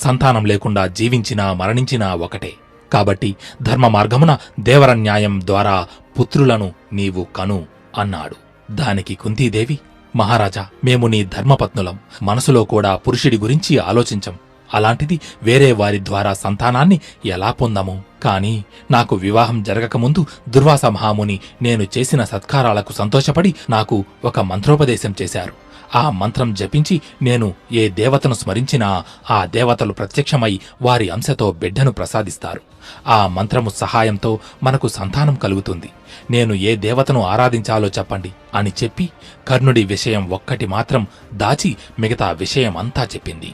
సంతానం లేకుండా జీవించినా మరణించినా ఒకటే. కాబట్టి ధర్మ మార్గమున దేవరన్యాయం ద్వారా పుత్రులను నీవు కను అన్నాడు. దానికి కుంతీదేవి, మహారాజా, మేము నీ ధర్మపత్నులం, మనసులో కూడా పురుషుడి గురించి ఆలోచించం. అలాంటిది వేరే వారి ద్వారా సంతానాన్ని ఎలా పొందము? కాని నాకు వివాహం జరగకముందు దుర్వాస మహాముని నేను చేసిన సత్కారాలకు సంతోషపడి నాకు ఒక మంత్రోపదేశం చేశారు. ఆ మంత్రం జపించి నేను ఏ దేవతను స్మరించినా ఆ దేవతలు ప్రత్యక్షమై వారి అంశతో బిడ్డను ప్రసాదిస్తారు. ఆ మంత్రము సహాయంతో మనకు సంతానం కలుగుతుంది. నేను ఏ దేవతను ఆరాధించాలో చెప్పండి అని చెప్పి కర్ణుడి విషయం ఒక్కటి మాత్రం దాచి మిగతా విషయమంతా చెప్పింది.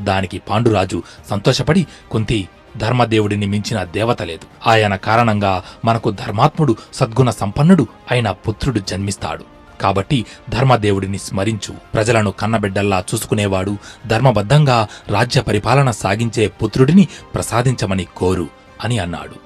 దానికి పాండురాజు సంతోషపడి, కుంతి, ధర్మదేవుడిని మించిన దేవత లేదు. ఆయన కారణంగా మనకు ధర్మాత్ముడు, సద్గుణ సంపన్నుడు అయిన పుత్రుడు జన్మిస్తాడు. కాబట్టి ధర్మదేవుడిని స్మరించు, ప్రజలను కన్నబిడ్డల్లా చూసుకునేవాడు, ధర్మబద్ధంగా రాజ్య పరిపాలన సాగించే పుత్రుడిని ప్రసాదించమని కోరు అని అన్నాడు.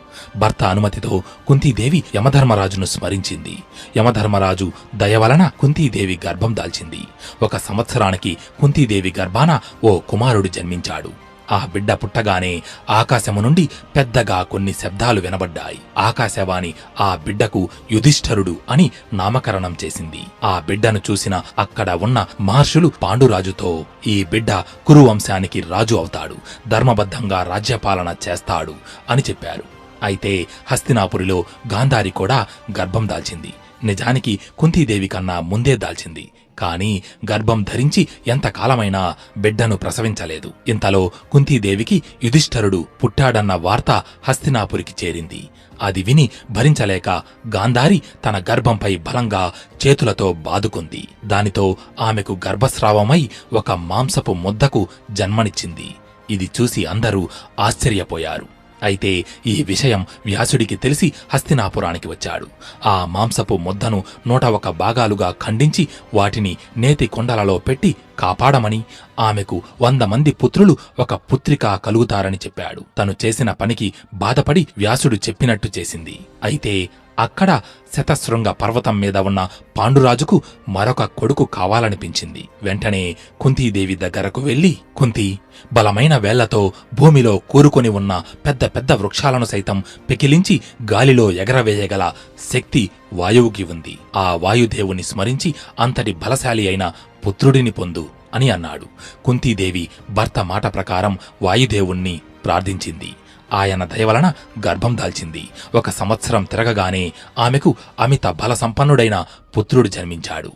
భర్త అనుమతితో కుంతీదేవి యమధర్మరాజును స్మరించింది. యమధర్మరాజు దయవలన కుంతీదేవి గర్భం దాల్చింది. 1 సంవత్సరానికి కుంతీదేవి గర్భాన ఓ కుమారుడు జన్మించాడు. ఆ బిడ్డ పుట్టగానే ఆకాశము నుండి పెద్దగా కొన్ని శబ్దాలు వినబడ్డాయి. ఆకాశవాణి ఆ బిడ్డకు యుధిష్ఠరుడు అని నామకరణం చేసింది. ఆ బిడ్డను చూసిన అక్కడ ఉన్న మహర్షులు పాండురాజుతో, ఈ బిడ్డ కురువంశానికి రాజు అవుతాడు, ధర్మబద్ధంగా రాజ్యపాలన చేస్తాడు అని చెప్పారు. అయితే హస్తినాపురిలో గాంధారి కూడా గర్భం దాల్చింది. నిజానికి కుంతీదేవి కన్నా ముందే దాల్చింది. కాని గర్భం ధరించి ఎంతకాలమైనా బిడ్డను ప్రసవించలేదు. ఇంతలో కుంతీదేవికి యుధిష్ఠరుడు పుట్టాడన్న వార్త హస్తినాపురికి చేరింది. అది విని భరించలేక గాంధారి తన గర్భంపై బలంగా చేతులతో బాదుకుంది. దానితో ఆమెకు గర్భస్రావమై ఒక మాంసపు ముద్దకు జన్మనిచ్చింది. ఇది చూసి అందరూ ఆశ్చర్యపోయారు. అయితే ఈ విషయం వ్యాసుడికి తెలిసి హస్తినాపురానికి వచ్చాడు. ఆ మాంసపు ముద్దను 101 భాగాలుగా ఖండించి వాటిని నేతి కొండలలో పెట్టి కాపాడమని, ఆమెకు 100 మంది పుత్రులు 1 పుత్రిక కలుగుతారని చెప్పాడు. తను చేసిన పనికి బాధపడి వ్యాసుడు చెప్పినట్టు చేసింది. అయితే అక్కడ శతశృంగ పర్వతం మీద ఉన్న పాండురాజుకు మరొక కొడుకు కావాలనిపించింది. వెంటనే కుంతీదేవి దగ్గరకు వెళ్లి, కుంతి, బలమైన వేళ్లతో భూమిలో కూరుకొని ఉన్న పెద్ద పెద్ద వృక్షాలను సైతం పెకిలించి గాలిలో ఎగరవేయగల శక్తి వాయువుకి ఉంది. ఆ వాయుదేవుని స్మరించి అంతటి బలశాలి అయిన పుత్రుడిని పొందు అని అన్నాడు. కుంతీదేవి భర్త మాట ప్రకారం వాయుదేవుణ్ణి ప్రార్థించింది. ఆయన దయవలన గర్భం దాల్చింది. 1 సంవత్సరం తిరగగానే ఆమెకు అమిత బల సంపన్నుడైన పుత్రుడు జన్మించాడు.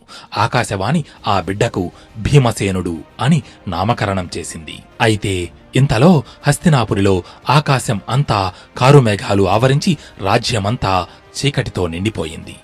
ఆకాశవాణి ఆ బిడ్డకు భీమసేనుడు అని నామకరణం చేసింది. అయితే ఇంతలో హస్తినాపురిలో ఆకాశం అంతా కారుమేఘాలు ఆవరించి రాజ్యమంతా చీకటితో నిండిపోయింది.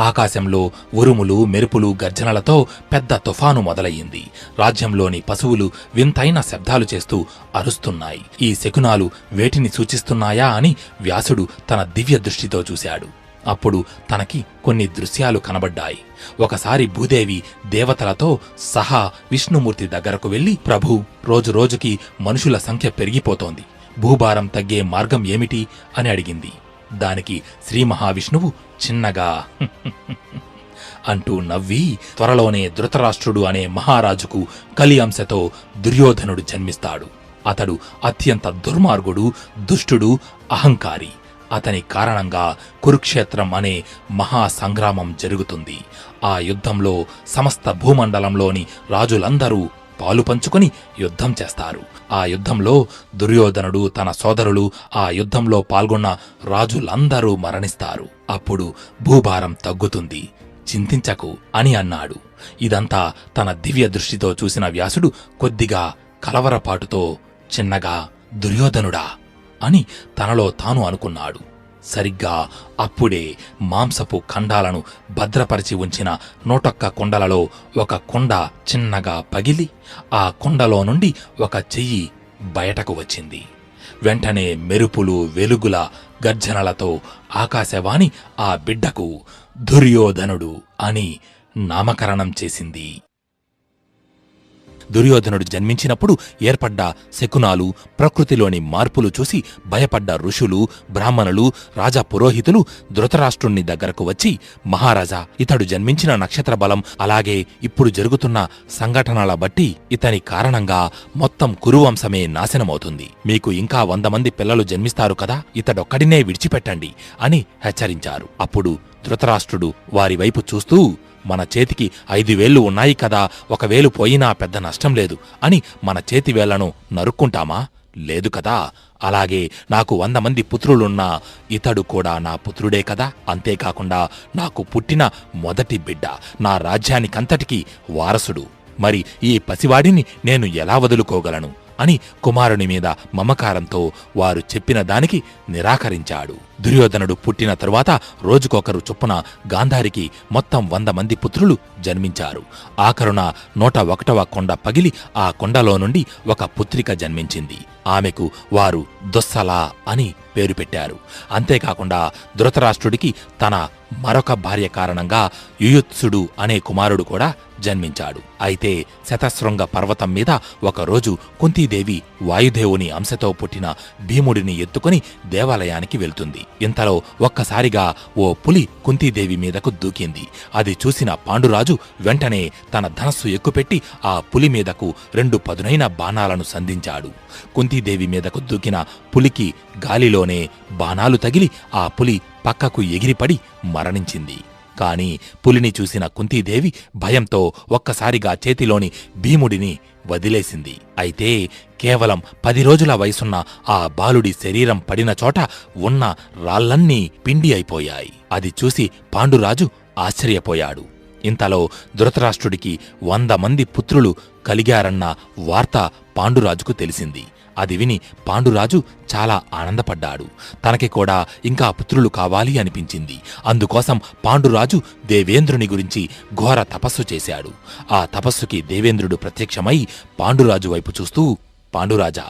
ఆకాశంలో ఉరుములు, మెరుపులు, గర్జనలతో పెద్ద తుఫాను మొదలయ్యింది. రాజ్యంలోని పశువులు వింతైన శబ్దాలు చేస్తూ అరుస్తున్నాయి. ఈ శకునాలు వేటిని సూచిస్తున్నాయా అని వ్యాసుడు తన దివ్య దృష్టితో చూశాడు. అప్పుడు తనకి కొన్ని దృశ్యాలు కనబడ్డాయి. ఒకసారి భూదేవి దేవతలతో సహా విష్ణుమూర్తి దగ్గరకు వెళ్లి, ప్రభూ, రోజురోజుకి మనుషుల సంఖ్య పెరిగిపోతోంది, భూభారం తగ్గే మార్గం ఏమిటి అని అడిగింది. దానికి శ్రీ మహావిష్ణువు చిన్నగా అంటూ నవ్వి, త్వరలోనే ధృతరాష్ట్రుడు అనే మహారాజుకు కలి అంశతో దుర్యోధనుడు జన్మిస్తాడు. అతడు అత్యంత దుర్మార్గుడు, దుష్టుడు, అహంకారి. అతని కారణంగా కురుక్షేత్రం అనే మహాసంగ్రామం జరుగుతుంది. ఆ యుద్ధంలో సమస్త భూమండలంలోని రాజులందరూ పాలు పంచుకొని యుద్ధం చేస్తారు. ఆ యుద్ధంలో దుర్యోధనుడు, తన సోదరులు, ఆ యుద్ధంలో పాల్గొన్న రాజులందరూ మరణిస్తారు. అప్పుడు భూభారం తగ్గుతుంది, చింతించకు అని అన్నాడు. ఇదంతా తన దివ్య దృష్టితో చూసిన వ్యాసుడు కొద్దిగా కలవరపాటుతో చిన్నగా, దుర్యోధనుడా అని తనలో తాను అనుకున్నాడు. సరిగ్గా అప్పుడే మాంసపు ఖండాలను భద్రపరిచి ఉంచిన 101 కుండలలో ఒక కుండ చిన్నగా పగిలి ఆ కుండలో నుండి ఒక చెయ్యి బయటకు వచ్చింది. వెంటనే మెరుపులు, వెలుగుల గర్జనలతో ఆకాశవాణి ఆ బిడ్డకు దుర్యోధనుడు అని నామకరణం చేసింది. దుర్యోధనుడు జన్మించినప్పుడు ఏర్పడ్డ శకునాలు, ప్రకృతిలోని మార్పులు చూసి భయపడ్డ ఋషులు, బ్రాహ్మణులు, రాజా పురోహితులు ధృతరాష్ట్రుణ్ణి దగ్గరకు వచ్చి, మహారాజా, ఇతడు జన్మించిన నక్షత్ర బలం, అలాగే ఇప్పుడు జరుగుతున్న సంఘటనల బట్టి ఇతని కారణంగా మొత్తం కురువంశమే నాశనమవుతుంది. మీకు ఇంకా 100 మంది పిల్లలు జన్మిస్తారు కదా, ఇతడొక్కడినే విడిచిపెట్టండి అని హెచ్చరించారు. అప్పుడు ధృతరాష్ట్రుడు వారి వైపు చూస్తూ, మన చేతికి 5 వేళ్లు ఉన్నాయి కదా, 1 వేలు పోయినా పెద్ద నష్టం లేదు అని మన చేతివేళ్లను నరుక్కుంటామా? లేదు కదా. అలాగే నాకు 100 మంది పుత్రులున్నా ఇతడు కూడా నా పుత్రుడే కదా. అంతేకాకుండా నాకు పుట్టిన మొదటి బిడ్డ, నా రాజ్యానికంతటికీ వారసుడు. మరి ఈ పసివాడిని నేను ఎలా వదులుకోగలను అని కుమారుని మీద మమకారంతో వారు చెప్పిన దానికి నిరాకరించాడు. దుర్యోధనుడు పుట్టిన తరువాత రోజుకొకరు చొప్పున గాంధారికి మొత్తం 100 మంది పుత్రులు జన్మించారు. ఆఖరున 101వ కొండ పగిలి ఆ కొండలో నుండి ఒక పుత్రిక జన్మించింది. ఆమెకు వారు దుస్సల అని పేరు పెట్టారు. అంతేకాకుండా ధృతరాష్ట్రుడికి తన మరొక భార్య కారణంగా యుయుత్సుడు అనే కుమారుడు కూడా జన్మించాడు. అయితే శతశృంగ పర్వతం మీద ఒకరోజు కుంతీదేవి వాయుదేవుని అంశతో పుట్టిన భీముడిని ఎత్తుకుని దేవాలయానికి వెళ్తుంది. ఇంతలో ఒక్కసారిగా ఓ పులి కుంతీదేవి మీదకు దూకింది. అది చూసిన పాండురాజు వెంటనే తన ధనస్సు ఎక్కుపెట్టి ఆ పులి మీదకు 2 పదునైన బాణాలను సంధించాడు. కుంతీదేవి మీదకు దూకిన పులికి గాలిలోనే బాణాలు తగిలి ఆ పులి పక్కకు ఎగిరిపడి మరణించింది. కాని పులిని చూసిన కుంతీదేవి భయంతో ఒక్కసారిగా చేతిలోని భీముడిని వదిలేసింది. అయితే కేవలం 10 రోజుల వయసున్న ఆ బాలుడి శరీరం పడిన చోట ఉన్న రాళ్లన్నీ పిండి అయిపోయాయి. అది చూసి పాండురాజు ఆశ్చర్యపోయాడు. ఇంతలో ధృతరాష్ట్రుడికి 100 మంది పుత్రులు కలిగారన్న వార్త పాండురాజుకు తెలిసింది. అది విని పాండురాజు చాలా ఆనందపడ్డాడు. తనకి కూడా ఇంకా పుత్రులు కావాలి అనిపించింది. అందుకోసం పాండురాజు దేవేంద్రుని గురించి ఘోర తపస్సు చేశాడు. ఆ తపస్సుకి దేవేంద్రుడు ప్రత్యక్షమై పాండురాజు వైపు చూస్తూ, పాండురాజా,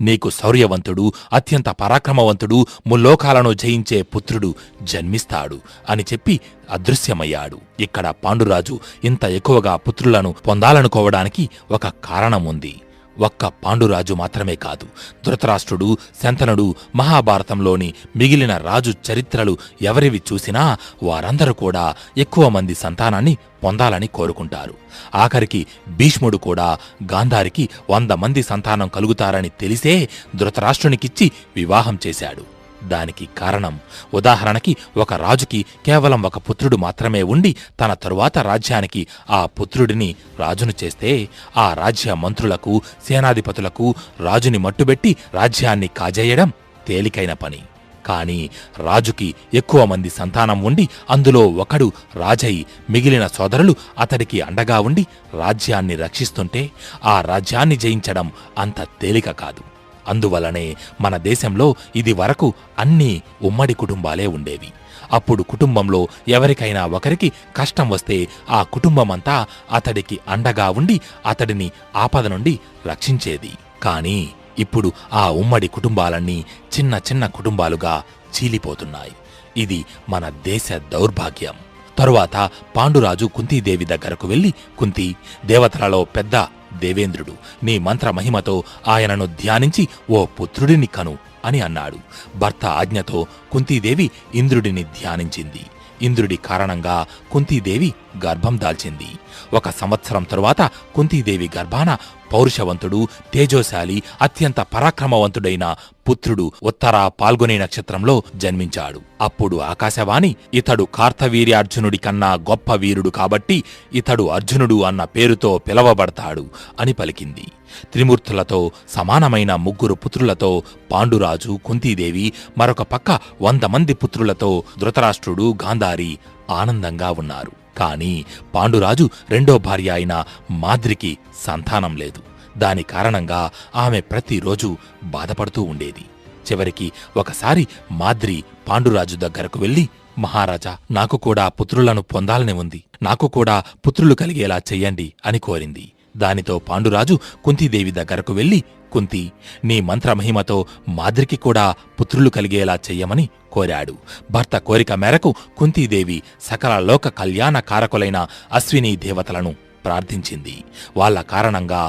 నీకు శౌర్యవంతుడు, అత్యంత పరాక్రమవంతుడు, ముల్లోకాలను జయించే పుత్రుడు జన్మిస్తాడు అని చెప్పి అదృశ్యమయ్యాడు. ఇక్కడ పాండురాజు ఇంత ఎక్కువగా పుత్రులను పొందాలనుకోవడానికి ఒక కారణం ఉంది. ఒక్క పాండురాజు మాత్రమే కాదు, ధృతరాష్ట్రుడు, శంతనుడు, మహాభారతంలోని మిగిలిన రాజు చరిత్రలు ఎవరివి చూసినా వారందరూ కూడా ఎక్కువ మంది సంతానాన్ని పొందాలని కోరుకుంటారు. ఆఖరికి భీష్ముడు కూడా గాంధారికి 100 మంది సంతానం కలుగుతారని తెలిసే ధృతరాష్ట్రునికిచ్చి వివాహం చేశాడు. దానికి కారణం, ఉదాహరణకి ఒక రాజుకి కేవలం ఒక పుత్రుడు మాత్రమే ఉండి తన తరువాత రాజ్యానికి ఆ పుత్రుడిని రాజును చేస్తే ఆ రాజ్య మంత్రులకు, సేనాధిపతులకు రాజుని మట్టుబెట్టి రాజ్యాన్ని కాజేయడం తేలికైన పని. కాని రాజుకి ఎక్కువ మంది సంతానం ఉండి అందులో ఒకడు రాజై మిగిలిన సోదరులు అతడికి అండగా ఉండి రాజ్యాన్ని రక్షిస్తుంటే ఆ రాజ్యాన్ని జయించడం అంత తేలిక కాదు. అందువలనే మన దేశంలో ఇది వరకు అన్నీ ఉమ్మడి కుటుంబాలే ఉండేవి. అప్పుడు కుటుంబంలో ఎవరికైనా ఒకరికి కష్టం వస్తే ఆ కుటుంబమంతా అతడికి అండగా ఉండి అతడిని ఆపద నుండి రక్షించేది. కాని ఇప్పుడు ఆ ఉమ్మడి కుటుంబాలన్నీ చిన్న చిన్న కుటుంబాలుగా చీలిపోతున్నాయి. ఇది మన దేశ దౌర్భాగ్యం. తరువాత పాండురాజు కుంతీదేవి దగ్గరకు వెళ్లి, కుంతి, దేవతలలో పెద్ద దేవేంద్రుడు, నీ మంత్రమహిమతో ఆయనను ధ్యానించి ఓ పుత్రుడిని కను అని అన్నాడు. భర్త ఆజ్ఞతో కుంతీదేవి ఇంద్రుడిని ధ్యానించింది. ఇంద్రుడి కారణంగా కుంతీదేవి గర్భం దాల్చింది. 1 సంవత్సరం తరువాత కుంతీదేవి గర్భాన పౌరుషవంతుడు, తేజోశాలి, అత్యంత పరాక్రమవంతుడైన పుత్రుడు ఉత్తర పాల్గొనే నక్షత్రంలో జన్మించాడు. అప్పుడు ఆకాశవాణి, ఇతడు కార్తవీర్యార్జునుడి కన్నా గొప్ప వీరుడు కాబట్టి ఇతడు అర్జునుడు అన్న పేరుతో పిలవబడతాడు అని పలికింది. త్రిమూర్తులతో సమానమైన 3 పుత్రులతో పాండురాజు, కుంతీదేవి, మరొక పక్క 100 మంది పుత్రులతో ధృతరాష్ట్రుడు, గాంధారి ఆనందంగా ఉన్నారు. కాని పాండురాజు రెండో భార్య అయిన మాద్రికి సంతానం లేదు. దాని కారణంగా ఆమె ప్రతిరోజు బాధపడుతూ ఉండేది. చివరికి ఒకసారి మాద్రి పాండురాజు దగ్గరకు వెళ్లి, మహారాజా, నాకు కూడా పుత్రులను పొందాలని ఉంది, నాకు కూడా పుత్రులు కలిగేలా చెయ్యండి అని కోరింది. దానితో పాండురాజు కుంతీదేవి దగ్గరకు వెళ్లి, కుంతి, నీ మంత్రమహిమతో మాద్రికి కూడా పుత్రులు కలిగేలా చెయ్యమని కోరాడు. భర్త కోరిక మేరకు కుంతీదేవి సకల లోక కళ్యాణ కారకులైన అశ్వినీ దేవతలను ప్రార్థించింది. వాళ్ల కారణంగా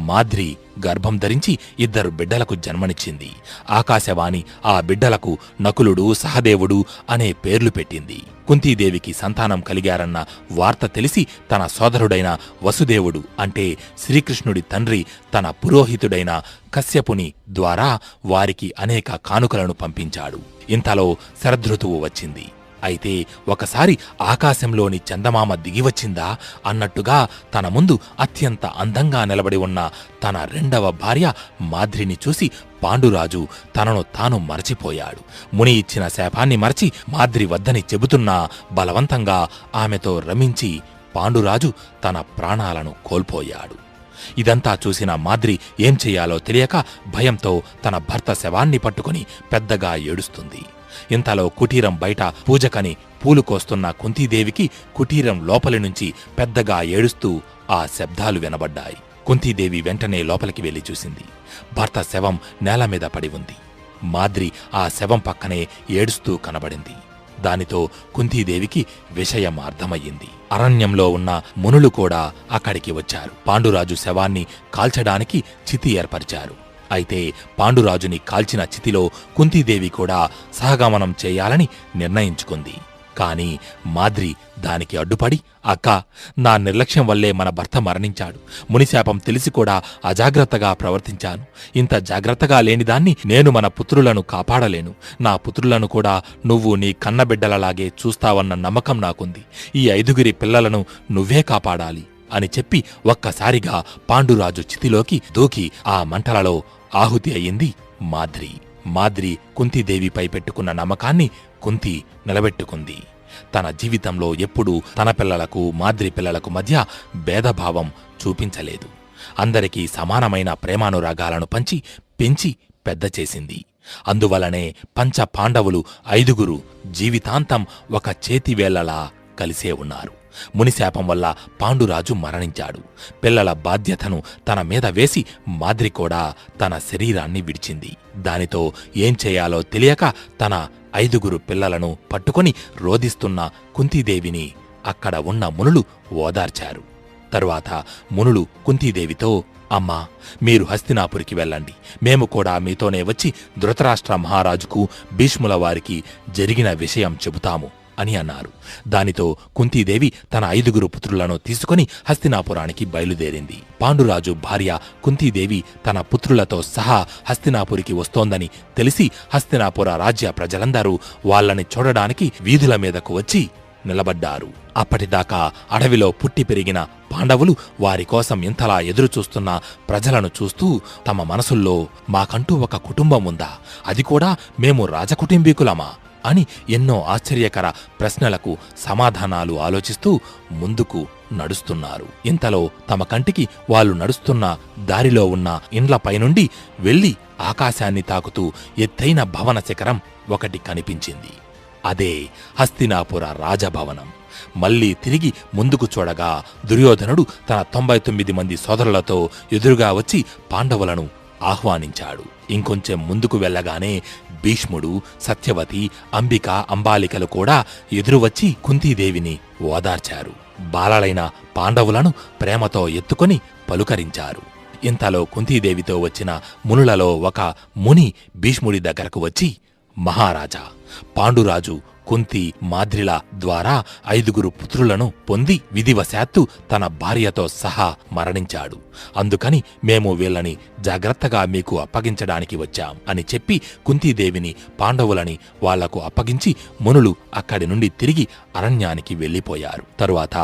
మాద్రి గర్భం ధరించి 2 బిడ్డలకు జన్మనిచ్చింది. ఆకాశవాణి ఆ బిడ్డలకు నకులుడు, సహదేవుడు అనే పేర్లు పెట్టింది. కుంతీదేవికి సంతానం కలిగారన్న వార్త తెలిసి తన సోదరుడైన వసుదేవుడు, అంటే శ్రీకృష్ణుడి తండ్రి, తన పురోహితుడైన కశ్యపుని ద్వారా వారికి అనేక కానుకలను పంపించాడు. ఇంతలో శరదృతువు వచ్చింది. అయితే ఒకసారి ఆకాశంలోని చందమామ దిగివచ్చిందా అన్నట్టుగా తన ముందు అత్యంత అందంగా నిలబడి ఉన్న తన 2వ భార్య మాద్రిని చూసి పాండురాజు తనను తాను మరచిపోయాడు. ముని ఇచ్చిన శాపాన్ని మరచి మాద్రి వద్దని చెబుతున్నా బలవంతంగా ఆమెతో రమించి పాండురాజు తన ప్రాణాలను కోల్పోయాడు. ఇదంతా చూసిన మాద్రి ఏం చెయ్యాలో తెలియక భయంతో తన భర్త శవాన్ని పట్టుకుని పెద్దగా ఏడుస్తుంది. ఇంతలో కుటీరం బయట పూజకని పూలు కోస్తున్న కుంతీదేవికి కుటీరం లోపలి నుంచి పెద్దగా ఏడుస్తూ ఆ శబ్దాలు వినబడ్డాయి. కుంతీదేవి వెంటనే లోపలికి వెళ్లి చూసింది. భర్త శవం నేల మీద పడి ఉంది. మాద్రి ఆ శవం పక్కనే ఏడుస్తూ కనబడింది. దానితో కుంతీదేవికి విషయం అర్థమయ్యింది. అరణ్యంలో ఉన్న మునులు కూడా అక్కడికి వచ్చారు. పాండురాజు శవాన్ని కాల్చడానికి చితి ఏర్పరిచారు. అయితే పాండురాజుని కాల్చిన చితిలో కుంతీదేవి కూడా సహగమనం చేయాలని నిర్ణయించుకుంది. కాని మాద్రి దానికి అడ్డుపడి, అక్కా, నా నిర్లక్ష్యం వల్లే మన భర్త మరణించాడు. మునిశాపం తెలిసి కూడా అజాగ్రత్తగా ప్రవర్తించాను. ఇంత జాగ్రత్తగా లేనిదాన్ని నేను మన పుత్రులను కాపాడలేను. నా పుత్రులను కూడా నువ్వు నీ కన్నబిడ్డలలాగే చూస్తావన్న నమ్మకం నాకుంది. ఈ 5 పిల్లలను నువ్వే కాపాడాలి అని చెప్పి ఒక్కసారిగా పాండురాజు చితిలోకి దూకి ఆ మంటలలో ఆహుతి అయింది మాద్రి. మాద్రి కుంతీదేవిపై పెట్టుకున్న నమ్మకాన్ని కుంతి నిలబెట్టుకుంది. తన జీవితంలో ఎప్పుడూ తన పిల్లలకు మాద్రి పిల్లలకు మధ్య భేదభావం చూపించలేదు. అందరికీ సమానమైన ప్రేమానురాగాలను పంచి పెంచి పెద్ద చేసింది. అందువలనే పంచ పాండవులు 5 జీవితాంతం ఒక చేతివేళ్లలా కలిసే ఉన్నారు. మునిశాపం వల్ల పాండురాజు మరణించాడు. పిల్లల బాధ్యతను తన మీద వేసి మాద్రి కూడా తన శరీరాన్ని విడిచింది. దానితో ఏం చేయాలో తెలియక తన 5 పిల్లలను పట్టుకొని రోదిస్తున్న కుంతీదేవిని అక్కడ ఉన్న మునులు ఓదార్చారు. తరువాత మునులు కుంతీదేవితో, అమ్మా, మీరు హస్తినాపురికి వెళ్ళండి. మేము కూడా మీతోనే వచ్చి ధృతరాష్ట్ర మహారాజుకు భీష్ముల వారికి జరిగిన విషయం చెబుతాము అని అన్నారు. దానితో కుంతీదేవి తన 5 పుత్రులను తీసుకుని హస్తినాపురానికి బయలుదేరింది. పాండురాజు భార్య కుంతీదేవి తన పుత్రులతో సహా హస్తినాపురికి వస్తోందని తెలిసి హస్తినాపుర రాజ్య ప్రజలందరూ వాళ్ళని చూడడానికి వీధుల మీదకు వచ్చి నిలబడ్డారు. అప్పటిదాకా అడవిలో పుట్టి పెరిగిన పాండవులు వారి కోసం ఇంతలా ఎదురుచూస్తున్న ప్రజలను చూస్తూ తమ మనసుల్లో, మాకంటూ ఒక కుటుంబం ఉందా? అది కూడా మేము రాజకుటుంబీకులమా? అని ఎన్నో ఆశ్చర్యకర ప్రశ్నలకు సమాధానాలు ఆలోచిస్తూ ముందుకు నడుస్తున్నారు. ఇంతలో తమ కంటికి వాళ్ళు నడుస్తున్న దారిలో ఉన్న ఇండ్లపైనుండి వెళ్లి ఆకాశాన్ని తాకుతూ ఎత్తైన భవన శిఖరం ఒకటి కనిపించింది. అదే హస్తినాపుర రాజభవనం. మళ్లీ తిరిగి ముందుకు చూడగా దుర్యోధనుడు తన 99 మంది సోదరులతో ఎదురుగా వచ్చి పాండవులను ఆహ్వానించాడు. ఇంకొంచెం ముందుకు వెళ్లగానే భీష్ముడు, సత్యవతి, అంబిక, అంబాలికలు కూడా ఎదురువచ్చి కుంతీదేవిని ఓదార్చారు. బాలలైన పాండవులను ప్రేమతో ఎత్తుకొని పలుకరించారు. ఇంతలో కుంతీదేవితో వచ్చిన మునులలో ఒక ముని భీష్ముడి దగ్గరకు వచ్చి, మహారాజా, పాండురాజు కుంతి మాద్రిల ద్వారా 5 పుత్రులను పొంది విధివశాత్తు తన భార్యతో సహా మరణించాడు. అందుకని మేము వీళ్ళని జాగ్రత్తగా మీకు అప్పగించడానికి వచ్చాం అని చెప్పి కుంతీదేవిని, పాండవులని వాళ్లకు అప్పగించి మునులు అక్కడి నుండి తిరిగి అరణ్యానికి వెళ్లిపోయారు. తరువాత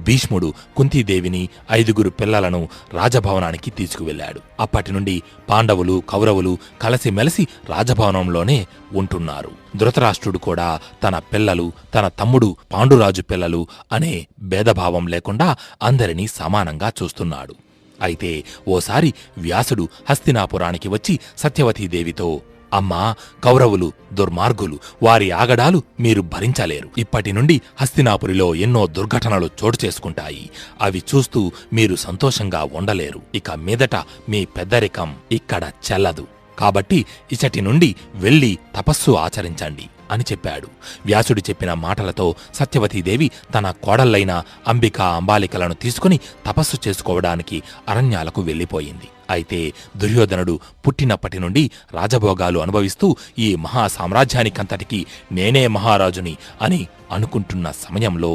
భీష్ముడు కుంతీదేవిని 5 పిల్లలను రాజభవనానికి తీసుకువెళ్లాడు. అప్పటి నుండి పాండవులు, కౌరవులు కలిసిమెలిసి రాజభవనంలోనే ఉంటున్నారు. ధృతరాష్ట్రుడు కూడా తన పిల్లలు, తన తమ్ముడు పాండురాజు పిల్లలు అనే భేదభావం లేకుండా అందరినీ సమానంగా చూస్తున్నాడు. అయితే ఓసారి వ్యాసుడు హస్తినాపురానికి వచ్చి సత్యవతీదేవితో, అమ్మా, కౌరవులు దుర్మార్గులు, వారి ఆగడాలు మీరు భరించలేరు. ఇప్పటి నుండి హస్తినాపురిలో ఎన్నో దుర్ఘటనలు చోటు చేసుకుంటాయి. అవి చూస్తూ మీరు సంతోషంగా ఉండలేరు. ఇక మీదట మీ పెద్దరికం ఇక్కడ చెల్లదు. కాబట్టి ఇచటి నుండి వెళ్లి తపస్సు ఆచరించండి అని చెప్పాడు. వ్యాసుడు చెప్పిన మాటలతో సత్యవతీదేవి తన కోడళ్లైన అంబిక, అంబాలికలను తీసుకుని తపస్సు చేసుకోవడానికి అరణ్యాలకు వెళ్లిపోయింది. అయితే దుర్యోధనుడు పుట్టినప్పటి నుండి రాజభోగాలు అనుభవిస్తూ ఈ మహాసామ్రాజ్యానికంతటికీ నేనే మహారాజుని అని అనుకుంటున్న సమయంలో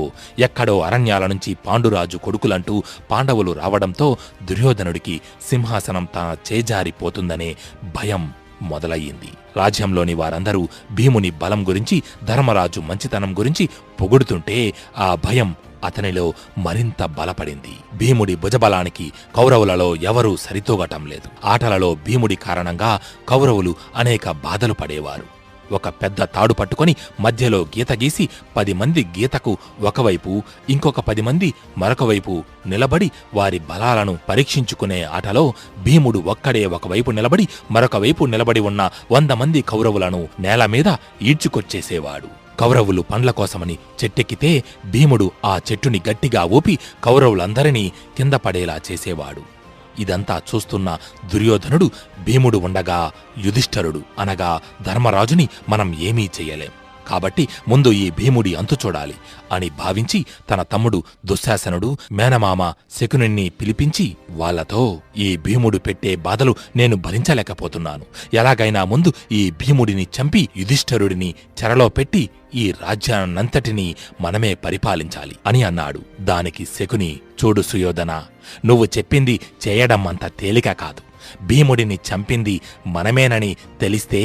ఎక్కడో అరణ్యాల నుంచి పాండురాజు కొడుకులంటూ పాండవులు రావడంతో దుర్యోధనుడికి సింహాసనం తన చేజారిపోతుందనే భయం మొదలయ్యింది. రాజ్యంలోని వారందరూ భీముని బలం గురించి, ధర్మరాజు మంచితనం గురించి పొగుడుతుంటే ఆ భయం అతనిలో మరింత బలపడింది. భీముడి భుజబలానికి కౌరవులలో ఎవరూ సరితూగటం లేదు. ఆటలలో భీముడి కారణంగా కౌరవులు అనేక బాధలు పడేవారు. ఒక పెద్ద తాడు పట్టుకొని మధ్యలో గీత గీసి 10 మంది గీతకు ఒకవైపు, ఇంకొక 10 మంది మరొక వైపు నిలబడి వారి బలాలను పరీక్షించుకునే ఆటలో భీముడు ఒక్కడే ఒకవైపు నిలబడి మరొక వైపు నిలబడి ఉన్న 100 మంది కౌరవులను నేల మీద ఈడ్చుకొచ్చేసేవాడు. కౌరవులు పండ్ల కోసమని చెట్టెక్కితే భీముడు ఆ చెట్టుని గట్టిగా ఊపి కౌరవులందరినీ కింద పడేలా చేసేవాడు. ఇదంతా చూస్తున్న దుర్యోధనుడు భీముడు ఉండగా యుధిష్ఠరుడు అనగా ధర్మరాజుని మనం ఏమీ చెయ్యలేం, కాబట్టి ముందు ఈ భీముడి అంతు చూడాలి అని భావించి తన తమ్ముడు దుశ్శాసనుడు మేనమామ శకునిని పిలిపించి వాళ్లతో, ఈ భీముడు పెట్టే బాధలు నేను భరించలేకపోతున్నాను. ఎలాగైనా ముందు ఈ భీముడిని చంపి యుధిష్ఠరుడిని చెరలో పెట్టి ఈ రాజ్యాన్నంతటినీ మనమే పరిపాలించాలి అని అన్నాడు. దానికి శకుని, చూడు సుయోధన, నువ్వు చెప్పింది చేయడం అంత తేలిక కాదు. భీముడిని చంపింది మనమేనని తెలిస్తే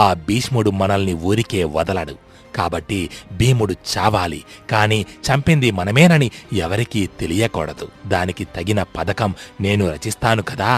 ఆ భీష్ముడు మనల్ని ఊరికే వదలడు. కాబట్టి భీముడు చావాలి, కాని చంపింది మనమేనని ఎవరికీ తెలియకూడదు. దానికి తగిన పథకం నేను రచిస్తాను కదా.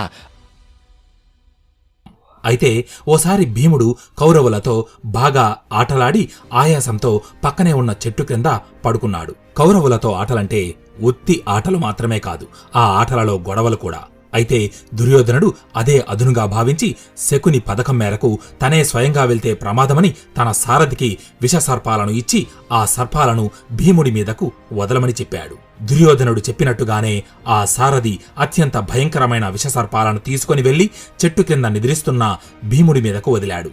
అయితే ఓసారి భీముడు కౌరవులతో బాగా ఆటలాడి ఆయాసంతో పక్కనే ఉన్న చెట్టు క్రింద పడుకున్నాడు. కౌరవులతో ఆటలంటే ఉత్తి ఆటలు మాత్రమే కాదు, ఆ ఆటలలో గొడవలు కూడా. అయితే దుర్యోధనుడు అదే అదునుగా భావించి శకుని పథకం మేరకు తనే స్వయంగా వెళ్తే ప్రమాదమని తన సారథికి విషసర్పాలను ఇచ్చి ఆ సర్పాలను భీముడి మీదకు వదలమని చెప్పాడు. దుర్యోధనుడు చెప్పినట్టుగానే ఆ సారథి అత్యంత భయంకరమైన విషసర్పాలను తీసుకుని వెళ్లి చెట్టు కింద నిద్రిస్తున్న భీముడి మీదకు వదిలాడు.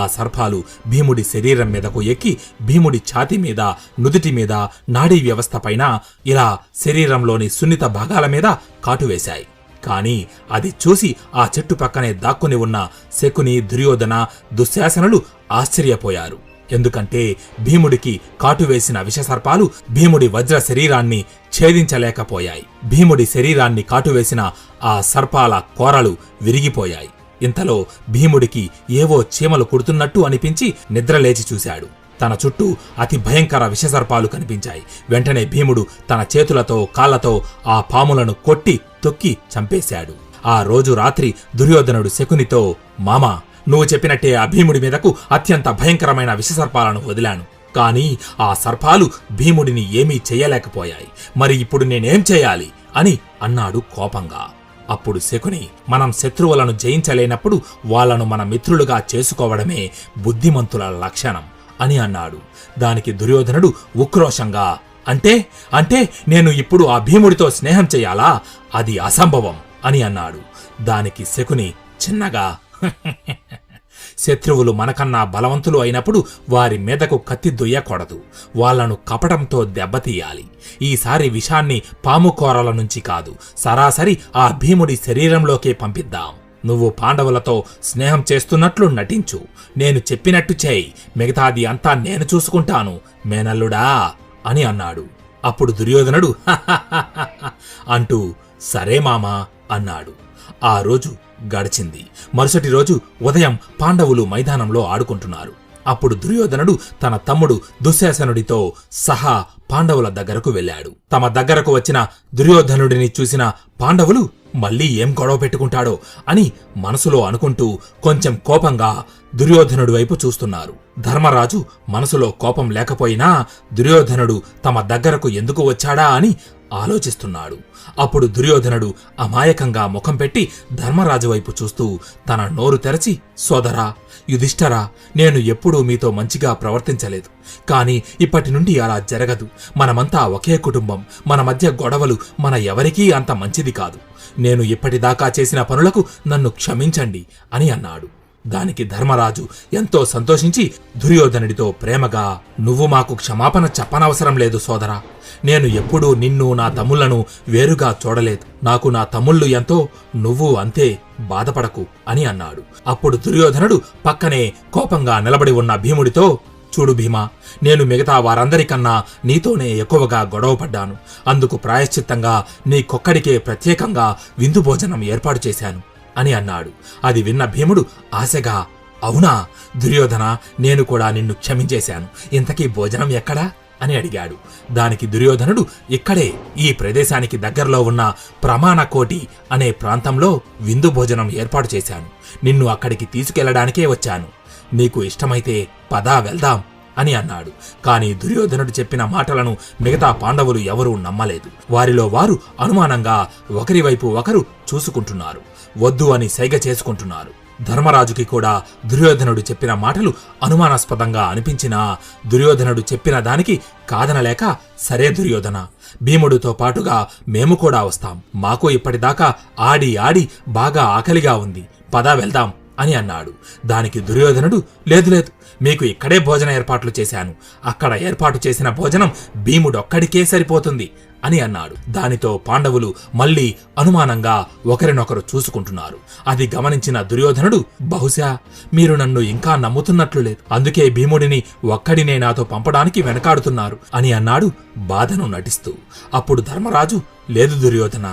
ఆ సర్పాలు భీముడి శరీరం మీదకు ఎక్కి భీముడి ఛాతీ మీద, నుదుటి మీద, నాడీ వ్యవస్థ పైన, ఇలా శరీరంలోని సున్నిత భాగాల మీద కాటువేశాయి. కాని అది చూసి ఆ చెట్టు పక్కనే దాక్కుని ఉన్న శకుని, దుర్యోధన, దుశ్శాసనులు ఆశ్చర్యపోయారు. ఎందుకంటే భీముడికి కాటువేసిన విషసర్పాలు భీముడి వజ్ర శరీరాన్ని ఛేదించలేకపోయాయి. భీముడి శరీరాన్ని కాటువేసిన ఆ సర్పాల కోరలు విరిగిపోయాయి. ఇంతలో భీముడికి ఏవో చీమలు కుడుతున్నట్టు అనిపించి నిద్రలేచి చూశాడు. తన చుట్టూ అతి భయంకర విషసర్పాలు కనిపించాయి. వెంటనే భీముడు తన చేతులతో కాళ్లతో ఆ పాములను కొట్టి తొక్కి చంపేశాడు. ఆ రోజు రాత్రి దుర్యోధనుడు శకునితో, మామా, నువ్వు చెప్పినట్టే ఆ భీముడి మీదకు అత్యంత భయంకరమైన విషసర్పాలను వదిలాను. కాని ఆ సర్పాలు భీముడిని ఏమీ చెయ్యలేకపోయాయి. మరి ఇప్పుడు నేనేం చెయ్యాలి అని అన్నాడు కోపంగా. అప్పుడు శకుని, మనం శత్రువులను జయించలేనప్పుడు వాళ్లను మన మిత్రులుగా చేసుకోవడమే బుద్ధిమంతుల లక్షణం అని అన్నాడు. దానికి దుర్యోధనుడు ఉక్రోషంగా, అంటే నేను ఇప్పుడు ఆ భీముడితో స్నేహం చెయ్యాలా? అది అసంభవం అని అన్నాడు. దానికి శకుని చిన్నగా, శత్రువులు మనకన్నా బలవంతులు అయినప్పుడు వారి మీదకు కత్తి దుయ్యకూడదు. వాళ్లను కపటంతో దెబ్బతీయాలి. ఈసారి విషాన్ని పాము కోరల నుంచి కాదు, సరాసరి ఆ భీముడి శరీరంలోకే పంపిద్దాం. నువ్వు పాండవులతో స్నేహం చేస్తున్నట్లు నటించు. నేను చెప్పినట్టు చేయి. మిగతాది అంతా నేను చూసుకుంటాను మేనల్లుడా అని అన్నాడు. అప్పుడు దుర్యోధనుడు అంటూ సరే మామా అన్నాడు. ఆ రోజు గడిచింది. మరుసటి రోజు ఉదయం పాండవులు మైదానంలో ఆడుకుంటున్నారు. అప్పుడు దుర్యోధనుడు తన తమ్ముడు దుశ్శాసనుడితో సహా పాండవుల దగ్గరకు వెళ్ళాడు. తమ దగ్గరకు వచ్చిన దుర్యోధనుడిని చూసిన పాండవులు మళ్ళీ ఏం గొడవ పెట్టుకుంటాడో అని మనసులో అనుకుంటూ కొంచెం కోపంగా దుర్యోధనుడి వైపు చూస్తున్నారు. ధర్మరాజు మనసులో కోపం లేకపోయినా దుర్యోధనుడు తమ దగ్గరకు ఎందుకు వచ్చాడా అని ఆలోచిస్తున్నాడు. అప్పుడు దుర్యోధనుడు అమాయకంగా ముఖం పెట్టి ధర్మరాజు వైపు చూస్తూ తన నోరు తెరచి, సోదరా యుధిష్ఠరా, నేను ఎప్పుడూ మీతో మంచిగా ప్రవర్తించలేదు. కాని ఇప్పటి నుండి అలా జరగదు. మనమంతా ఒకే కుటుంబం. మన మధ్య గొడవలు మన ఎవరికీ అంత మంచిది కాదు. నేను ఇప్పటిదాకా చేసిన పనులకు నన్ను క్షమించండి అని అన్నాడు. దానికి ధర్మరాజు ఎంతో సంతోషించి దుర్యోధనుడితో ప్రేమగా, నువ్వు మాకు క్షమాపణ చెప్పనవసరం లేదు సోదరా. నేను ఎప్పుడూ నిన్ను, నా తమ్ముళ్లను వేరుగా చూడలేదు. నాకు నా తమ్ముళ్ళు ఎంతో, నువ్వు అంతే, బాధపడకు అని అన్నాడు. అప్పుడు దుర్యోధనుడు పక్కనే కోపంగా నిలబడి ఉన్న భీముడితో, చూడు భీమా, నేను మిగతా వారందరికన్నా నీతోనే ఎక్కువగా గొడవపడ్డాను. అందుకు ప్రాయశ్చిత్తంగా నీకొక్కడికే ప్రత్యేకంగా విందు భోజనం ఏర్పాటు చేశాను అని అన్నాడు. అది విన్న భీముడు ఆశగా, అవునా దుర్యోధన, నేను కూడా నిన్ను క్షమించేశాను. ఇంతకీ భోజనం ఎక్కడా అని అడిగాడు. దానికి దుర్యోధనుడు, ఇక్కడే ఈ ప్రదేశానికి దగ్గరలో ఉన్న ప్రమాణకోటి అనే ప్రాంతంలో విందు భోజనం ఏర్పాటు చేశాను. నిన్ను అక్కడికి తీసుకెళ్లడానికే వచ్చాను. నీకు ఇష్టమైతే పదా వెళ్దాం అని అన్నాడు. కాని దుర్యోధనుడు చెప్పిన మాటలను మిగతా పాండవులు ఎవరూ నమ్మలేదు. వారిలో వారు అనుమానంగా ఒకరివైపు ఒకరు చూసుకుంటున్నారు. వద్దు అని సైగ చేసుకుంటున్నారు. ధర్మరాజుకి కూడా దుర్యోధనుడు చెప్పిన మాటలు అనుమానాస్పదంగా అనిపించినా దుర్యోధనుడు చెప్పిన దానికి కాదనలేక, సరే దుర్యోధన, భీముడితో పాటుగా మేము కూడా వస్తాం. మాకు ఇప్పటిదాకా ఆడి ఆడి బాగా ఆకలిగా ఉంది. పదా వెళ్దాం అని అన్నాడు. దానికి దుర్యోధనుడు, లేదు లేదు, మీకు ఇక్కడే భోజన ఏర్పాట్లు చేశాను. అక్కడ ఏర్పాటు చేసిన భోజనం భీముడొక్కడికే సరిపోతుంది అని అన్నాడు. దానితో పాండవులు మళ్లీ అనుమానంగా ఒకరినొకరు చూసుకుంటున్నారు. అది గమనించిన దుర్యోధనుడు, బహుశా మీరు నన్ను ఇంకా నమ్ముతున్నట్లు లేదు, అందుకే భీముడిని ఒక్కడినే నాతో పంపడానికి వెనకాడుతున్నారు అని అన్నాడు బాధను నటిస్తూ. అప్పుడు ధర్మరాజు, లేదు దుర్యోధన,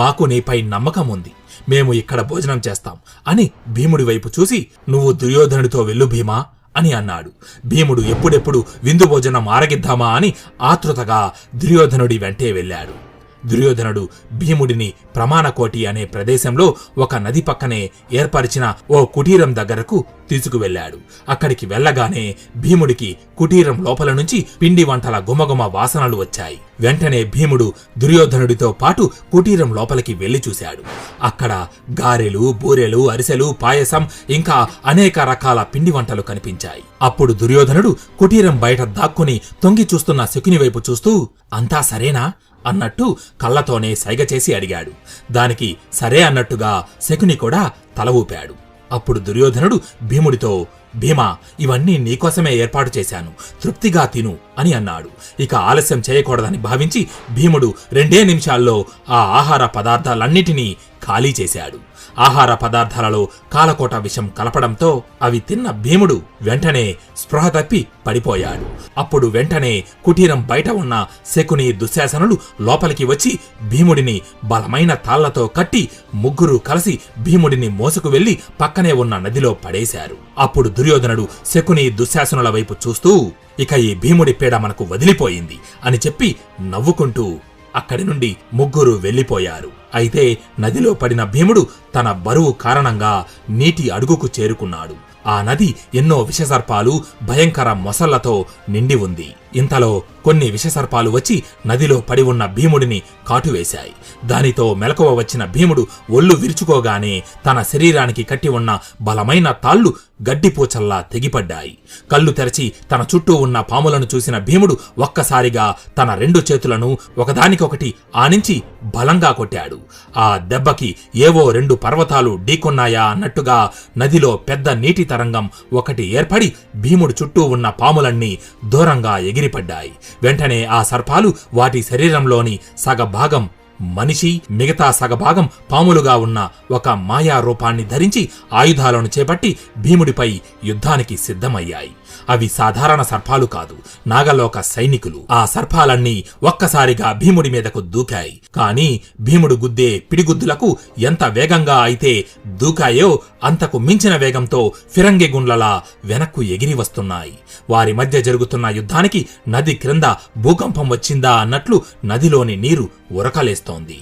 మాకు నీపై నమ్మకం ఉంది, మేము ఇక్కడ భోజనం చేస్తాం అని భీముడి వైపు చూసి, నువ్వు దుర్యోధనుడితో వెళ్ళు భీమా అని అన్నాడు. భీముడు ఎప్పుడెప్పుడు విందు భోజనం ఆరగిద్దామా అని ఆతృతగా దుర్యోధనుడి వెంటే వెళ్ళాడు. దుర్యోధనుడు భీముడిని ప్రమాణకోటి అనే ప్రదేశంలో ఒక నది పక్కనే ఏర్పరిచిన ఓ కుటీరం దగ్గరకు తీసుకువెళ్లాడు. అక్కడికి వెళ్లగానే భీముడికి కుటీరం లోపల నుంచి పిండి వంటల గుమగుమ వాసనలు వచ్చాయి. వెంటనే భీముడు దుర్యోధనుడితో పాటు కుటీరం లోపలికి వెళ్లి చూశాడు. అక్కడ గారెలు, బూరెలు, అరిసెలు, పాయసం ఇంకా అనేక రకాల పిండి వంటలు కనిపించాయి. అప్పుడు దుర్యోధనుడు కుటీరం బయట దాక్కుని తొంగి చూస్తున్న శకుని వైపు చూస్తూ, అంతా సరేనా అన్నట్టు కళ్ళతోనే సైగ చేసి అడిగాడు. దానికి సరే అన్నట్టుగా శకుని కూడా తల ఊపాడు. అప్పుడు దుర్యోధనుడు భీముడితో, భీమా, ఇవన్నీ నీకోసమే ఏర్పాటు చేశాను, తృప్తిగా తిను అని అన్నాడు. ఇక ఆలస్యం చేయకూడదని భావించి భీముడు 2 నిమిషాల్లో ఆ ఆహార పదార్థాలన్నిటినీ ఖాళీ చేశాడు. ఆహార పదార్థాలలో కాలకోట విషం కలపడంతో అవి తిన్న భీముడు వెంటనే స్పృహ తప్పి పడిపోయాడు. అప్పుడు వెంటనే కుటీరం బయట ఉన్న శకుని, దుశ్శాసనులు లోపలికి వచ్చి భీముడిని బలమైన తాళ్లతో కట్టి ముగ్గురు కలిసి భీముడిని మోసుకు వెళ్లి పక్కనే ఉన్న నదిలో పడేశారు. అప్పుడు దుర్యోధనుడు శకుని, దుశ్శాసనుల వైపు చూస్తూ, ఇక ఈ భీముడి పీడ మనకు వదిలిపోయింది అని చెప్పి నవ్వుకుంటూ అక్కడి నుండి ముగ్గురు వెళ్లిపోయారు. అయితే నదిలో పడిన భీముడు తన బరువు కారణంగా నీటి అడుగుకు చేరుకున్నాడు. ఆ నది ఎన్నో విషసర్పాలు, భయంకర మొసళ్లతో నిండి ఉంది. ఇంతలో కొన్ని విషసర్పాలు వచ్చి నదిలో పడి ఉన్న భీముడిని కాటువేశాయి. దానితో మెలకువ వచ్చిన భీముడు ఒళ్ళు విరుచుకోగానే తన శరీరానికి కట్టి ఉన్న బలమైన తాళ్లు గడ్డిపూచల్లా తెగిపడ్డాయి. కళ్ళు తెరచి తన చుట్టూ ఉన్న పాములను చూసిన భీముడు ఒక్కసారిగా తన 2 చేతులను ఒకదానికొకటి ఆనించి బలంగా కొట్టాడు. ఆ దెబ్బకి ఏవో 2 పర్వతాలు ఢీకొన్నాయా అన్నట్టుగా నదిలో పెద్ద నీటి తరంగం ఒకటి ఏర్పడి భీముడు చుట్టూ ఉన్న పాములన్నీ దూరంగా ఎగిరిపడ్డాయి. వెంటనే ఆ సర్పాలు వాటి శరీరంలోని సగభాగం మనిషి, మిగతా సగభాగం పాములుగా ఉన్న ఒక మాయా రూపాన్ని ధరించి ఆయుధాలను చేపట్టి భీముడిపై యుద్ధానికి సిద్ధమయ్యాయి. అవి సాధారణ సర్పాలు కాదు, నాగలోక సైనికులు. ఆ సర్పాలన్నీ ఒక్కసారిగా భీముడి మీదకు దూకాయి. కాని భీముడు గుద్దే పిడిగుద్దులకు ఎంత వేగంగా అయితే దూకాయో అంతకు మించిన వేగంతో ఫిరంగి గుండ్లలా వెనక్కు ఎగిరి వస్తున్నాయి. వారి మధ్య జరుగుతున్న యుద్ధానికి నది క్రింద భూకంపం వచ్చిందా అన్నట్లు నదిలోని నీరు ఉరకలేస్తోంది.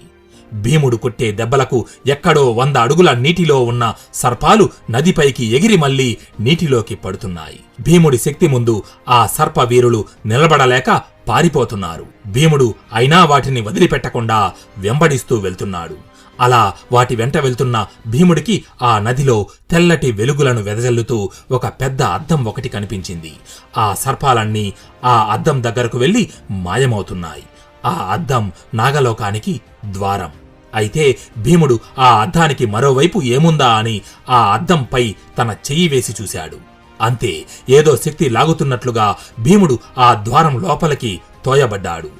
భీముడు కొట్టే దెబ్బలకు ఎక్కడో 100 అడుగుల నీటిలో ఉన్న సర్పాలు నదిపైకి ఎగిరి మళ్లీ నీటిలోకి పడుతున్నాయి. భీముడి శక్తి ముందు ఆ సర్ప వీరులు నిలబడలేక పారిపోతున్నారు. భీముడు అయినా వాటిని వదిలిపెట్టకుండా వెంబడిస్తూ వెళ్తున్నాడు. అలా వాటి వెంట వెళ్తున్న భీముడికి ఆ నదిలో తెల్లటి వెలుగులను వెదజల్లుతూ ఒక పెద్ద అద్దం ఒకటి కనిపించింది. ఆ సర్పాలన్నీ ఆ అద్దం దగ్గరకు వెళ్లి మాయమవుతున్నాయి. ఆ అద్దం నాగలోకానికి ద్వారం. అయితే భీముడు ఆ అద్దానికి మరోవైపు ఏముందా అని ఆ అద్దంపై తన చెయ్యి వేసి చూశాడు. అంతే, ఏదో శక్తి లాగుతున్నట్లుగా భీముడు ఆ ద్వారం లోపలికి తోయబడ్డాడు.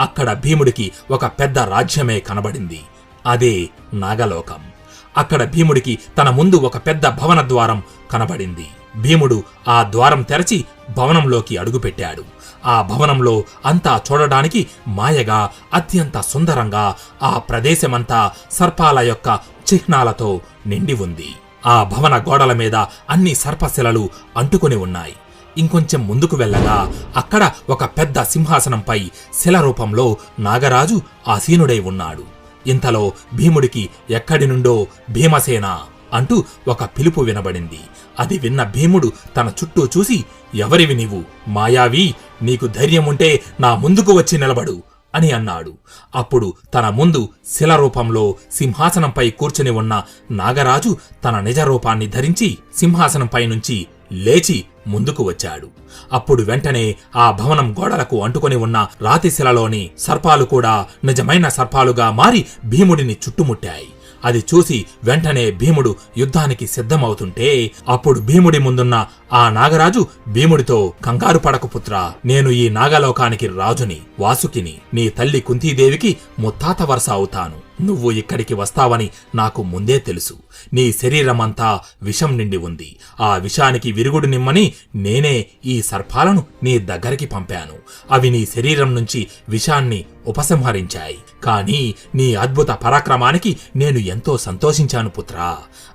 అక్కడ భీముడికి ఒక పెద్ద రాజ్యమే కనబడింది. అదే నాగలోకం. అక్కడ భీముడికి తన ముందు ఒక పెద్ద భవన ద్వారం కనబడింది. భీముడు ఆ ద్వారం తెరచి భవనంలోకి అడుగుపెట్టాడు. ఆ భవనంలో అంతా చూడడానికి మాయగా, అత్యంత సుందరంగా ఆ ప్రదేశమంతా సర్పాల యొక్క చిహ్నాలతో నిండి ఉంది. ఆ భవన గోడల మీద అన్ని సర్పశిలలు అంటుకుని ఉన్నాయి. ఇంకొంచెం ముందుకు వెళ్ళగా అక్కడ ఒక పెద్ద సింహాసనంపై శిల రూపంలో నాగరాజు ఆసీనుడై ఉన్నాడు. ఇంతలో భీముడికి ఎక్కడి నుండో భీమసేన అంటూ ఒక పిలుపు వినబడింది. అది విన్న భీముడు తన చుట్టూ చూసి, ఎవరివి నీవు మాయావి, నీకు ధైర్యముంటే నా ముందుకు వచ్చి నిలబడు అని అన్నాడు. అప్పుడు తన ముందు శిల రూపంలో సింహాసనంపై కూర్చుని ఉన్న నాగరాజు తన నిజ రూపాన్ని ధరించి సింహాసనంపై నుంచి లేచి ముందుకు వచ్చాడు. అప్పుడు వెంటనే ఆ భవనం గోడలకు అంటుకొని ఉన్న రాతిశిలలోని సర్పాలు కూడా నిజమైన సర్పాలుగా మారి భీముడిని చుట్టుముట్టాయి. అది చూసి వెంటనే భీముడు యుద్ధానికి సిద్ధమవుతుంటే అప్పుడు భీముడి ముందున్న ఆ నాగరాజు భీముడితో, కంగారు పడకు పుత్రా, నేను ఈ నాగలోకానికి రాజుని, వాసుకిని, నీ తల్లి కుంతీదేవికి ముత్తాత వరస అవుతాను. నువ్వు ఇక్కడికి వస్తావని నాకు ముందే తెలుసు. నీ శరీరమంతా విషం నిండి ఉంది. ఆ విషానికి విరుగుడు నిమ్మని నేనే ఈ సర్పాలను నీ దగ్గరికి పంపాను. అవి నీ శరీరం నుంచి విషాన్ని ఉపసంహరించాయి. కాని నీ అద్భుత పరాక్రమానికి నేను ఎంతో సంతోషించాను పుత్రా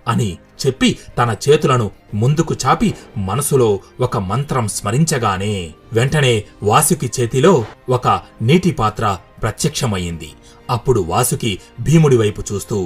అని చెప్పి తన చేతులను ముందుకు చాపి మనసులో ఒక మంత్రం స్మరించగానే వెంటనే వాసుకి చేతిలో ఒక నీటి పాత్ర ప్రత్యక్షమయ్యింది. అప్పుడు వాసుకి భీముడి వైపు చూస్తూ,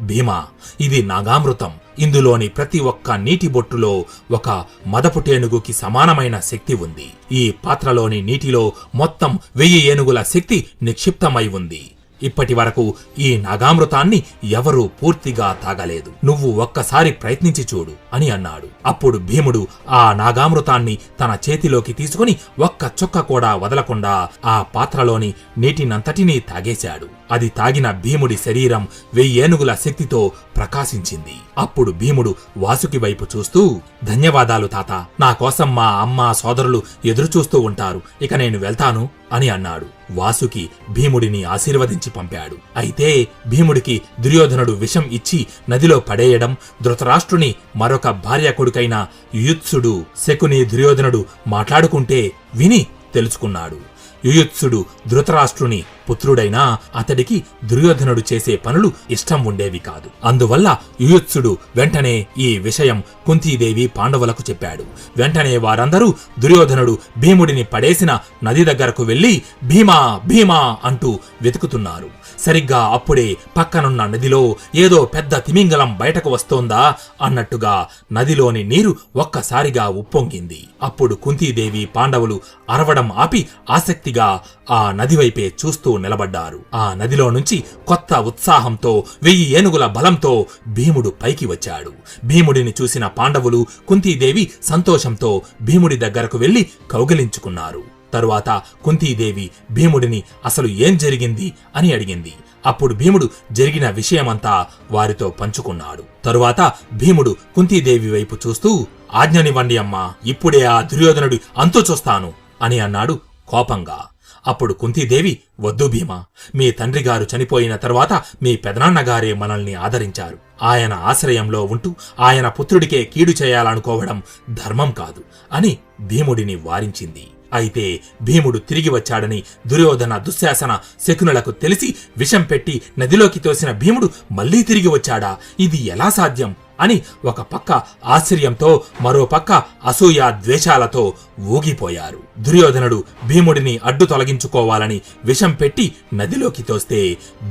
భీమా, ఇది నాగామృతం. ఇందులోని ప్రతి ఒక్క నీటి బొట్టులో ఒక మదపుటేనుగుకి సమానమైన శక్తి ఉంది. ఈ పాత్రలోని నీటిలో మొత్తం 1000 ఏనుగుల శక్తి నిక్షిప్తమై ఉంది. ఇప్పటి వరకు ఈ నాగామృతాన్ని ఎవరూ పూర్తిగా తాగలేదు. నువ్వు ఒక్కసారి ప్రయత్నించి చూడు అని అన్నాడు. అప్పుడు భీముడు ఆ నాగామృతాన్ని తన చేతిలోకి తీసుకుని ఒక్క చుక్క కూడా వదలకుండా ఆ పాత్రలోని నీటినంతటినీ తాగేశాడు. అది తాగిన భీముడి శరీరం 1000 ఏనుగుల శక్తితో ప్రకాశించింది. అప్పుడు భీముడు వాసుకి వైపు చూస్తూ, ధన్యవాదాలు తాత, నా కోసం మా అమ్మ సోదరులు ఎదురుచూస్తూ ఉంటారు. ఇక నేను వెళ్తాను అని అన్నాడు. వాసుకి భీముడిని ఆశీర్వదించి పంపాడు. అయితే భీముడికి దుర్యోధనుడు విషం ఇచ్చి నదిలో పడేయడం, ధృతరాష్ట్రుని మరొక భార్య కొడుకైన యుయుత్సుడు, శకుని, దుర్యోధనుడు మాట్లాడుకుంటే విని తెలుసుకున్నాడు. యుయుత్సుడు ధృతరాష్ట్రుని పుత్రుడైనా అతడికి దుర్యోధనుడు చేసే పనులు ఇష్టం ఉండేవి కాదు. అందువల్ల యుయుత్సుడు వెంటనే ఈ విషయం కుంతీదేవి పాండవులకు చెప్పాడు. వెంటనే వారందరూ దుర్యోధనుడు భీముడిని పడేసిన నది దగ్గరకు వెళ్లి భీమా భీమా అంటూ వెతుకుతున్నారు. సరిగ్గా అప్పుడే పక్కనున్న నదిలో ఏదో పెద్ద తిమింగలం బయటకు వస్తోందా అన్నట్టుగా నదిలోని నీరు ఒక్కసారిగా ఉప్పొంగింది. అప్పుడు కుంతీదేవి పాండవులు అరవడం ఆపి ఆసక్తిగా ఆ నదివైపే చూస్తూ నిలబడ్డారు. ఆ నదిలో నుంచి కొత్త ఉత్సాహంతో 1000 ఏనుగుల బలంతో భీముడు పైకి వచ్చాడు. భీముడిని చూసిన పాండవులు, కుంతీదేవి సంతోషంతో భీముడి దగ్గరకు వెళ్లి కౌగిలించుకున్నారు. తరువాత కుంతీదేవి భీముడిని అసలు ఏం జరిగింది అని అడిగింది. అప్పుడు భీముడు జరిగిన విషయమంతా వారితో పంచుకున్నాడు. తరువాత భీముడు కుంతీదేవి వైపు చూస్తూ, ఆజ్ఞనివ్వండి అమ్మా, ఇప్పుడే ఆ దుర్యోధనుడి అంతు చూస్తాను అని అన్నాడు కోపంగా. అప్పుడు కుంతీదేవి, వద్దు భీమా, మీ తండ్రిగారు చనిపోయిన తరువాత మీ పెదనాన్నగారే మనల్ని ఆదరించారు. ఆయన ఆశ్రయంలో ఉంటూ ఆయన పుత్రుడికే కీడు చేయాలనుకోవడం ధర్మం కాదు అని భీముడిని వారించింది. అయితే భీముడు తిరిగి వచ్చాడని దుర్యోధన, దుశ్శాసన, శకునులకు తెలిసి విషం పెట్టి నదిలోకి తోసిన భీముడు మళ్లీ తిరిగి వచ్చాడా? ఇది ఎలా సాధ్యం అని ఒక పక్క ఆశ్చర్యంతో, మరో పక్క అసూయ ద్వేషాలతో ఊగిపోయారు. దుర్యోధనుడు భీముడిని అడ్డు తొలగించుకోవాలని విషం పెట్టి నదిలోకి తోస్తే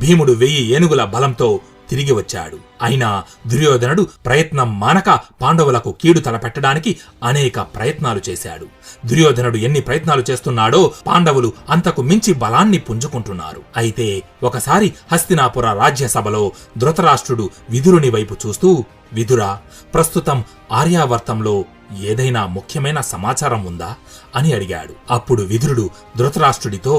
భీముడు 1000 ఏనుగుల బలంతో తిరిగి వచ్చాడు. అయినా దుర్యోధనుడు ప్రయత్నం మానక పాండవులకు కీడు తలపెట్టడానికి అనేక ప్రయత్నాలు చేశాడు. దుర్యోధనుడు ఎన్ని ప్రయత్నాలు చేస్తున్నాడో పాండవులు అంతకు మించి బలాన్ని పుంజుకుంటున్నారు. అయితే ఒకసారి హస్తినాపుర రాజ్యసభలో ధృతరాష్ట్రుడు విదురుని వైపు చూస్తూ, విదురా, ప్రస్తుతం ఆర్యావర్తంలో ఏదైనా ముఖ్యమైన సమాచారం ఉందా అని అడిగాడు. అప్పుడు విదురుడు ధృతరాష్ట్రుడితో,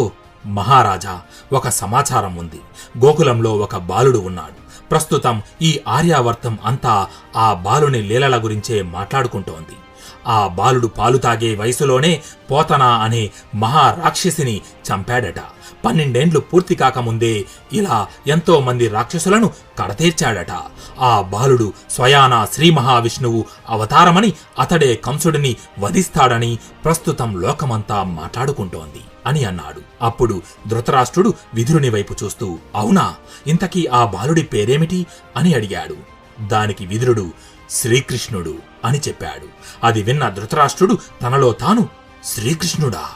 మహారాజా, ఒక సమాచారం ఉంది. గోకులంలో ఒక బాలుడు ఉన్నాడు. ప్రస్తుతం ఈ ఆర్యావర్తం అంతా ఆ బాలుని లీలల గురించే మాట్లాడుకుంటోంది. ఆ బాలుడు పాలు తాగే వయసులోనే పోతన అనే మహారాక్షసిని చంపాడట. 12 ఏండ్లు పూర్తి కాకముందే ఇలా ఎంతో మంది రాక్షసులను కడతీర్చాడట. ఆ బాలుడు స్వయానా శ్రీ మహావిష్ణువు అవతారమని, అతడే కంసుడిని వధిస్తాడని ప్రస్తుతం లోకమంతా మాట్లాడుకుంటోంది అని అన్నాడు. అప్పుడు ధృతరాష్ట్రుడు విదురుని వైపు చూస్తూ, అవునా, ఇంతకీ ఆ బాలుడి పేరేమిటి అని అడిగాడు. దానికి విదురుడు, శ్రీకృష్ణుడు అని చెప్పాడు. అది విన్న ధృతరాష్ట్రుడు తనలో తాను, శ్రీకృష్ణుడా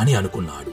అని అనుకున్నాడు.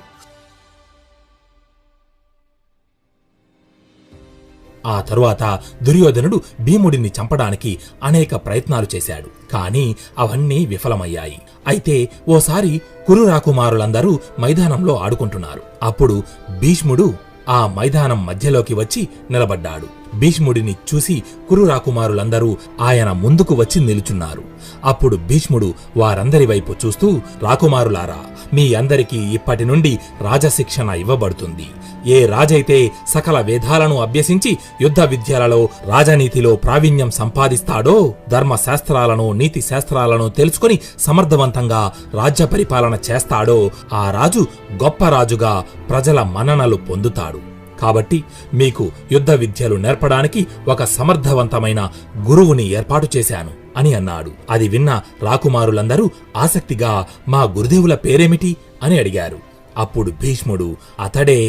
ఆ తరువాత దుర్యోధనుడు భీముడిని చంపడానికి అనేక ప్రయత్నాలు చేశాడు. కాని అవన్నీ విఫలమయ్యాయి. అయితే ఓసారి కురు రాకుమారులందరూ మైదానంలో ఆడుకుంటున్నారు. అప్పుడు భీష్ముడు ఆ మైదానం మధ్యలోకి వచ్చి నిలబడ్డాడు. భీష్ముడిని చూసి కురు రాకుమారులందరూ ఆయన ముందుకు వచ్చి నిలుచున్నారు. అప్పుడు భీష్ముడు వారందరి వైపు చూస్తూ, రాకుమారులారా, మీ అందరికీ ఇప్పటి నుండి రాజశిక్షణ ఇవ్వబడుతుంది. ఏ రాజైతే సకల వేదాలను అభ్యసించి యుద్ధ విద్యలలో రాజనీతిలో ప్రావీణ్యం సంపాదిస్తాడో, ధర్మశాస్త్రాలను నీతి శాస్త్రాలను తెలుసుకుని సమర్థవంతంగా రాజ్య పరిపాలన చేస్తాడో, ఆ రాజు గొప్ప రాజుగా ప్రజల మన్ననలు పొందుతాడు. కాబట్టి మీకు యుద్ధ విద్యలు నేర్పడానికి ఒక సమర్థవంతమైన గురువుని ఏర్పాటు చేశాను అని అన్నాడు. అది విన్న రాకుమారులందరూ ఆసక్తిగా, మా గురుదేవుల పేరేమిటి అని అడిగారు. అప్పుడు భీష్ముడు, అతడే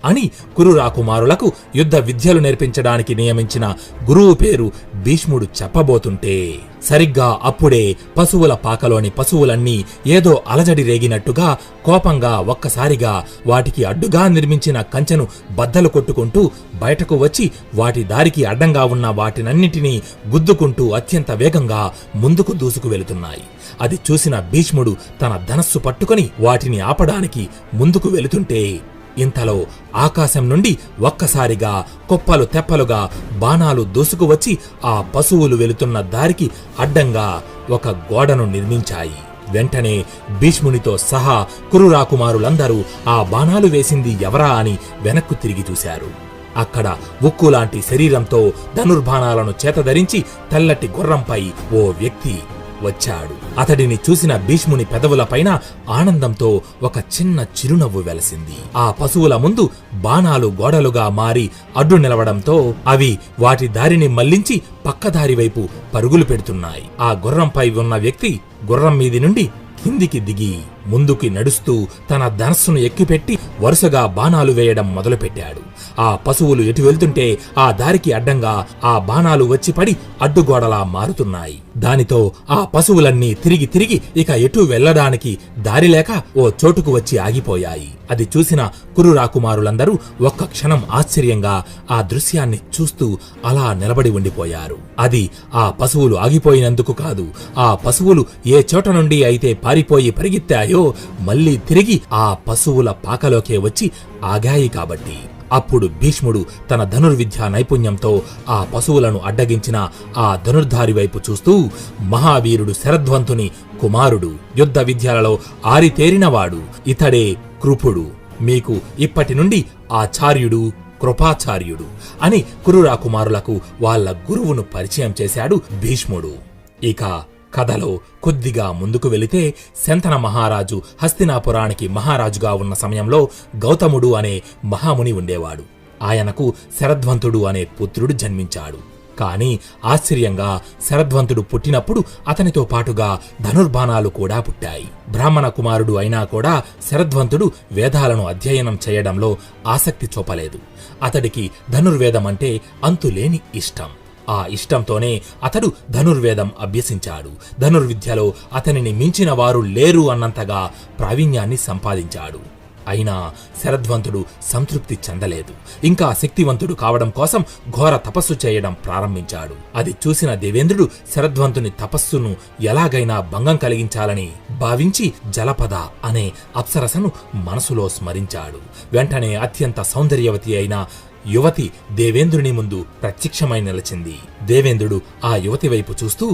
అని కురు రాకుమారులకు యుద్ధ విద్యలు నేర్పించడానికి నియమించిన గురువు పేరు భీష్ముడు చెప్పబోతుంటే, సరిగ్గా అప్పుడే పశువుల పాకలోని పశువులన్నీ ఏదో అలజడి రేగినట్టుగా కోపంగా ఒక్కసారిగా వాటికి అడ్డుగా నిర్మించిన కంచెను బద్దలు కొట్టుకుంటూ బయటకు వచ్చి వాటి దారికి అడ్డంగా ఉన్న వాటినన్నిటినీ గుద్దుకుంటూ అత్యంత వేగంగా ముందుకు దూసుకు వెళుతున్నాయి. అది చూసిన భీష్ముడు తన ధనస్సు పట్టుకుని వాటిని ఆపడానికి ముందుకు వెళుతుంటే, ఇంతలో ఆకాశం నుండి ఒక్కసారిగా కుప్పలు తెప్పలుగా బాణాలు దూసుకువచ్చి ఆ పశువులు వెళుతున్న దారికి అడ్డంగా ఒక గోడను నిర్మించాయి. వెంటనే భీష్మునితో సహా కురు రాకుమారులందరూ ఆ బాణాలు వేసింది ఎవరా అని వెనక్కు తిరిగి చూశారు. అక్కడ ఉక్కులాంటి శరీరంతో ధనుర్బాణాలను చేతధరించి తెల్లటి గుర్రంపై ఓ వ్యక్తి వచ్చాడు. అతడిని చూసిన భీష్ముని పెదవులపైన ఆనందంతో ఒక చిన్న చిరునవ్వు వెలసింది. ఆ పశువుల ముందు బాణాలు గోడలుగా మారి అడ్డు నిలవడంతో అవి వాటి దారిని మళ్లించి పక్కదారి వైపు పరుగులు పెడుతున్నాయి. ఆ గుర్రంపై ఉన్న వ్యక్తి గుర్రం మీది నుండి కిందికి దిగి ముందుకి నడుస్తూ తన ధనస్సును ఎక్కిపెట్టి వరుసగా బాణాలు వేయడం మొదలుపెట్టాడు. ఆ పశువులు ఎటు వెళ్తుంటే ఆ దారికి అడ్డంగా ఆ బాణాలు వచ్చి పడి అడ్డుగోడలా మారుతున్నాయి. దానితో ఆ పశువులన్నీ తిరిగి తిరిగి ఇక ఎటు వెళ్లడానికి దారిలేక ఓ చోటుకు వచ్చి ఆగిపోయాయి. అది చూసిన కురు రాకుమారులందరూ ఒక్క క్షణం ఆశ్చర్యంగా ఆ దృశ్యాన్ని చూస్తూ అలా నిలబడి ఉండిపోయారు. అది ఆ పశువులు ఆగిపోయినందుకు కాదు, ఆ పశువులు ఏ చోట నుండి అయితే పారిపోయి పరిగెత్తాయో మళ్లీ తిరిగి ఆ పశువుల పాకలోకే వచ్చి ఆగాయి కాబట్టి. అప్పుడు భీష్ముడు తన ధనుర్విద్యా నైపుణ్యంతో ఆ పశువులను అడ్డగించిన ఆ ధనుర్ధారి వైపు చూస్తూ, మహావీరుడు శరధ్వంతుని కుమారుడు, యుద్ధ విద్యలలో ఆరితేరినవాడు, ఇతడే కృపుడు, మీకు ఇప్పటి నుండి ఆచార్యుడు, కృపాచార్యుడు అని కురురాకుమారులకు వాళ్ళ గురువును పరిచయం చేశాడు భీష్ముడు. ఇక కథలో కొద్దిగా ముందుకు వెళితే, శంతన మహారాజు హస్తినాపురానికి మహారాజుగా ఉన్న సమయంలో గౌతముడు అనే మహాముని ఉండేవాడు. ఆయనకు శరధ్వంతుడు అనే పుత్రుడు జన్మించాడు. కాని ఆశ్చర్యంగా శరధ్వంతుడు పుట్టినప్పుడు అతనితో పాటుగా ధనుర్బాణాలు కూడా పుట్టాయి. బ్రాహ్మణ కుమారుడు అయినా కూడా శరధ్వంతుడు వేదాలను అధ్యయనం చేయడంలో ఆసక్తి చూపలేదు. అతడికి ధనుర్వేదమంటే అంతులేని ఇష్టం. ఆ ఇష్టంతోనే అతడు ధనుర్వేదం అభ్యసించాడు. ధనుర్విద్యలో అతనిని మించిన వారు లేరు అన్నంతగా ప్రావీణ్యాన్ని సంపాదించాడు. అయినా శరధ్వంతుడు సంతృప్తి చెందలేదు. ఇంకా శక్తివంతుడు కావడం కోసం ఘోర తపస్సు చేయడం ప్రారంభించాడు. అది చూసిన దేవేంద్రుడు శరధ్వంతుని తపస్సును ఎలాగైనా భంగం కలిగించాలని భావించి జలపద అనే అప్సరసను మనసులో స్మరించాడు. వెంటనే అత్యంత సౌందర్యవతి అయిన యువతి దేవేంద్రుని ముందు ప్రత్యక్షమై నిలిచింది. దేవేంద్రుడు ఆ యువతి వైపు చూస్తూ,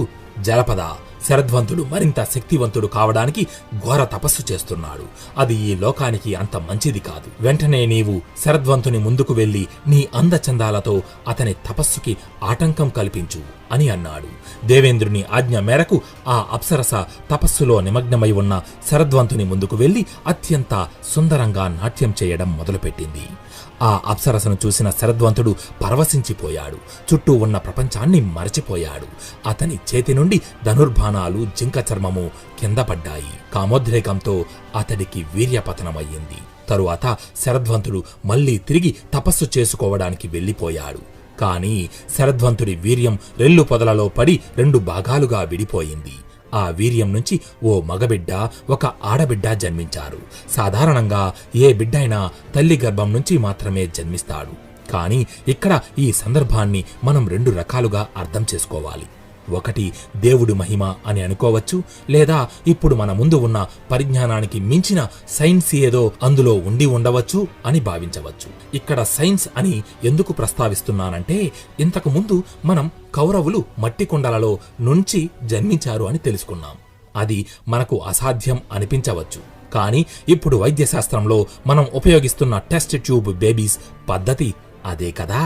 జలపద, శరధ్వంతుడు మరింత శక్తివంతుడు కావడానికి ఘోర తపస్సు చేస్తున్నాడు. అది ఈ లోకానికి అంత మంచిది కాదు. వెంటనే నీవు శరధ్వంతుని ముందుకు వెళ్లి నీ అందచందాలతో అతని తపస్సుకి ఆటంకం కల్పించు అని అన్నాడు. దేవేంద్రుని ఆజ్ఞ మేరకు ఆ అప్సరస తపస్సులో నిమగ్నమై ఉన్న శరధ్వంతుని ముందుకు వెళ్లి అత్యంత సుందరంగా నాట్యం చేయడం మొదలుపెట్టింది. ఆ అప్సరసను చూసిన శరధ్వంతుడు పరవశించిపోయాడు. చుట్టూ ఉన్న ప్రపంచాన్ని మరచిపోయాడు. అతని చేతి నుండి ధనుర్బాణాలు, జింక చర్మము కింద పడ్డాయి. కామోద్రేకంతో అతడికి వీర్యపతనమయ్యింది. తరువాత శరధ్వంతుడు మళ్లీ తిరిగి తపస్సు చేసుకోవడానికి వెళ్లిపోయాడు. కాని శరధ్వంతుడి వీర్యం రెల్లు పొదలలో పడి 2 భాగాలుగా విడిపోయింది. ఆ వీర్యం నుంచి ఓ మగబిడ్డ, ఒక ఆడబిడ్డ జన్మించారు. సాధారణంగా ఏ బిడ్డైనా తల్లి గర్భం నుంచి మాత్రమే జన్మిస్తాడు. కాని ఇక్కడ ఈ సందర్భాన్ని మనం 2 రకాలుగా అర్థం చేసుకోవాలి. ఒకటి దేవుడి మహిమ అని అనుకోవచ్చు, లేదా ఇప్పుడు మన ముందు ఉన్న పరిజ్ఞానానికి మించిన సైన్స్ ఏదో అందులో ఉండి ఉండవచ్చు అని భావించవచ్చు. ఇక్కడ సైన్స్ అని ఎందుకు ప్రస్తావిస్తున్నానంటే, ఇంతకు ముందు మనం కౌరవులు మట్టి కుండలలో నుంచి జన్మించారు అని తెలుసుకున్నాం. అది మనకు అసాధ్యం అనిపించవచ్చు, కానీ ఇప్పుడు వైద్యశాస్త్రంలో మనం ఉపయోగిస్తున్న టెస్ట్ ట్యూబ్ బేబీస్ పద్ధతి అదే కదా.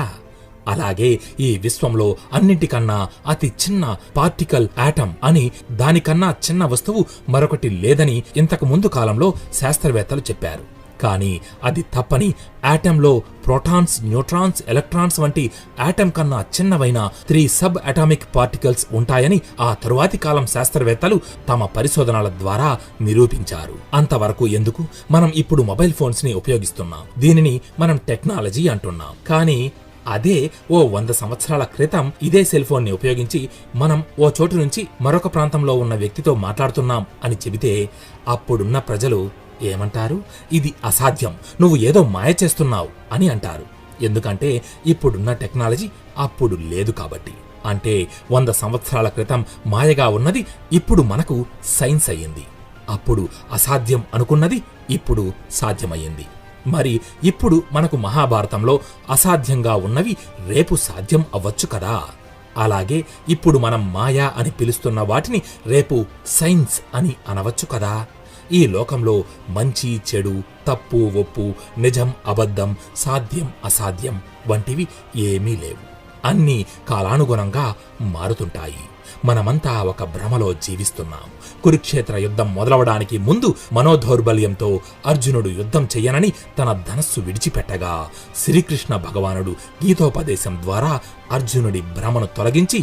అలాగే ఈ విశ్వంలో అన్నింటికన్నా అతి చిన్న పార్టికల్ ఆటమ్ అని, దానికన్నా చిన్న వస్తువు మరొకటి లేదని ఇంతకు ముందు కాలంలో శాస్త్రవేత్తలు చెప్పారు. కానీ అది తప్పని, ఆటంలో ప్రోటాన్స్, న్యూట్రాన్స్, ఎలక్ట్రాన్స్ వంటి ఆటం కన్నా చిన్నవైన 3 సబ్ అటామిక్ పార్టికల్స్ ఉంటాయని ఆ తరువాతి కాలం శాస్త్రవేత్తలు తమ పరిశోధనల ద్వారా నిరూపించారు. అంతవరకు ఎందుకు, మనం ఇప్పుడు మొబైల్ ఫోన్స్ ని ఉపయోగిస్తున్నాం. దీనిని మనం టెక్నాలజీ అంటున్నాం. కానీ అదే ఓ 100 సంవత్సరాల క్రితం ఇదే సెల్ ఫోన్ ని ఉపయోగించి మనం ఓ చోటు నుంచి మరొక ప్రాంతంలో ఉన్న వ్యక్తితో మాట్లాడుతున్నాం అని చెబితే అప్పుడున్న ప్రజలు ఏమంటారు? ఇది అసాధ్యం, నువ్వు ఏదో మాయ చేస్తున్నావు అని అంటారు. ఎందుకంటే ఇప్పుడున్న టెక్నాలజీ అప్పుడు లేదు కాబట్టి. అంటే 100 సంవత్సరాల క్రితం మాయగా ఉన్నది ఇప్పుడు మనకు సైన్స్ అయ్యింది. అప్పుడు అసాధ్యం అనుకున్నది ఇప్పుడు సాధ్యమయ్యింది. మరి ఇప్పుడు మనకు మహాభారతంలో అసాధ్యంగా ఉన్నవి రేపు సాధ్యం అవ్వచ్చు కదా. అలాగే ఇప్పుడు మనం మాయా అని పిలుస్తున్న వాటిని రేపు సైన్స్ అని అనవచ్చు కదా. ఈ లోకంలో మంచి చెడు, తప్పు ఒప్పు, నిజం అబద్ధం, సాధ్యం అసాధ్యం వంటివి ఏమీ లేవు. అన్నీ కాలానుగుణంగా మారుతుంటాయి. మనమంతా ఒక భ్రమలో జీవిస్తున్నాం. కురుక్షేత్ర యుద్ధం మొదలవడానికి ముందు మనోదౌర్బల్యంతో అర్జునుడు యుద్ధం చెయ్యనని తన ధనస్సు విడిచిపెట్టగా, శ్రీకృష్ణ భగవానుడు గీతోపదేశం ద్వారా అర్జునుడి భ్రమను తొలగించి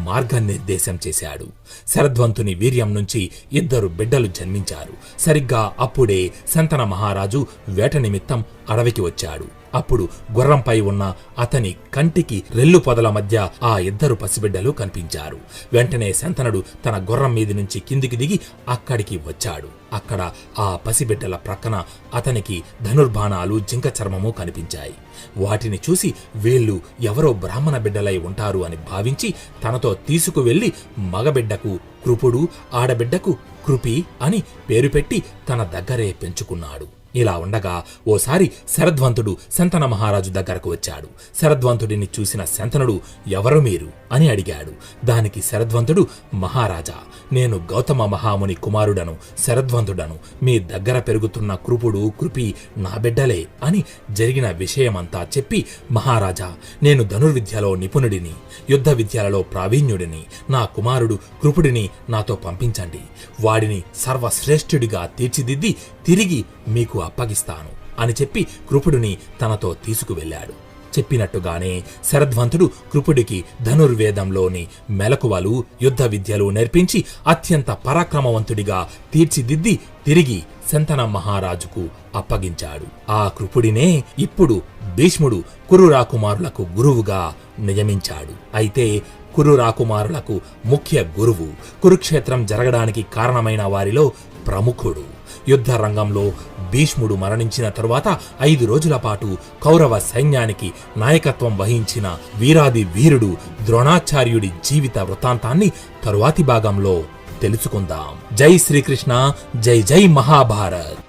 మార్గనిర్దేశం చేశాడు. శరధ్వంతుని వీర్యం నుంచి 2 బిడ్డలు జన్మించారు. సరిగ్గా అప్పుడే శంతన మహారాజు వేట నిమిత్తం అడవికి వచ్చాడు. అప్పుడు గుర్రంపై ఉన్న అతని కంటికి రెల్లు పొదల మధ్య ఆ 2 పసిబిడ్డలు కనిపించారు. వెంటనే శంతనుడు తన గుర్రం మీది నుంచి కిందికి దిగి అక్కడికి వచ్చాడు. అక్కడ ఆ పసిబిడ్డల ప్రక్కన అతనికి ధనుర్బాణాలు, జింక చర్మము కనిపించాయి. వాటిని చూసి వీళ్ళు ఎవరో బ్రాహ్మణ బిడ్డలై ఉంటారు అని భావించి తనతో తీసుకువెళ్లి మగబిడ్డకు కృపుడు, ఆడబిడ్డకు కృపి అని పేరు పెట్టి తన దగ్గరే పెంచుకున్నాడు. ఇలా ఉండగా ఓసారి శరధ్వంతుడు శంతన మహారాజు దగ్గరకు వచ్చాడు. శరధ్వంతుడిని చూసిన శంతనుడు, ఎవరు మీరు అని అడిగాడు. దానికి శరధ్వంతుడు, మహారాజా, నేను గౌతమ మహాముని కుమారుడను, శరధ్వంతుడను. మీ దగ్గర పెరుగుతున్న కృపుడు, కృపి నా బిడ్డలే అని జరిగిన విషయమంతా చెప్పి, మహారాజా, నేను ధనుర్విద్యలో నిపుణుడిని, యుద్ధ విద్యలలో ప్రావీణ్యుడిని. నా కుమారుడు కృపుడిని నాతో పంపించండి. వాడిని సర్వశ్రేష్ఠుడిగా తీర్చిదిద్ది తిరిగి మీకు అప్పగిస్తాను అని చెప్పి కృపుడిని తనతో తీసుకువెళ్లాడు. చెప్పినట్టుగానే శరధ్వంతుడు కృపుడికి ధనుర్వేదంలోని మెలకువలు, యుద్ధ విద్యలు నేర్పించి అత్యంత పరాక్రమవంతుడిగా తీర్చిదిద్ది తిరిగి శంతన మహారాజుకు అప్పగించాడు. ఆ కృపుడినే ఇప్పుడు భీష్ముడు కురు రాకుమారులకు గురువుగా నియమించాడు. అయితే కురు రాకుమారులకు ముఖ్య గురువు, కురుక్షేత్రం జరగడానికి కారణమైన వారిలో ప్రముఖుడు. యుద్ధ రంగంలో భీష్ముడు మరణించిన తరువాత 5 రోజుల పాటు కౌరవ సైన్యానికి నాయకత్వం వహించిన వీరాది వీరుడు ద్రోణాచార్యుడి జీవిత వృత్తాంతాన్ని తరువాతి భాగంలో తెలుసుకుందాం. జై శ్రీకృష్ణ, జై జై మహాభారత్.